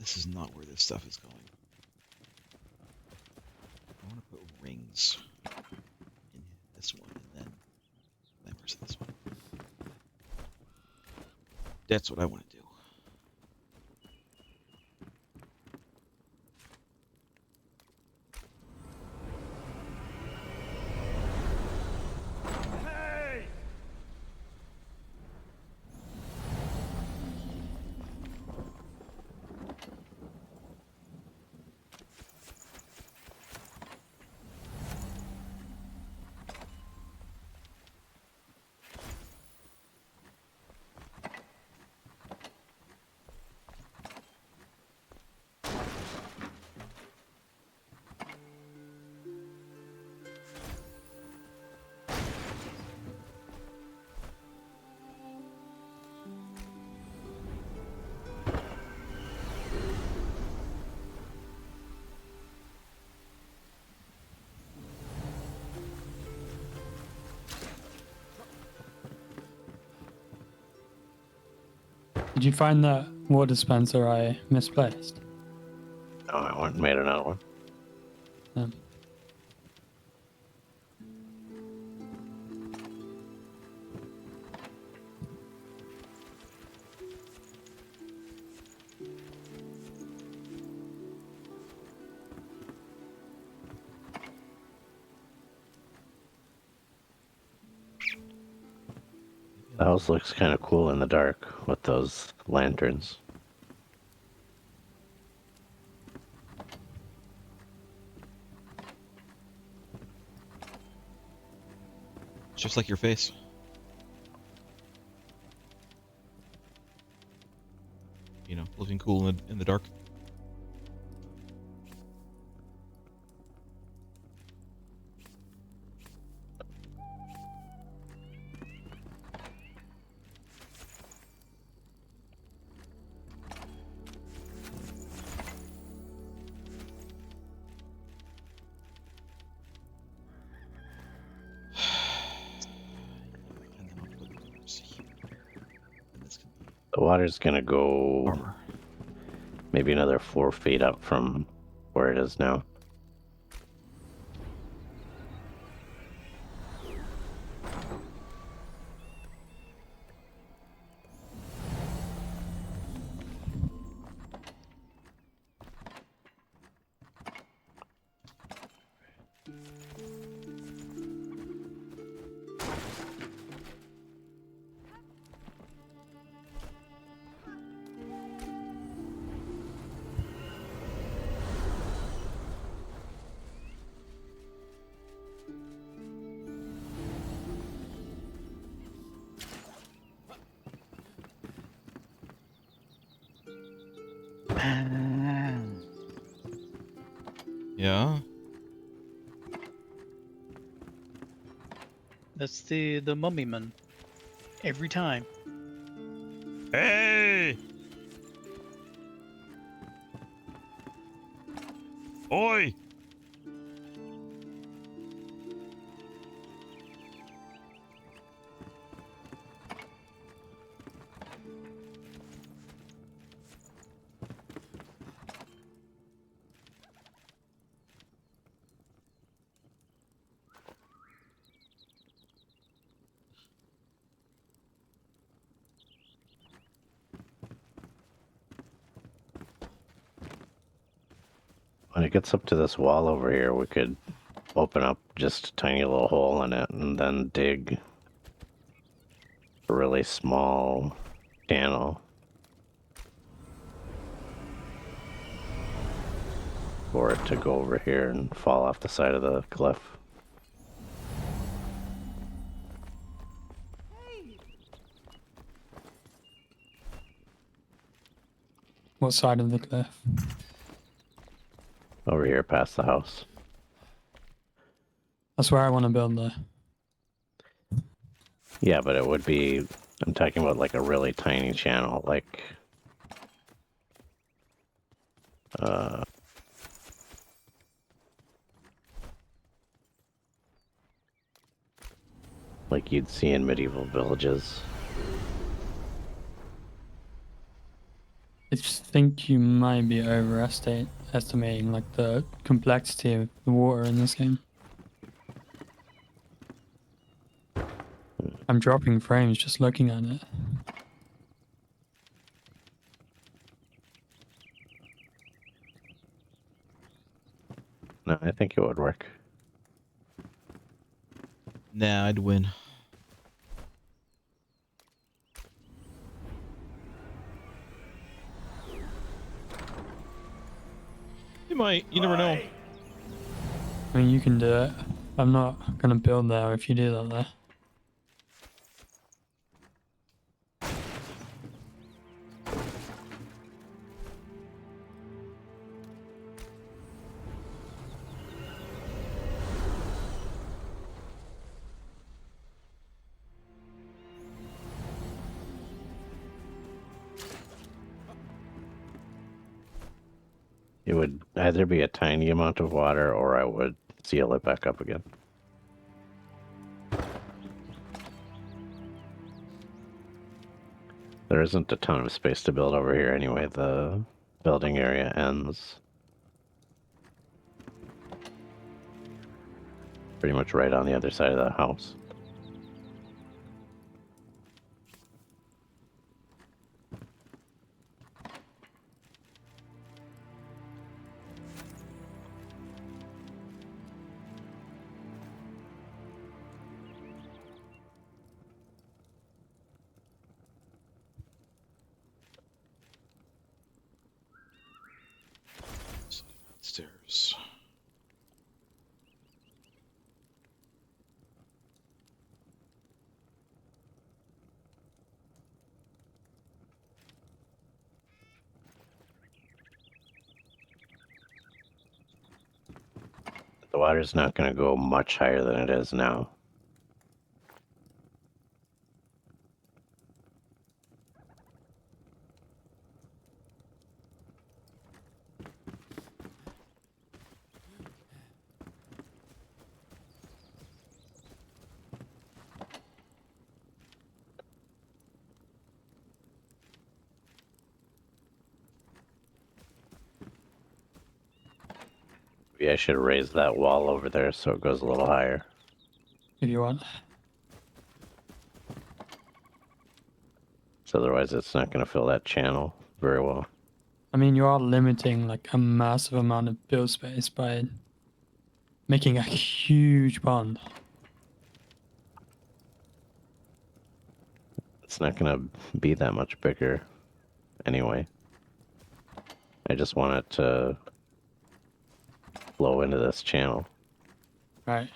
This is not where this stuff is going. I want to put rings in this one, and then where's this one? That's what I want to do. Did you find that water dispenser I misplaced? Oh, I went and made another one. Um, The house looks kind of cool in the dark with those lanterns. It's just like your face. You know, looking cool in the dark. And then I'll put those here. And this can be The water's gonna go armor. maybe another 4 feet up from where it is now. Yeah. That's the mummy man. Every time. Hey! Oi! When it gets up to this wall over here, we could open up just a tiny little hole in it and then dig a really small channel for it to go over here and fall off the side of the cliff. what side of the cliff? Over here past the house. That's where I want to build the. Yeah, but it would be, I'm talking about like a really tiny channel, like you'd see in medieval villages. I just think you might be overestimating like the complexity of the water in this game. I'm dropping frames just looking at it. No, I think it would work. Nah, I'd win. You might. You never know. I mean, you can do it. I'm not gonna build there if you do that there. It would either be a tiny amount of water or I would seal it back up again. There isn't a ton of space to build over here anyway. The building area ends pretty much right on the other side of the house. Stairs. The water's not going to go much higher than it is now. Maybe I should raise that wall over there so it goes a little higher. If you want. So otherwise it's not going to fill that channel very well. I mean, you are limiting like a massive amount of build space by making a huge pond. It's not going to be that much bigger anyway. I just want it to flow into this channel. Right.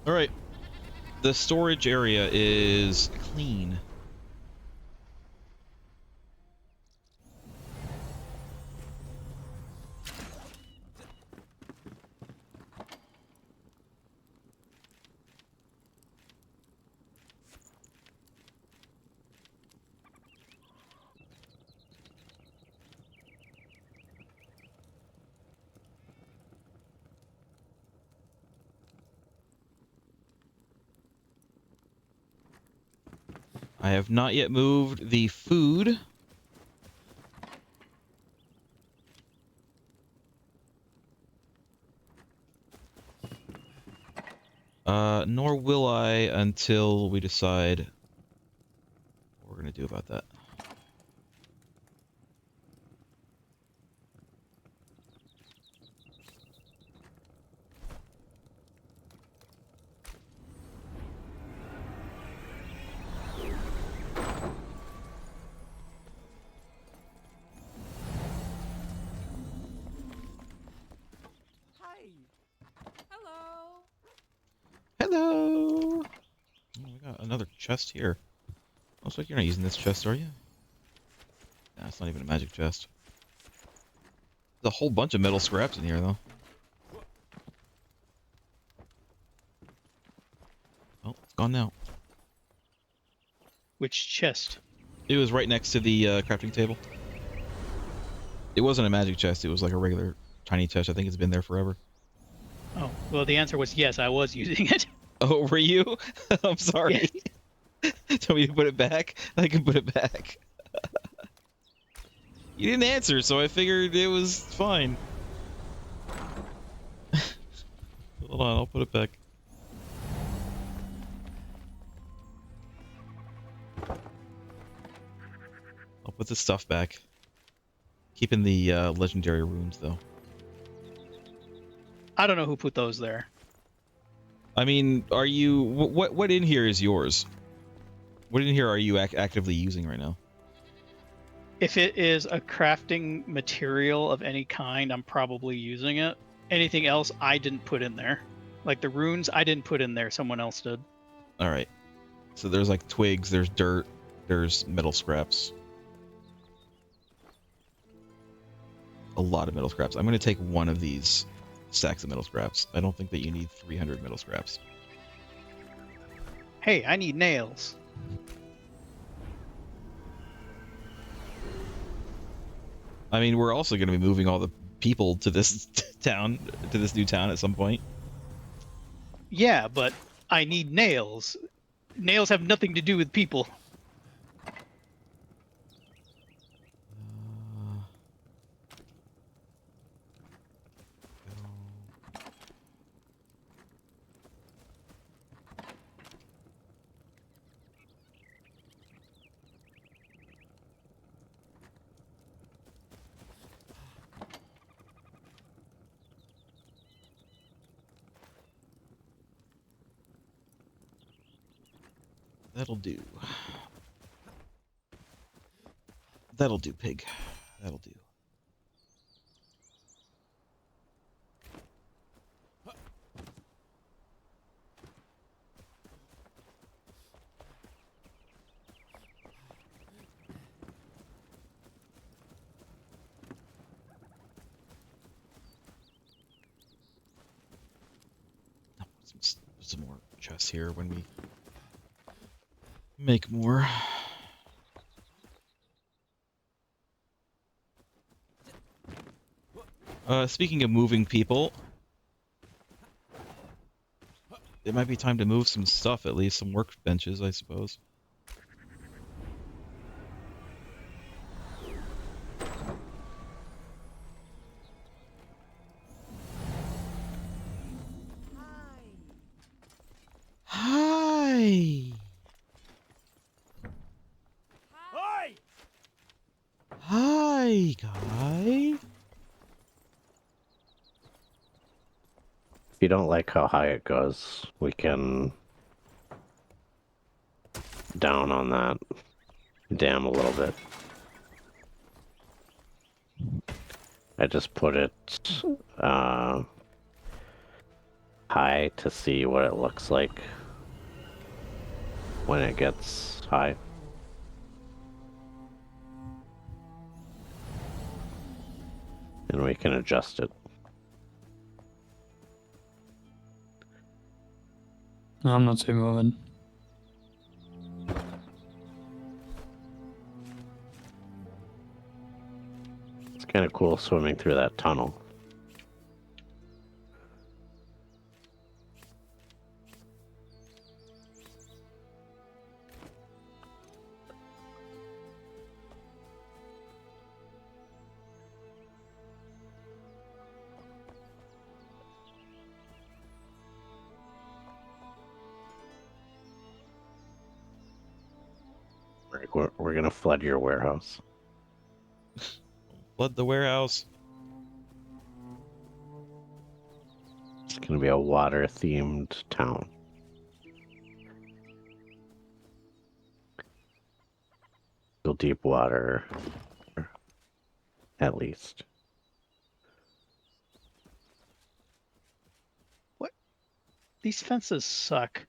All right. The storage area is clean. I have not yet moved the food. Nor will I until we decide what we're going to do about that. Another chest here. Looks like you're not using this chest, are you? Nah, it's not even a magic chest. There's a whole bunch of metal scraps in here, though. Oh, it's gone now. Which chest? It was right next to the crafting table. It wasn't a magic chest. It was like a regular tiny chest. I think it's been there forever. Oh, well, the answer was yes, I was using it. Oh, were you? I'm sorry. Tell me to put it back. I can put it back. You didn't answer, so I figured it was fine. Hold on, I'll put it back. I'll put the stuff back. Keeping the legendary runes, though. I don't know who put those there. I mean, are you... What in here is yours? What in here are you actively using right now? If it is a crafting material of any kind, I'm probably using it. Anything else, I didn't put in there. Like the runes, I didn't put in there. Someone else did. Alright. So there's like twigs, there's dirt, there's metal scraps. A lot of metal scraps. I'm going to take one of these stacks of metal scraps. I don't think that you need 300 metal scraps. Hey, I need nails. I mean, we're also going to be moving all the people to this town, to this new town at some point. Yeah, but I need nails. Nails have nothing to do with people. That'll do. That'll do, pig. That'll do. Some more chests here when we make more. Speaking of moving people, it might be time to move some stuff, at least some workbenches, I suppose. Hi. Hi, guy. If you don't like how high it goes, we can down on that dam a little bit. I just put it high to see what it looks like when it gets high. And we can adjust it. No, I'm not too moving. It's kind of cool swimming through that tunnel. We're gonna flood your warehouse. Flood the warehouse. It's gonna be a water-themed town. Still deep water, at least. These fences suck.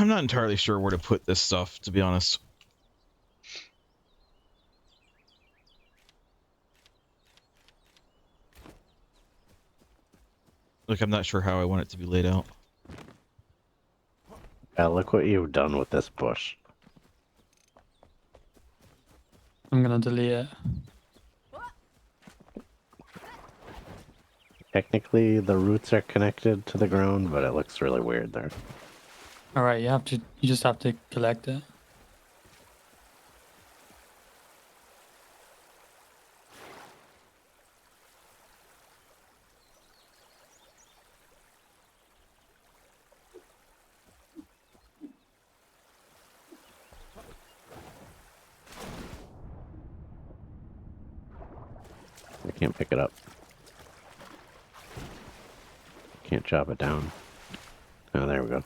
I'm not entirely sure where to put this stuff, to be honest. Like, I'm not sure how I want it to be laid out. Look what you've done with this bush. I'm gonna delete it. Technically, the roots are connected to the ground, but it looks really weird there. All right, you just have to collect it. I can't pick it up. Can't chop it down. Oh, there we go.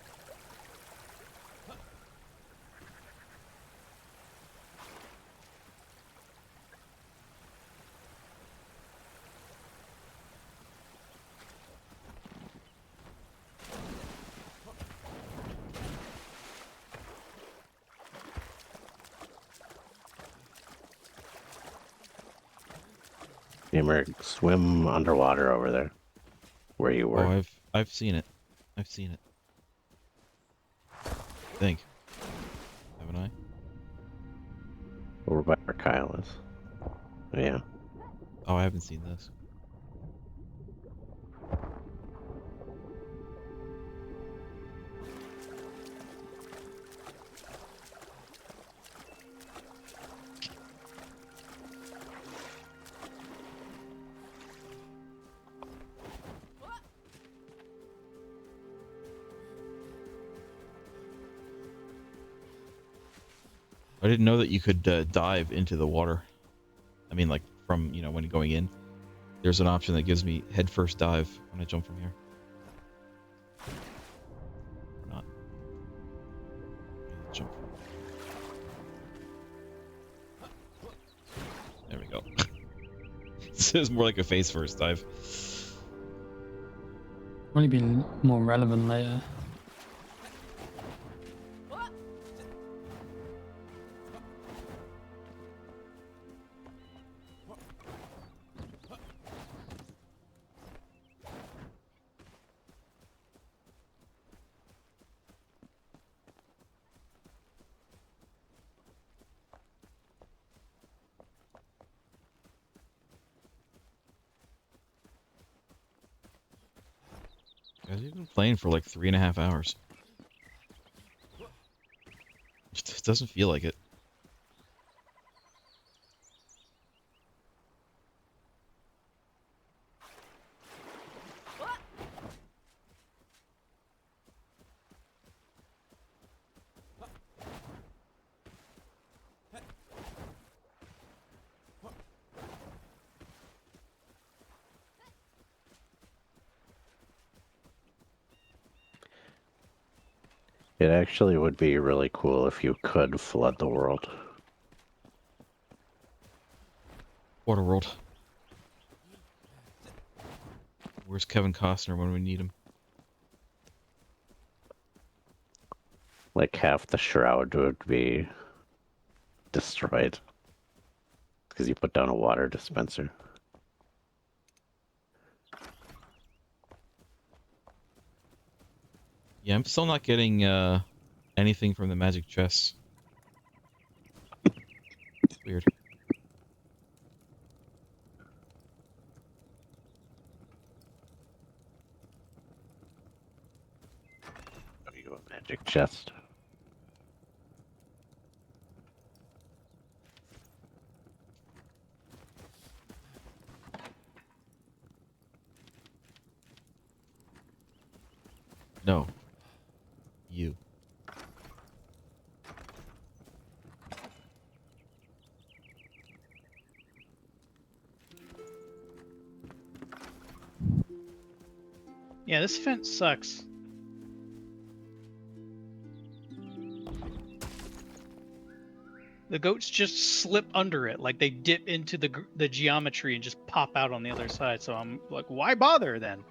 Merg, swim underwater over there, where you were. Oh, I've seen it. I've seen it. I think. Haven't I? Over by where Kyle is. Yeah. Oh, I haven't seen this. I didn't know that you could dive into the water. I mean, like, from, you know, when going in. There's an option that gives me head first dive when I jump from here. Or not. Jump. There we go. This is more like a face first dive. Probably be more relevant later. Guys, you've been playing for like 3.5 hours. It just doesn't feel like it. It actually would be really cool if you could flood the world. Waterworld. Where's Kevin Costner when we need him? Like half the shroud would be destroyed. Because you put down a water dispenser. Yeah, I'm still not getting anything from the magic chests. It's weird. Are you a magic chest? No. You. Yeah, this fence sucks. The goats just slip under it, like they dip into the geometry and just pop out on the other side. So I'm like, why bother then?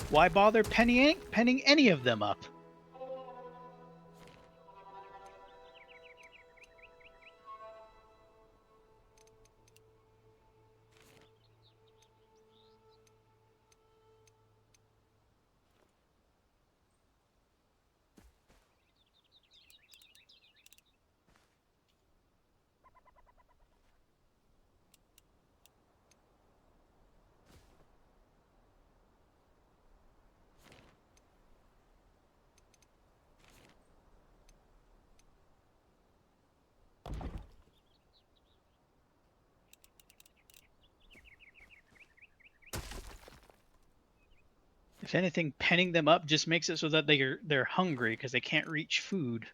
Why bother penning any of them up? If anything, penning them up just makes it so that they're hungry because they can't reach food.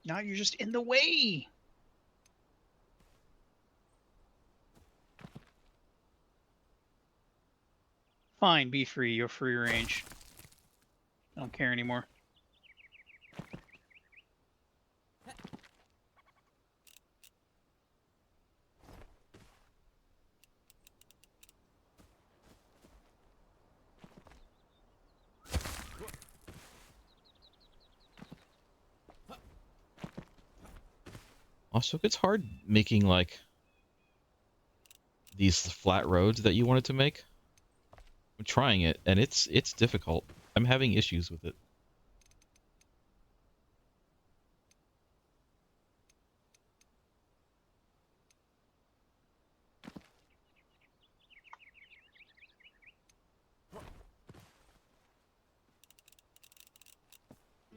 Now you're just in the way. Fine, be free. You're free range. I don't care anymore. Also, it's hard making like these flat roads that you wanted to make. I'm trying it, and it's difficult. I'm having issues with it.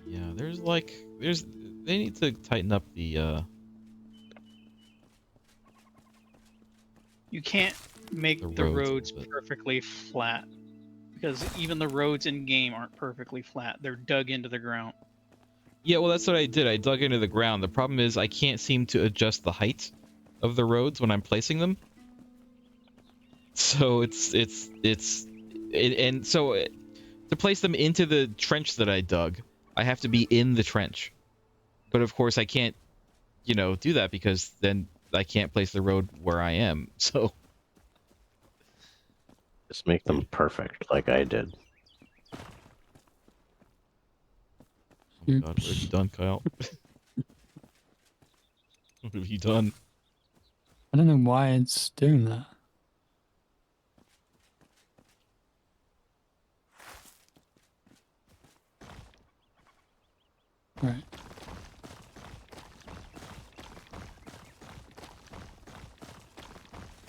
Yeah, they need to tighten up the You can't make The the roads a roads little bit. perfectly flat because even the roads in game aren't perfectly flat. They're dug into the ground. Yeah, well, that's what I did. I dug into the ground. The problem is I can't seem to adjust the height of the roads when I'm placing them. So to place them into the trench that I dug, I have to be in the trench. But of course I can't, do that because then I can't place the road where I am. So, Just make them perfect, like I did. oh my God, what have you done, Kyle? What have you done? I don't know why it's doing that. Right.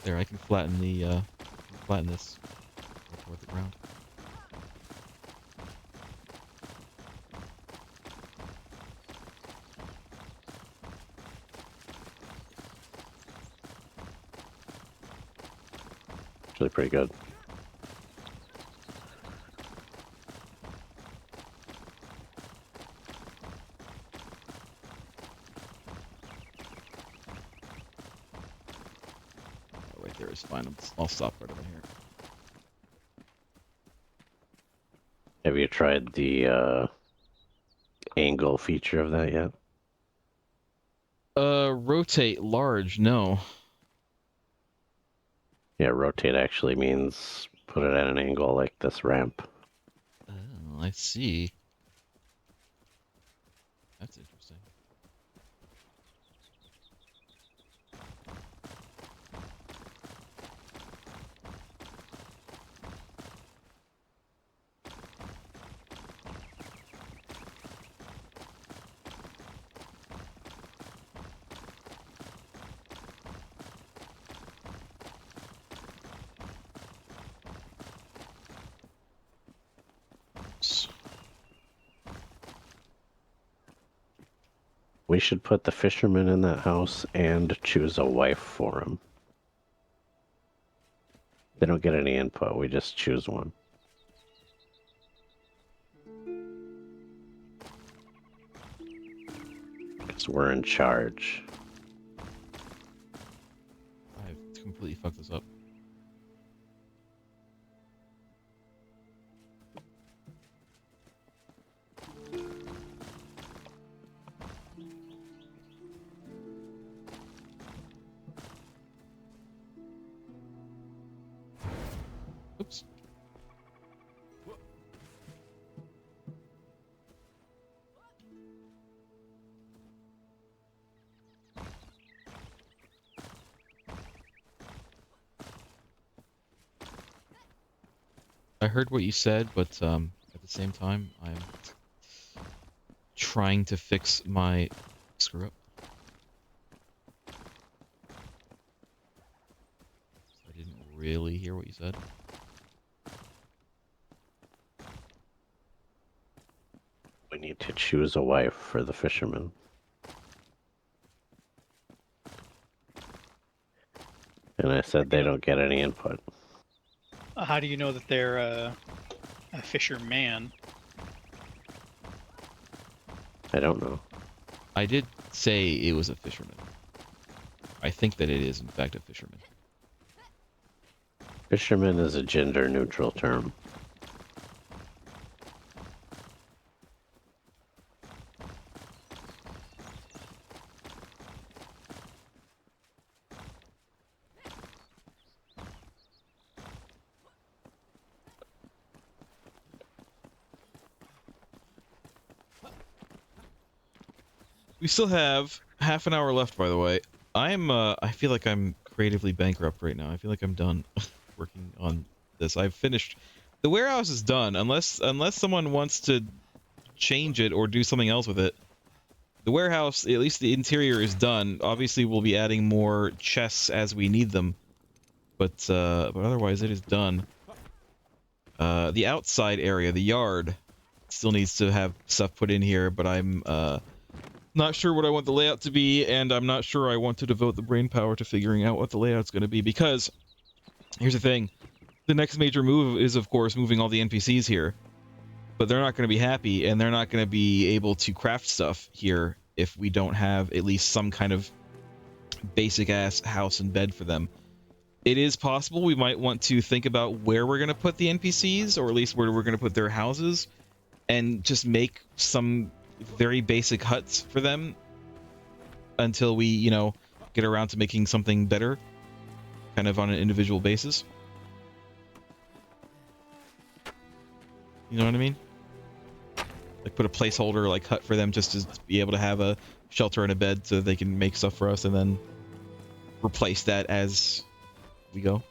There, I can flatten this toward the ground. Actually, pretty good. Oh, right there is fine. I'll stop right over here. Have you tried the angle feature of that yet? Rotate large. No. Yeah, rotate actually means put it at an angle like this ramp. Oh, I see. That's interesting. We should put the fisherman in that house and choose a wife for him. They don't get any input, we just choose one. Because we're in charge. I've completely fucked this up. I heard what you said, but at the same time, I'm trying to fix my screw up. I didn't really hear what you said. We need to choose a wife for the fisherman. And I said they don't get any input. How do you know that they're a fisherman? I don't know. I did say it was a fisherman. I think that it is, in fact, a fisherman. Fisherman is a gender neutral term. We still have half an hour left, by the way. I feel like I'm creatively bankrupt right now. I feel like I'm done working on this. I've finished. The warehouse is done, unless someone wants to change it or do something else with it. The warehouse, at least the interior, is done. Obviously, we'll be adding more chests as we need them, but otherwise, it is done. The outside area, the yard, still needs to have stuff put in here, but I'm not sure what I want the layout to be, and I'm not sure I want to devote the brain power to figuring out what the layout's going to be, because here's the thing. The next major move is, of course, moving all the NPCs here, but they're not going to be happy, and they're not going to be able to craft stuff here if we don't have at least some kind of basic-ass house and bed for them. It is possible we might want to think about where we're going to put the NPCs, or at least where we're going to put their houses, and just make some very basic huts for them until we, you know, get around to making something better, kind of on an individual basis. You know what I mean? Like put a placeholder like hut for them just to be able to have a shelter and a bed so they can make stuff for us, and then replace that as we go.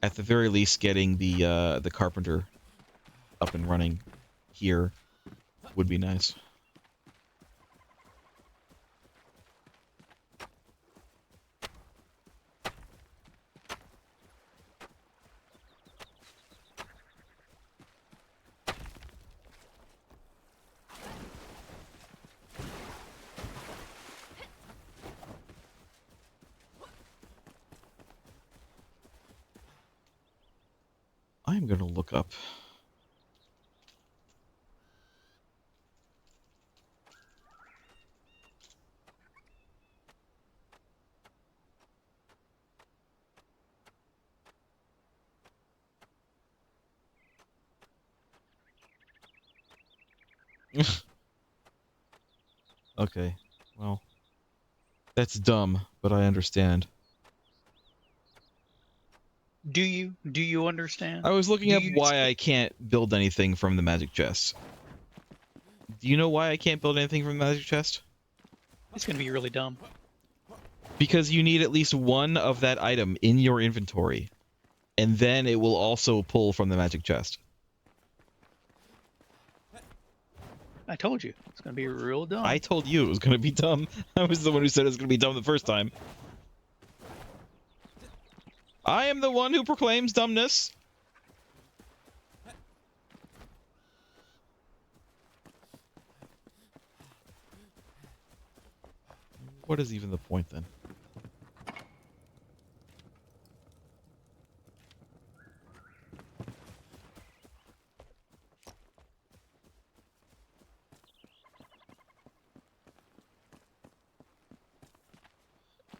At the very least, getting the carpenter up and running here would be nice. I'm gonna look up. Okay, well, that's dumb, but I understand. Do you understand? I was looking Do up you why I can't build anything from the magic chest. Do you know why I can't build anything from the magic chest? It's gonna be really dumb. Because you need at least one of that item in your inventory, and then it will also pull from the magic chest. I told you it's gonna be real dumb. I told you it was going to be dumb. I was the one who said it was going to be dumb the first time. I am the one who proclaims dumbness. What is even the point then?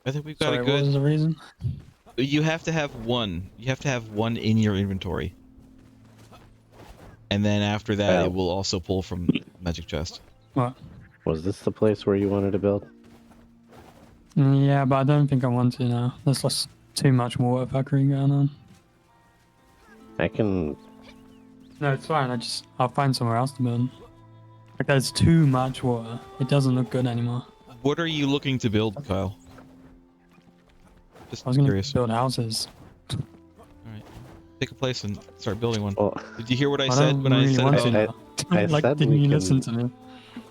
I think we've got Sorry, a what good... was the reason? You have to have one. You have to have one in your inventory. And then after that, it will also pull from magic chest. What? Was this the place where you wanted to build? Yeah, but I don't think I want to now. There's just too much water fuckery going on. I can... No, it's fine. I'll find somewhere else to build. Like there's too much water. It doesn't look good anymore. What are you looking to build, Kyle? Just I was gonna curious. build houses. All right, pick a place and start building one. Well, Did you hear what I I said don't when I really said want about? to I- now. I Like, said didn't we you can- listen to me?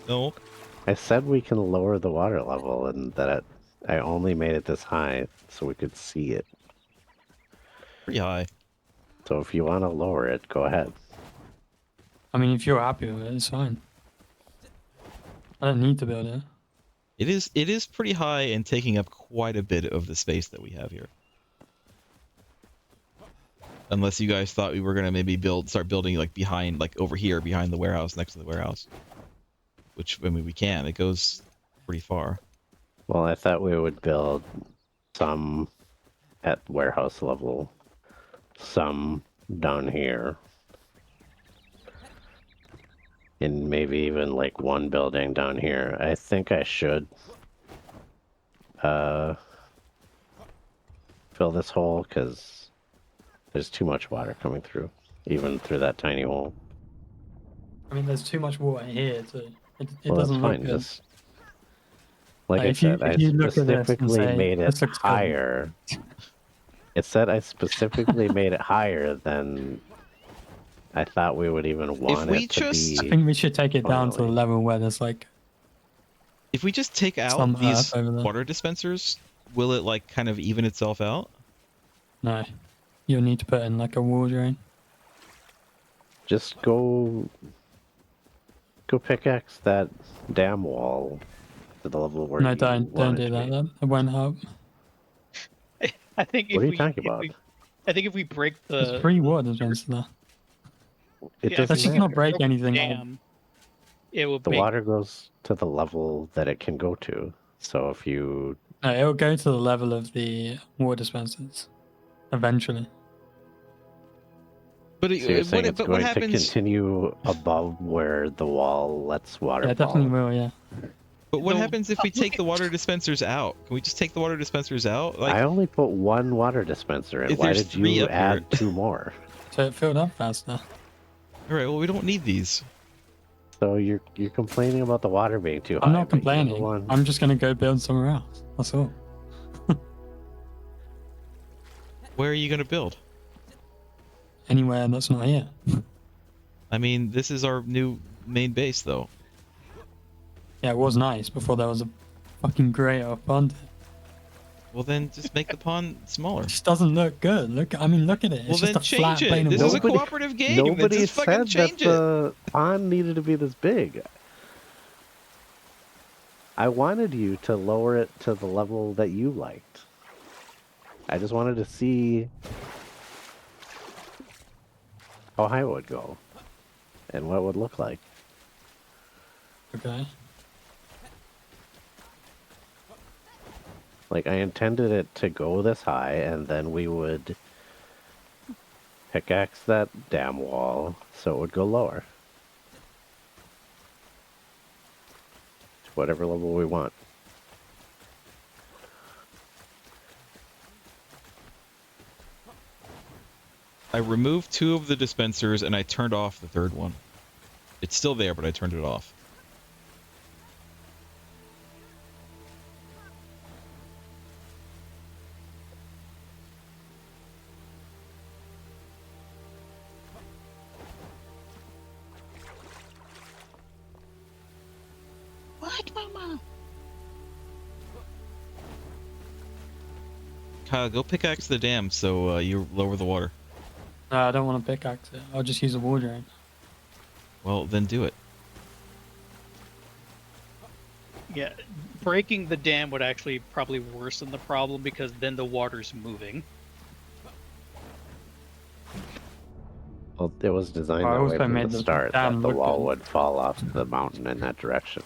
No. I said we can lower the water level, and that I only made it this high so we could see it. Pretty high. So if you want to lower it, go ahead. I mean, if you're happy with it, it's fine. I don't need to build it. It is pretty high and taking up quite a bit of the space that we have here. Unless you guys thought we were gonna maybe start building like behind, like over here, behind the warehouse, next to the warehouse. Which, I mean, we can. It goes pretty far. Well, I thought we would build some at warehouse level, some down here, and maybe even like one building down here. I think I should fill this hole because there's too much water coming through, even through that tiny hole. I mean, there's too much water here too. It Well, that's doesn't look fine. good. Just like Like, I if you- said, I if you look at this and specifically say, made it "This looks good." higher. It said I specifically made it higher than I thought we would even want we it to just- I be. think we should take it down to the Finally. level where there's like If we just take out some these earth over there. water dispensers, will it like kind of even itself out? No, you'll need to put in like a wall drain. Just go pickaxe that dam wall to the level where No, you don't want it do to that. be. Then it won't help. I think if What are you we, talking if about? we- I think if we break There's the 3 water dispensers there. It Yeah, doesn't Let's just matter. not break anything. dam, it will The make water goes to the level that it can go to. So if you No, it'll go to the level of the water dispensers eventually. But, so you're saying it's what going to happens? continue above where the wall lets water Yeah, it fall. definitely will. Yeah. But what the- happens if we take the water dispensers out? Can we just take the water dispensers out? Like, I only put one water dispenser in. If Why there's did 3 you up here- add 2 more? So it filled up faster. all right, well, we don't need these. So you're complaining about the water being too high. I'm not but you're the complaining. one- I'm just gonna go build somewhere else. That's all. Where are you gonna build? Anywhere that's not here. I mean, this is our new main base, though. Yeah, it was nice before there was a fucking grey off pond. Well, then just make the pond smaller. It just doesn't look good. Look at it. It's Well, just then a flat change plane it. of This is a water. Nobody- cooperative game. Then Nobody just fucking said that change it. the pond needed to be this big. I wanted you to lower it to the level that you liked. I just wanted to see how high it would go and what it would look like. Okay. Like, I intended it to go this high, and then we would pickaxe that dam wall so it would go lower. To whatever level we want. I removed 2 of the dispensers and I turned off the 3rd one. It's still there, but I turned it off. what, Mama? Kyle, go pickaxe the dam so you lower the water. No, I don't want to pickaxe it. I'll just use a wall drain. Well, then do it. Yeah, breaking the dam would actually probably worsen the problem because then the water's moving. Well, it was designed I that way also from made the the start, dam that the look wall good. would fall off the mountain in that direction.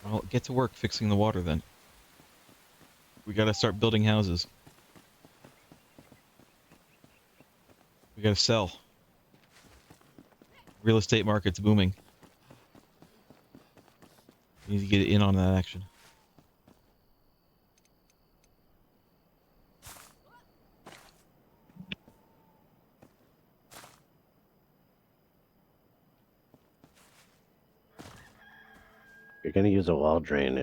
Well, get to work fixing the water then. We gotta start building houses. We gotta sell. real estate market's booming. You need to get in on that action. If you're gonna use a wall drain,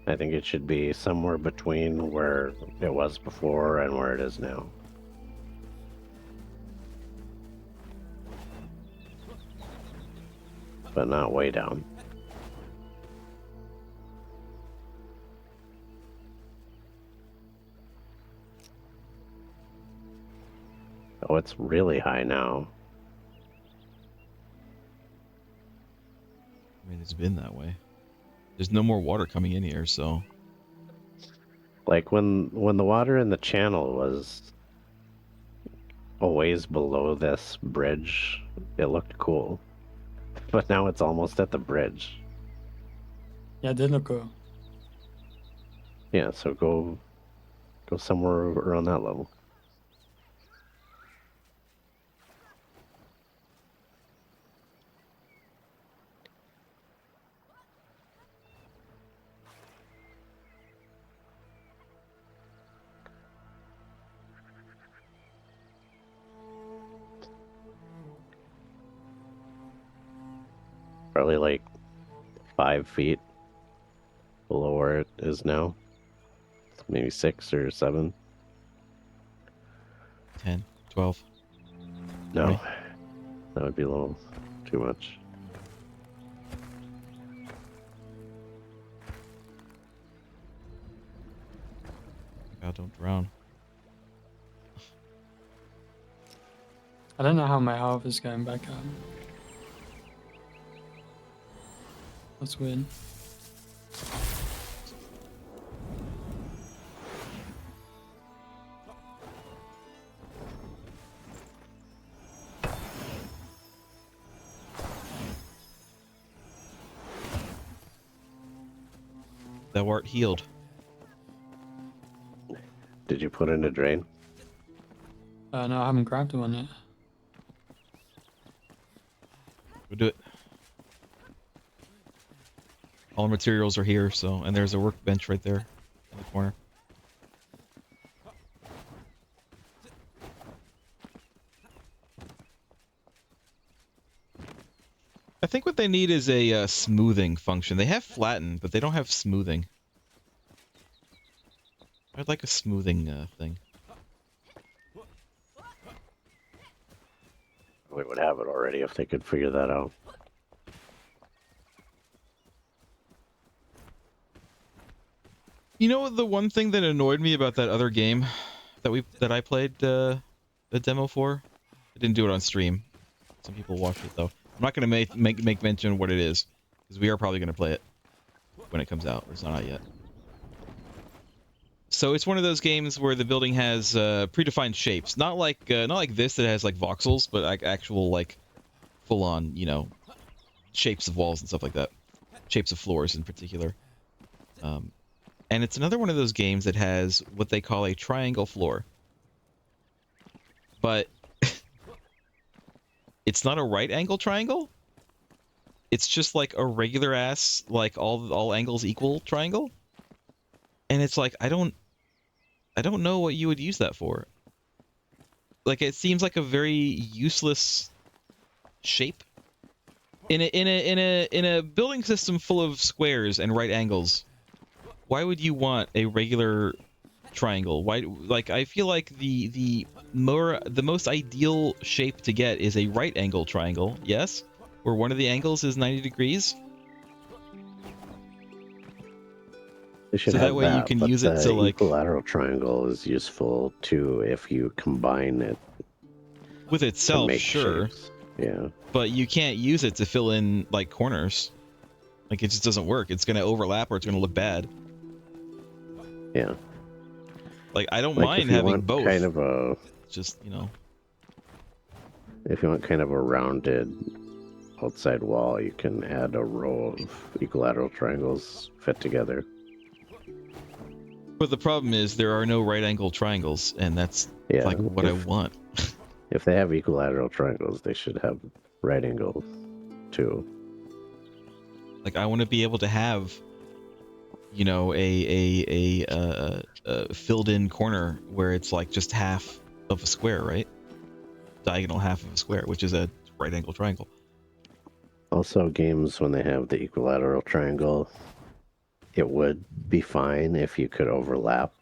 I think it should be somewhere between where it was before and where it is now. But not way down. Oh, it's really high now. I mean, it's been that way. There's no more water coming in here, so Like when the water in the channel was a ways below this bridge, it looked cool. But now it's almost at the bridge. Yeah, it did look cool. Yeah, so go somewhere around that level. Probably like 5 feet below where it is now. Maybe 6 or 7. 10, 12. No, Right. that would be a little too much. God, don't drown. I don't know how my health is going back up. That's weird. Thou art healed. Did you put in a drain? No, I haven't grabbed one yet. We'll do it. All the materials are here, so, and there's a workbench right there in the corner. I think what they need is a smoothing function. They have flatten, but they don't have smoothing. I'd like a smoothing thing. We would have it already if they could figure that out. You know the one thing that annoyed me about that other game that I played the demo for? I didn't do it on stream. Some people watched it though. I'm not gonna make mention of what it is, because we are probably gonna play it when it comes out. It's not out yet. So it's one of those games where the building has predefined shapes, not like this that has like voxels, but like actual like full on, you know, shapes of walls and stuff like that, shapes of floors in particular. And it's another one of those games that has what they call a triangle floor. But it's not a right angle triangle. It's just like a regular ass, like all angles equal triangle. And it's like I don't know what you would use that for. Like it seems like a very useless shape. In a building system full of squares and right angles, why would you want a regular triangle? Why? Like I feel like the most ideal shape to get is a right angle triangle. Yes, where one of the angles is 90 degrees. They should So have that way you can but use it the to like equilateral triangle is useful too if you combine it with to itself, make sure, shapes. Yeah. but you can't use it to fill in like corners. Like it just doesn't work. It's gonna overlap or it's gonna look bad. Yeah. Like I don't Like mind if you having want both. kind of a Just, you know. if you want kind of a rounded outside wall, you can add a row of equilateral triangles fit together. But the problem is there are no right angle triangles, and that's Yeah. like what I want. If they have equilateral triangles, they should have right angles too. Like, I want to be able to have, you know, a filled in corner where it's like just half of a square, right? Diagonal half of a square, which is a right angle triangle. Also, games when they have the equilateral triangle, it would be fine if you could overlap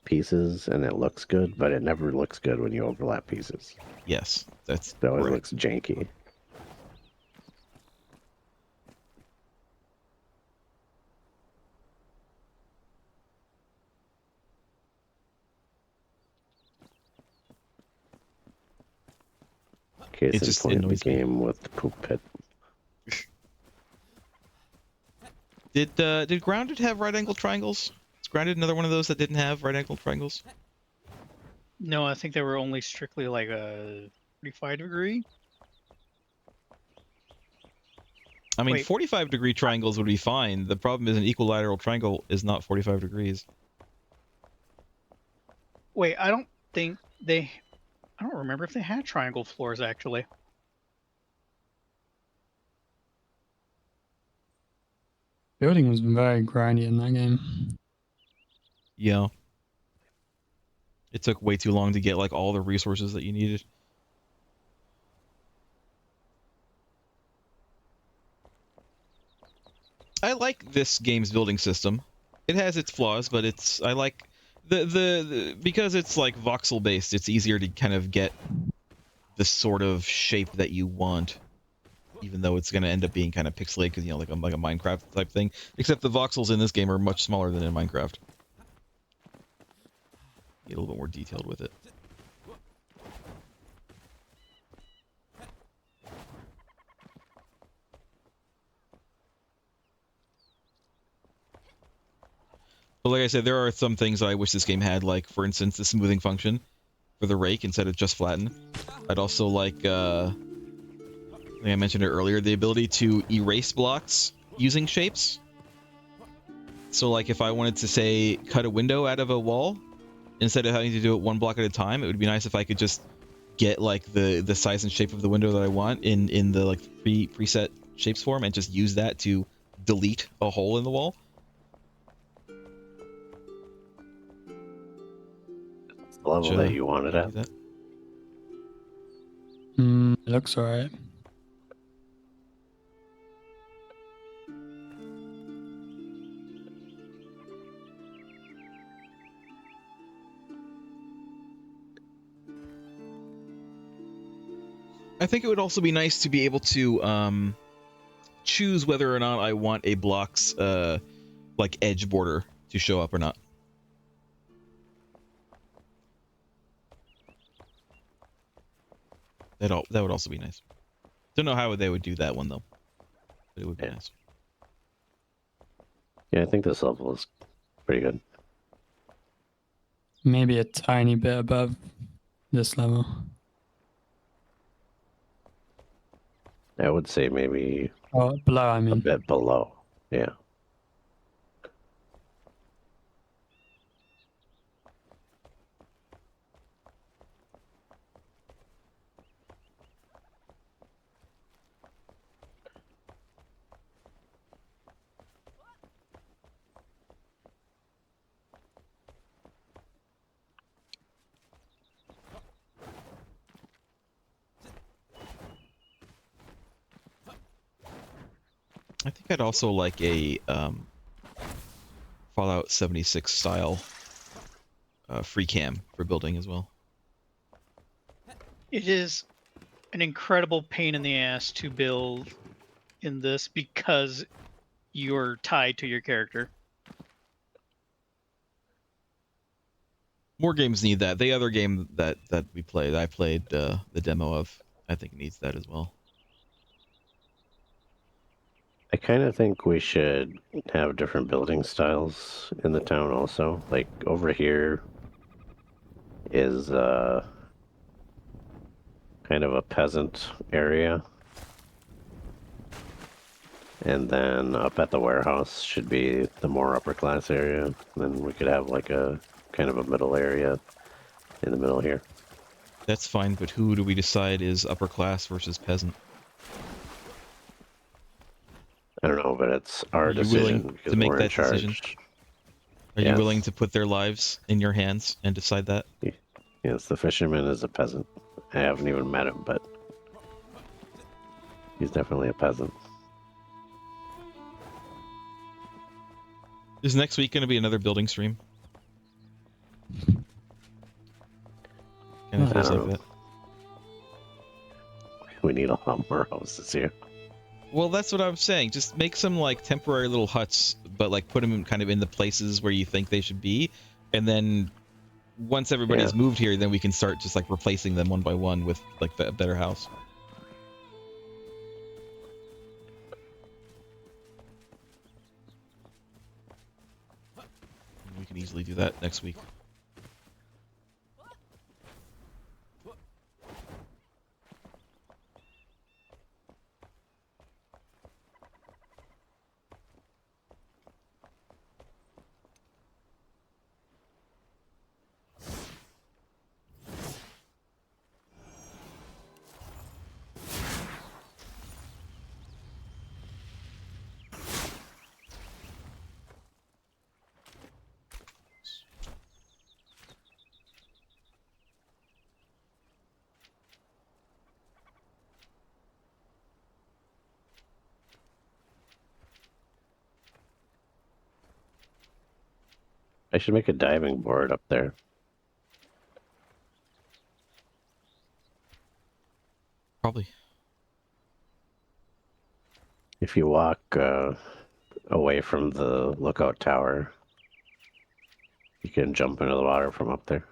pieces and it looks good, but it never looks good when you overlap pieces. Yes, that's It always correct. looks janky. Case It in just point, the annoys me. game with the poop pit. Did Grounded have right angle triangles? Is Grounded another one of those that didn't have right angle triangles? No, I think they were only strictly like a 45-degree. I mean, Wait. 45-degree triangles would be fine. The problem is an equilateral triangle is not 45 degrees. Wait, I don't think they. I don't remember if they had triangle floors actually. Building was very grindy in that game. Yeah. It took way too long to get like all the resources that you needed. I like this game's building system. It has its flaws, but I like the because it's like voxel based, it's easier to kind of get the sort of shape that you want, even though it's going to end up being kind of pixelated because, you know, like a Minecraft type thing. Except the voxels in this game are much smaller than in Minecraft. Get a little bit more detailed with it. But like I said, there are some things I wish this game had, like, for instance, the smoothing function for the rake instead of just flatten. I'd also like, I think I mentioned it earlier, the ability to erase blocks using shapes. So, like, if I wanted to, say, cut a window out of a wall, instead of having to do it one block at a time, it would be nice if I could just get, like, the size and shape of the window that I want in the, like, preset shapes form and just use that to delete a hole in the wall. The level that you wanted at. It looks alright. I think it would also be nice to be able to choose whether or not I want a block's like edge border to show up or not. That would also be nice. Don't know how they would do that one though, but it would be nice. Yeah, I think this level is pretty good. Maybe a tiny bit above this level. I would say maybe Oh, below, I a mean. bit below. Yeah. I think I'd also like a Fallout 76 style free cam for building as well. It is an incredible pain in the ass to build in this because you're tied to your character. More games need that. The other game that we played, I played the demo of, I think needs that as well. I kind of think we should have different building styles in the town also. Like over here is kind of a peasant area. And then up at the warehouse should be the more upper class area. And then we could have like a kind of a middle area in the middle here. That's fine, but who do we decide is upper class versus peasant? I don't know, but it's our Are you decision willing because to make we're in that charge. decision? Are you willing Yes. to put their lives in your hands and decide that? Yes, the fisherman is a peasant. I haven't even met him, but he's definitely a peasant. Is next week going to be another building stream? Kind of I feels don't like know. that. We need a lot more houses here. Well, that's what I'm saying. Just make some like temporary little huts, but like put them kind of in the places where you think they should be, and then once everybody's Yeah. moved here, then we can start just like replacing them one by one with like a better house. We can easily do that next week. I should make a diving board up there. Probably. If you walk away from the lookout tower, you can jump into the water from up there.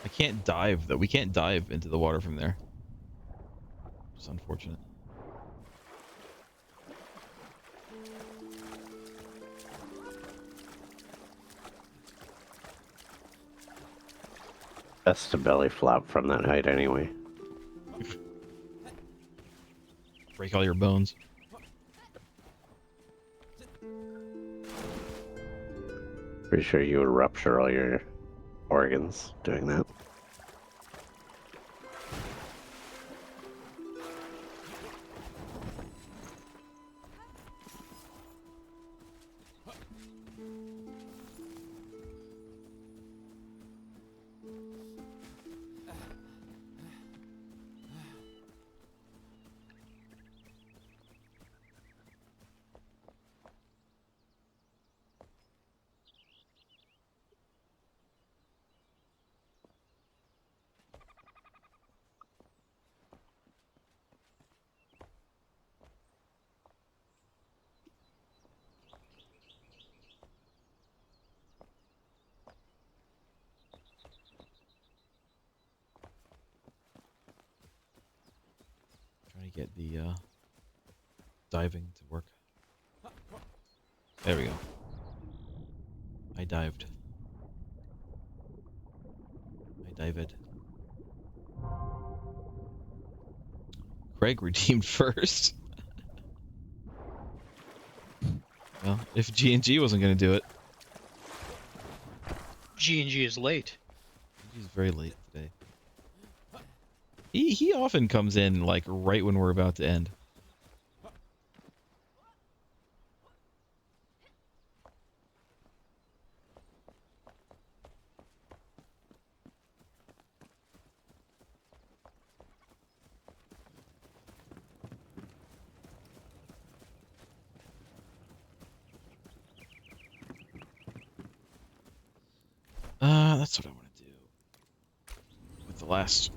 I can't dive though. We can't dive into the water from there. It's unfortunate. Best to belly flop from that height anyway. Break all your bones. Pretty sure you would rupture all your organs doing that. Trying to get the diving to work. There we go. I dived. I dived. Craig redeemed first. Well, if G&G wasn't going to do it. G&G is late. He's very late today. He often comes in like right when we're about to end. That's what I want to do. With the last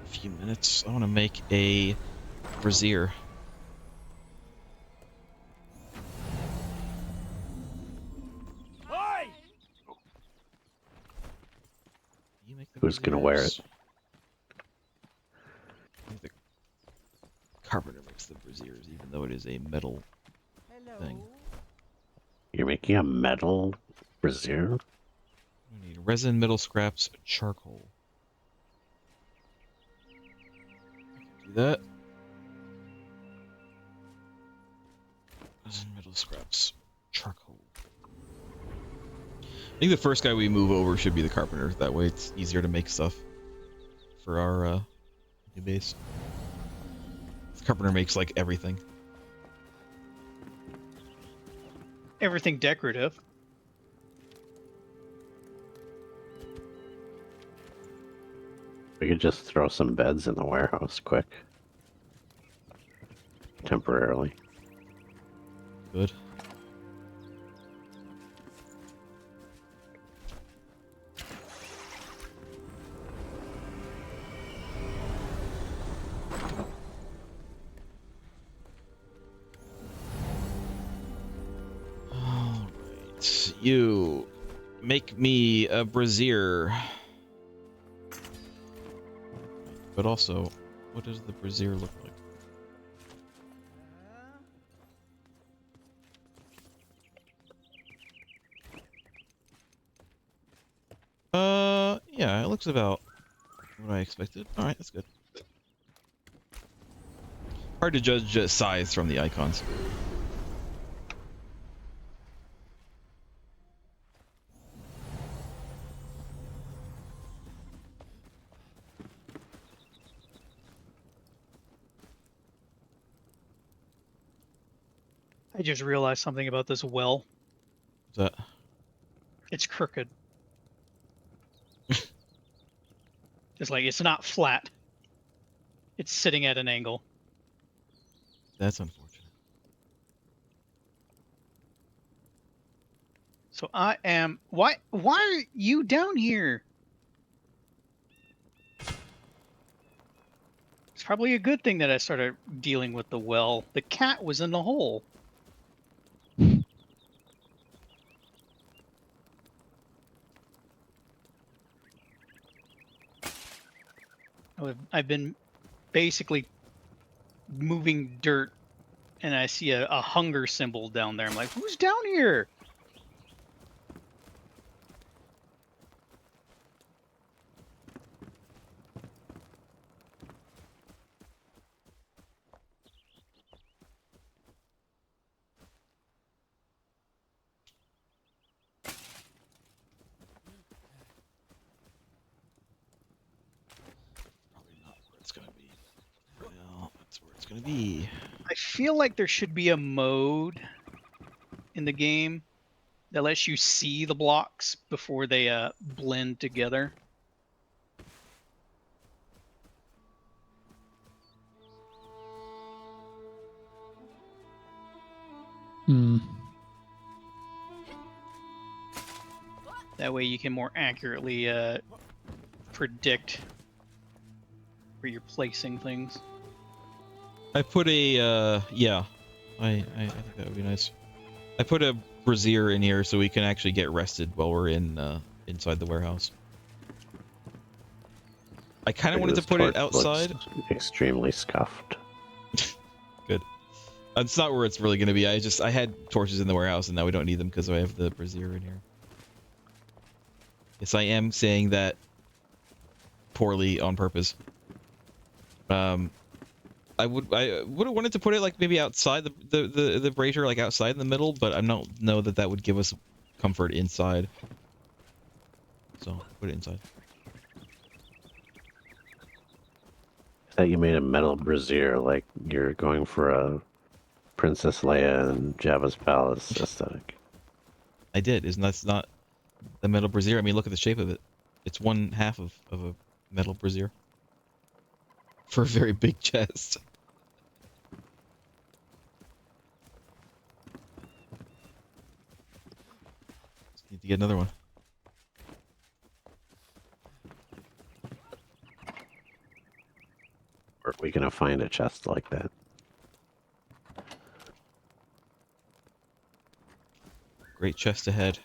few minutes, I want to make a brazier. You make the Who's gonna wear it? braziers. I think the carpenter makes the braziers, even though it is a metal thing. You're making a metal brazier? We need resin, metal scraps, charcoal. I can do that. Resin, metal scraps, charcoal. I think the first guy we move over should be the carpenter. That way it's easier to make stuff for our new base. The carpenter makes like everything. Everything decorative. We could just throw some beds in the warehouse quick. Temporarily. Good. Alright. You make me a brazier. But also, what does the brazier look like? Yeah, it looks about what I expected. Alright, that's good. Hard to judge size from the icons. I just realized something about this well. What's that? It's crooked. It's like it's not flat. It's sitting at an angle. That's unfortunate. So I am. Why are you down here? It's probably a good thing that I started dealing with the well. The cat was in the hole. I've been basically moving dirt, and I see a hunger symbol down there. I'm like, who's down here? Probably not where it's gonna be. Well, that's where it's gonna be. I feel like there should be a mode in the game that lets you see the blocks before they blend together. Hmm. That way you can more accurately predict where you're placing things. I put a yeah. I think that would be nice. I put a brazier in here so we can actually get rested while we're in inside the warehouse. I kind of wanted to This put it torch looks outside. Extremely scuffed. Good. It's not where it's really going to be. I had torches in the warehouse and now we don't need them because I have the brazier in here. Yes, I am saying that poorly on purpose. I would have wanted to put it like maybe outside the brazier, like outside in the middle, but I don't know that that would give us comfort inside. So put it inside. I thought you made a metal brazier, like you're going for a Princess Leia and Jabba's palace aesthetic. I did. Isn't that's not the metal brazier? I mean, look at the shape of it. It's one half of a metal brazier for a very big chest. Just need to get another one. Where are we gonna find a chest like that? Great chest ahead.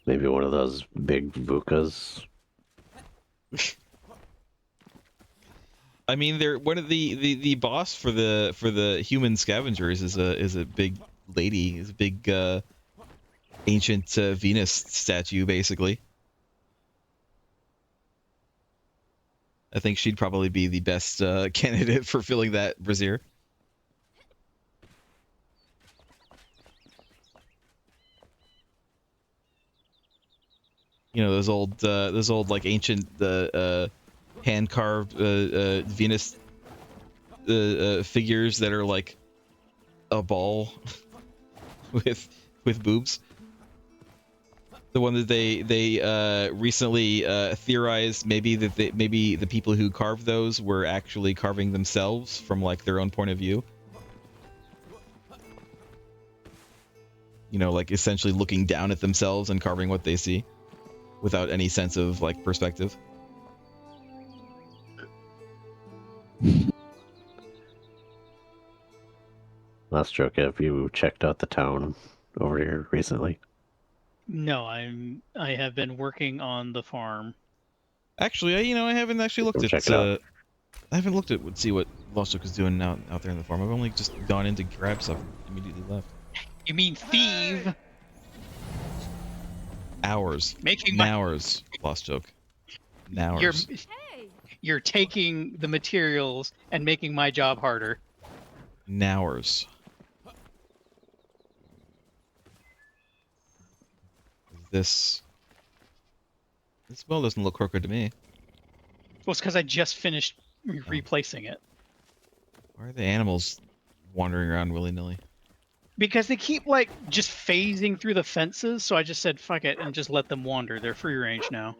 Maybe one of those big VUCAs. I mean, they're one of the boss for the human scavengers is a big lady, is a big ancient Venus statue, basically. I think she'd probably be the best candidate for filling that brazier. You know, those old like ancient hand carved Venus figures that are like a ball with boobs. The one that they recently theorized maybe maybe the people who carved those were actually carving themselves from like their own point of view. You know, like essentially looking down at themselves and carving what they see without any sense of like perspective. Last joke, have you checked out the town over here recently? No, I have been working on the farm. Actually, I haven't actually looked Go at check it out. I haven't looked at see what Lostook is doing out there in the farm. I've only just gone in to grab stuff and immediately left. You mean thieve? Hours. Making my Hours, Lostook. Hours. you're Hey. you're taking the materials and making my job harder. Hours. This well doesn't look crooked to me. Well, it's because I just finished replacing it. Why are the animals wandering around willy-nilly? Because they keep like just phasing through the fences, so I just said fuck it and just let them wander. They're free range now.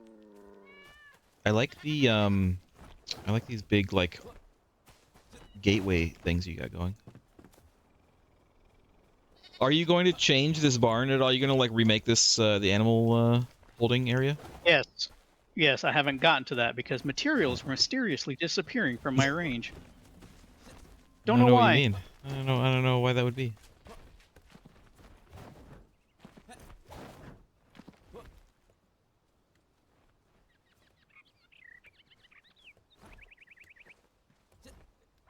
I like the I like these big like gateway things you got going. Are you going to change this barn at all? Are you going to like remake this the animal holding area? Yes. Yes, I haven't gotten to that because materials were mysteriously disappearing from my range. Don't know what why. you mean. I don't know why that would be.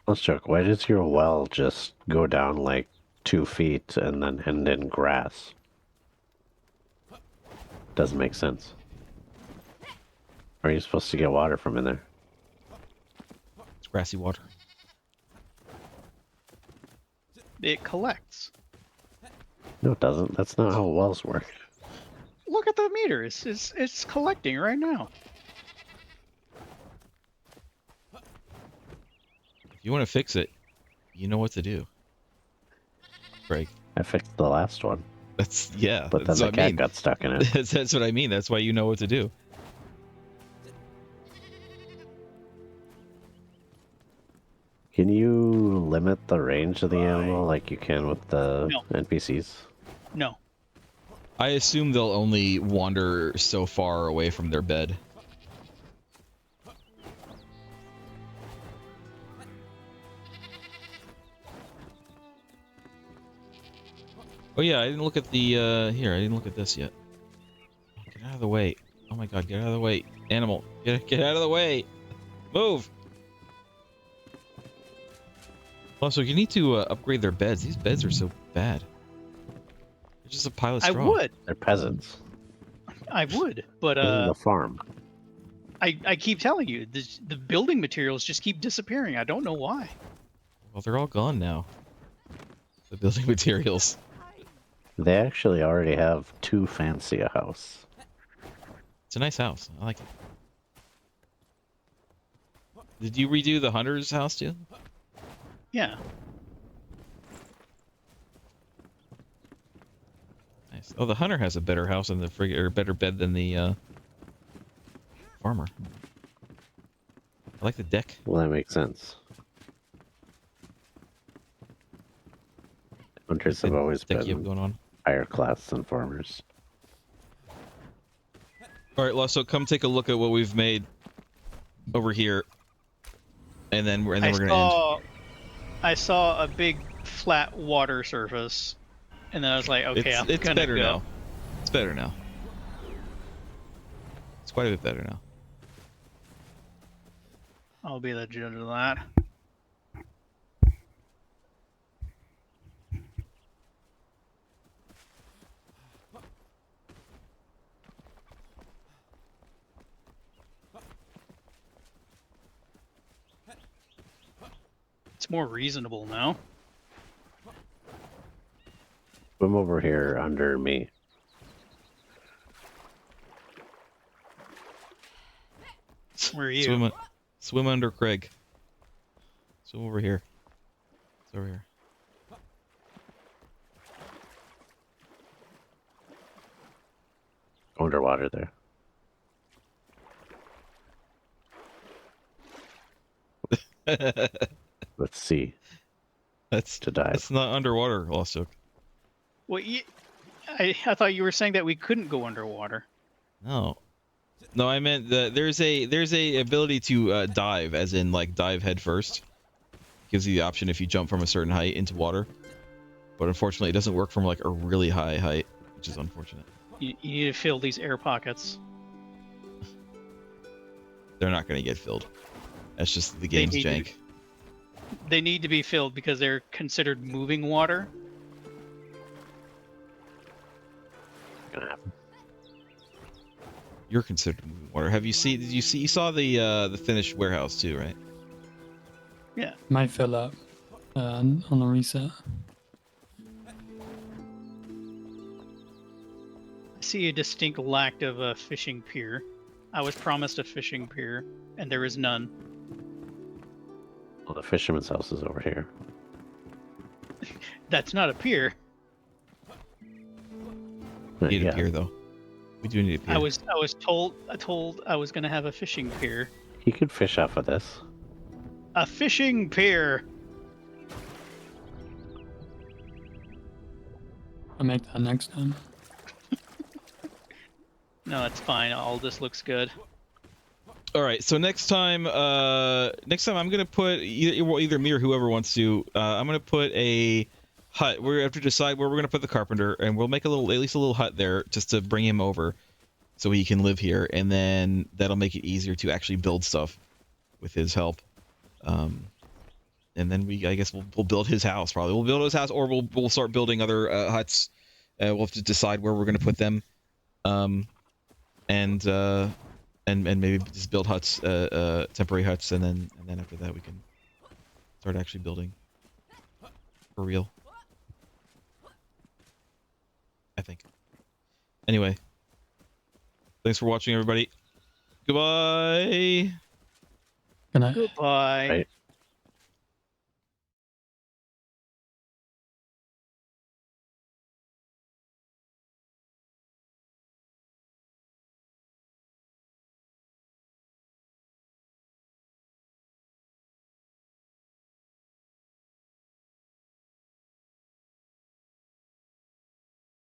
Let's joke, why does your well just go down like 2 feet and then end in grass? Doesn't make sense. Are you supposed to get water from in there? It's grassy water. It collects. No, it doesn't. That's not how wells work. Look at the meter. It's collecting right now. If you want to fix it, you know what to do. Greg. I fixed the last one, That's yeah. but then That's the what I cat mean. got stuck in it. That's what I mean. That's why you know what to do. Can you limit the range of the animal like you can with the No. NPCs? No. I assume they'll only wander so far away from their bed. Oh yeah, I didn't look at the here. I didn't look at this yet. Get out of the way! Oh my God, get out of the way, animal! Get out of the way! Move! Also, you need to upgrade their beds. These beds are so bad. They're just a pile of straw. I would. They're peasants. I would. But This is a farm. I keep telling you, the building materials just keep disappearing. I don't know why. Well, they're all gone now. The building materials. They actually already have too fancy a house. It's a nice house. I like it. Did you redo the hunter's house too? Yeah. Nice. Oh, the hunter has a better house than the or better bed than the farmer. I like the deck. Well, that makes sense. Hunters have Good always deck you have been going on. higher class than farmers. All right, Lasso, come take a look at what we've made over here, and then we're gonna end. I saw a big flat water surface, and then I was like, okay, I'm It's gonna better go. now. It's better now. It's quite a bit better now. I'll be the judge of that. It's more reasonable now. Swim over here under me. Where are you? Swim under Craig. Swim over here. It's over here. Go underwater there. Let's see. That's To dive. That's not underwater, Lost Oak. Well, I thought you were saying that we couldn't go underwater. No. No, I meant that there's a ability to dive, as in like dive head first. Gives you the option if you jump from a certain height into water. But unfortunately, it doesn't work from like a really high height, which is unfortunate. You need to fill these air pockets. They're not going to get filled. That's just the game's need to jank. They need to be filled because they're considered moving water. Gonna happen. You're considered moving water. Have you seen? Did you see? You saw the finished warehouse too, right? Yeah. Might fill up on a reset. I see a distinct lack of a fishing pier. I was promised a fishing pier, and there is none. Well, the fisherman's house is over here. That's not a pier. We need Yeah. a pier though. We do need a pier. I was told I was gonna have a fishing pier. He could fish off of this. A fishing pier. I'll make that next time. No, it's fine. All this looks good. All right, so next time I'm gonna put either me or whoever wants to. I'm gonna put a hut. We have to decide where we're gonna put the carpenter, and we'll make at least a little hut there just to bring him over, so he can live here, and then that'll make it easier to actually build stuff with his help. And then I guess we'll build his house. Probably we'll build his house, or we'll start building other huts. We'll have to decide where we're gonna put them. And maybe just build huts, temporary huts, and then after that we can start actually building for real. I think. Anyway, thanks for watching, everybody. Goodbye. Good night. Goodbye. Right.